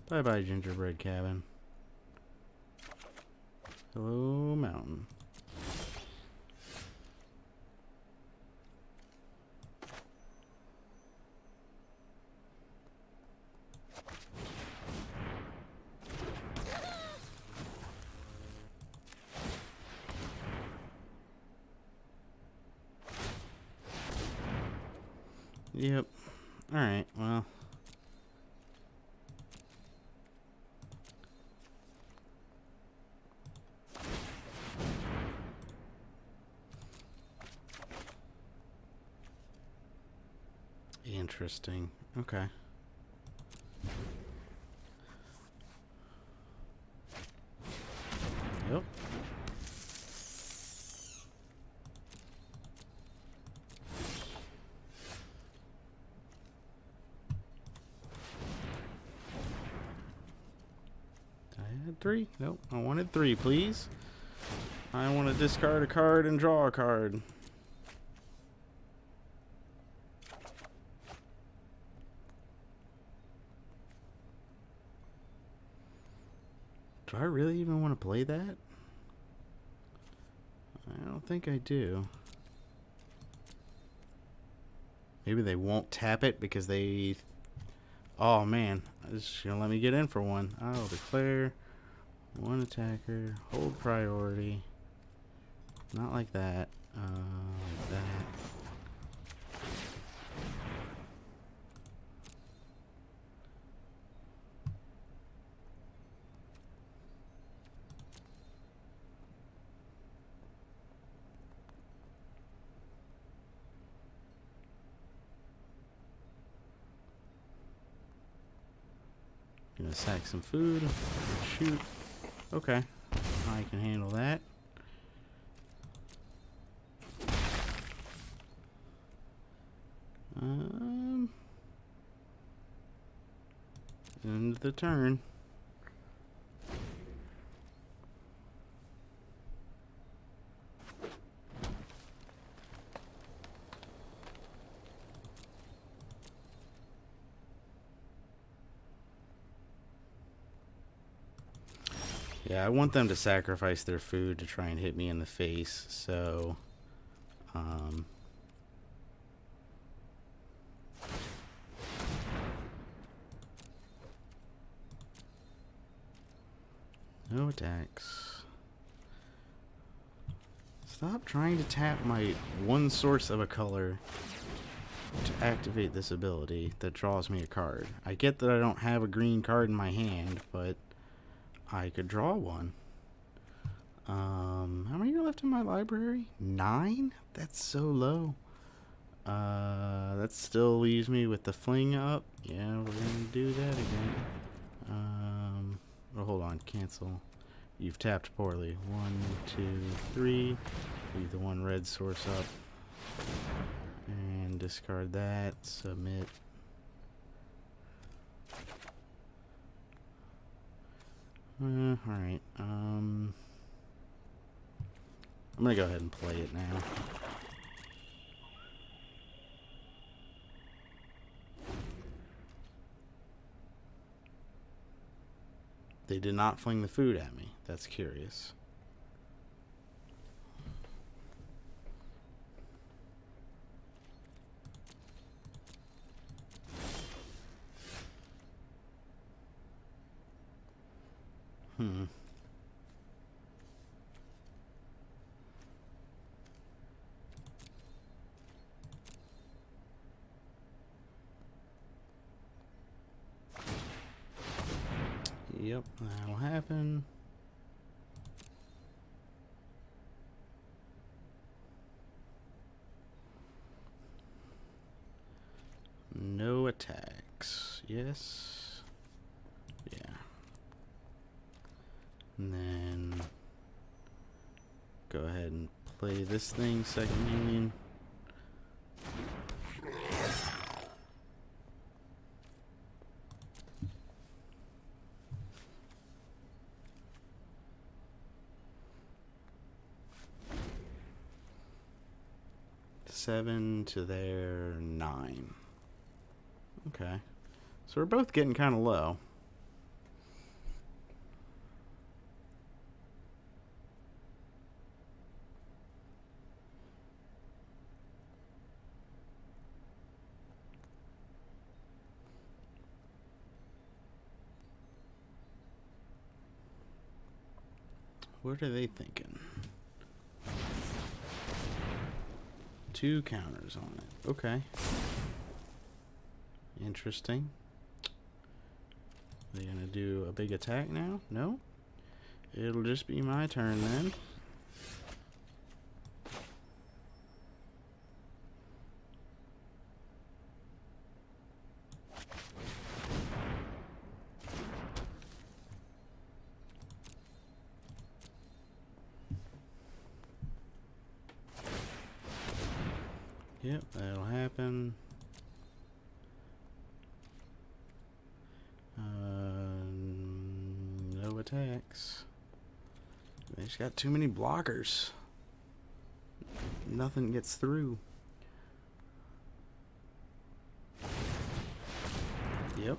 Bye bye, gingerbread cabin. Hello, mountain. Yep. Alright, well. Interesting. Okay. Yep. I had 3? Nope. I wanted 3, please. I want to discard a card and draw a card. Do I really even want to play that? I don't think I do. Maybe they won't tap it because they... Oh man, it's gonna let me get in for one. I'll declare 1 attacker, hold priority. Not like that. Like that. Gonna sack some food. Shoot. Okay. I can handle that. End the turn. Yeah, I want them to sacrifice their food to try and hit me in the face, so no attacks. Stop trying to tap my one source of a color to activate this ability that draws me a card. I get that I don't have a green card in my hand, but I could draw one. How many are left in my library? 9? That's so low. That still leaves me with the fling up. Yeah, we're gonna do that again. Oh, hold on, cancel. You've tapped poorly. 1, 2, 3. Leave the 1 red source up. And discard that. Submit. Alright. I'm gonna go ahead and play it now. They did not fling the food at me. That's curious. Yep, that'll happen. No attacks. Yes. Yeah. And then go ahead and play this thing, second alien. 7 to their 9. Okay. So we're both getting kind of low. What are they thinking? 2 counters on it. Okay. Interesting. Are they gonna do a big attack now? No? It'll just be my turn then. Yep, that'll happen. No attacks. They just got too many blockers. Nothing gets through. Yep.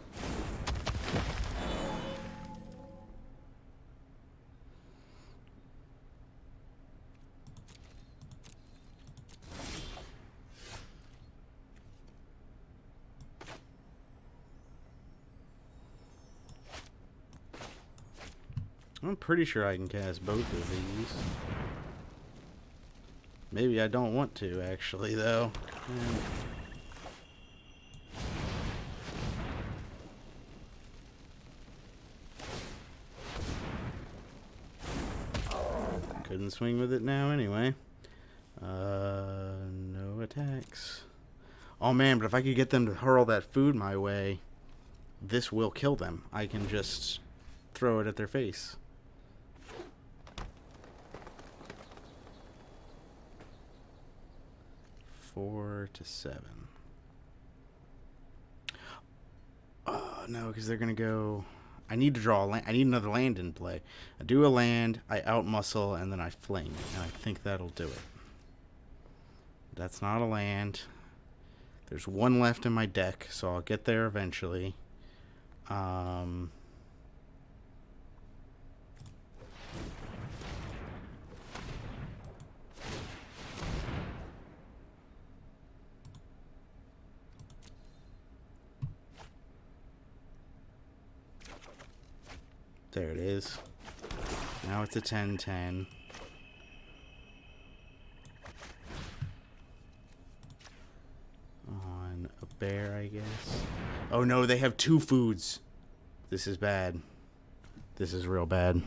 I'm pretty sure I can cast both of these. Maybe I don't want to, actually, though. Couldn't swing with it now anyway. No attacks. Oh man, but if I could get them to hurl that food my way, this will kill them. I can just throw it at their face. Four to 7. No, because they're gonna go. I need to draw a land. I need another land in play. I do a land, I outmuscle, and then I fling. And I think that'll do it. That's not a land. There's one left in my deck, so I'll get there eventually. There it is. Now it's a 10-10. On a bear, I guess. Oh no, they have 2 foods. This is bad. This is real bad.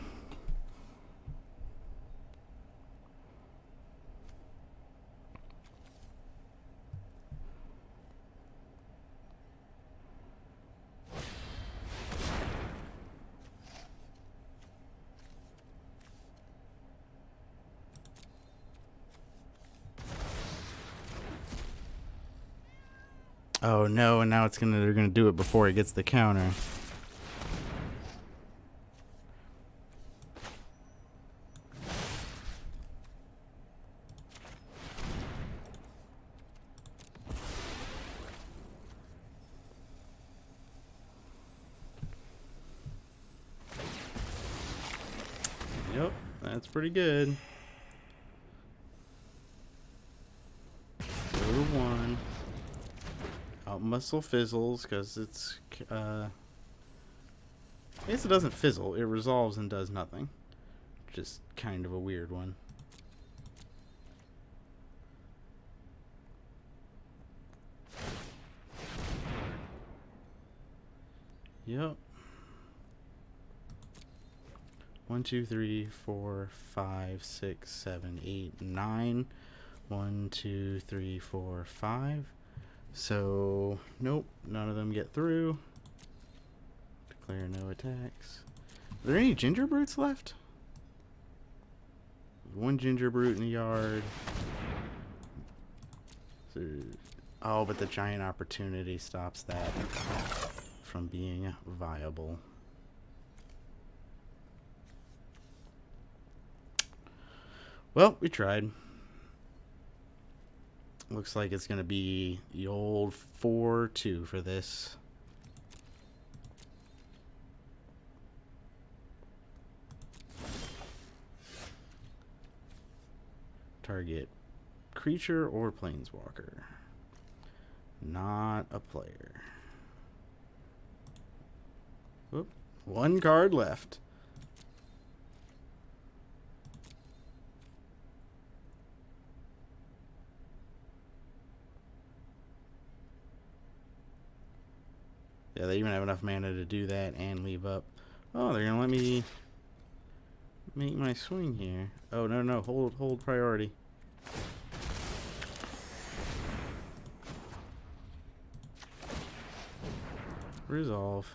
Oh no, and now they're gonna do it before it gets the counter. Yep, that's pretty good. Go to 1. Outmuscle fizzles because it's I guess it doesn't fizzle, it resolves and does nothing. Just kind of a weird one. Yep. 1, 2, 3, 4, 5, 6, 7, 8, 9. 1, 2, 3, 4, 5. So, nope, none of them get through. Declare no attacks. Are there any ginger brutes left? 1 ginger brute in the yard. So, oh, but the giant opportunity stops that from being viable. Well, we tried. Looks like it's going to be the old 4-2 for this. Target creature or planeswalker. Not a player. Whoop. One card left. Yeah, they even have enough mana to do that and leave up. Oh, they're gonna let me make my swing here. Oh, no, hold priority. Resolve.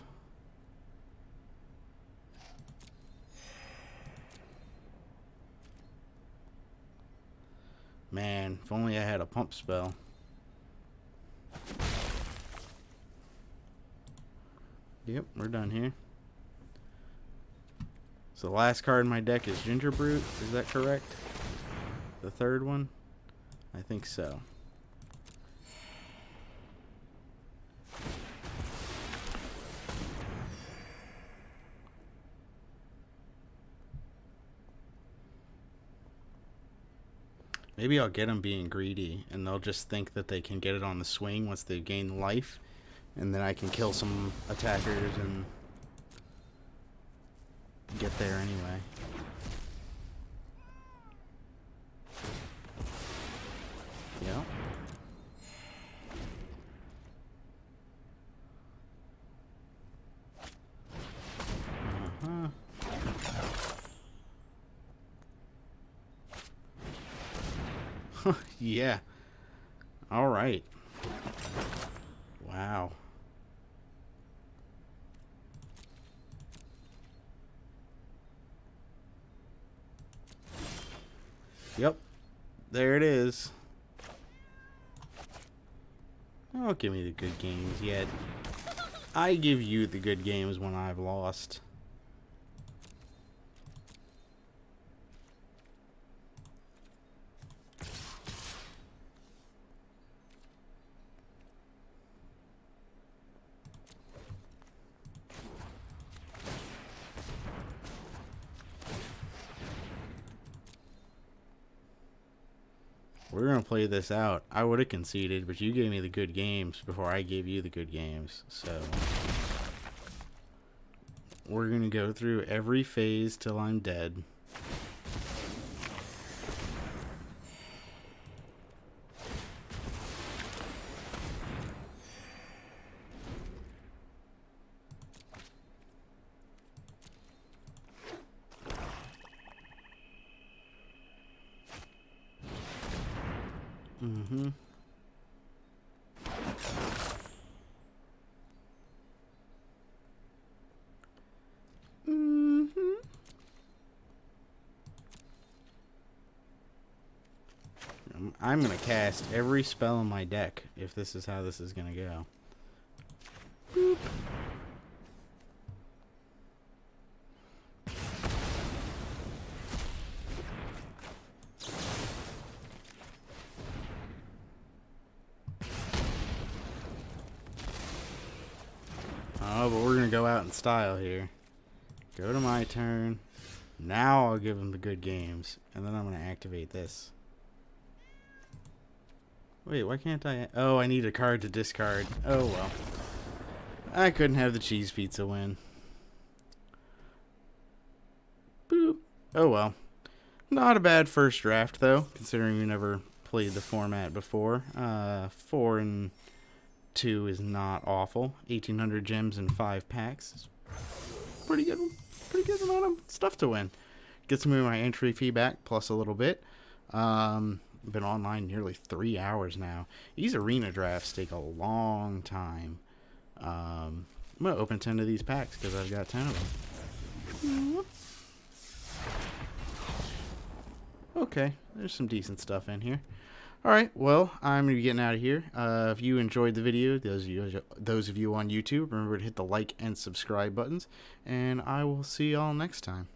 Man, if only I had a pump spell. Yep, we're done here. So the last card in my deck is Gingerbrute. Is that correct? The third one? I think so. Maybe I'll get them being greedy, and they'll just think that they can get it on the swing once they gain life, and then I can kill some attackers and get there anyway. Yep. Yeah. All right. Wow. Yep. There it is. Don't give me the good games yet. I give you the good games when I've lost. We're going to play this out. I would have conceded, but you gave me the good games before I gave you the good games. So we're going to go through every phase till I'm dead. Mm-hmm. Mm-hmm. I'm going to cast every spell in my deck if this is how this is going to go. Boop. Oh, but we're going to go out in style here. Go to my turn. Now I'll give them the good games. And then I'm going to activate this. Wait, why can't I? Oh, I need a card to discard. Oh, well. I couldn't have the cheese pizza win. Boop. Oh, well. Not a bad first draft, though, considering we never played the format before. 4-2 is not awful. 1,800 gems in 5 packs is pretty good. Pretty good amount of stuff to win. Gets me my entry fee back, plus a little bit. Been online nearly 3 hours now. These arena drafts take a long time. I'm going to open 10 of these packs because I've got 10 of them. Okay, there's some decent stuff in here. Alright, well, I'm going to be getting out of here. If you enjoyed the video, those of you on YouTube, remember to hit the like and subscribe buttons. And I will see y'all next time.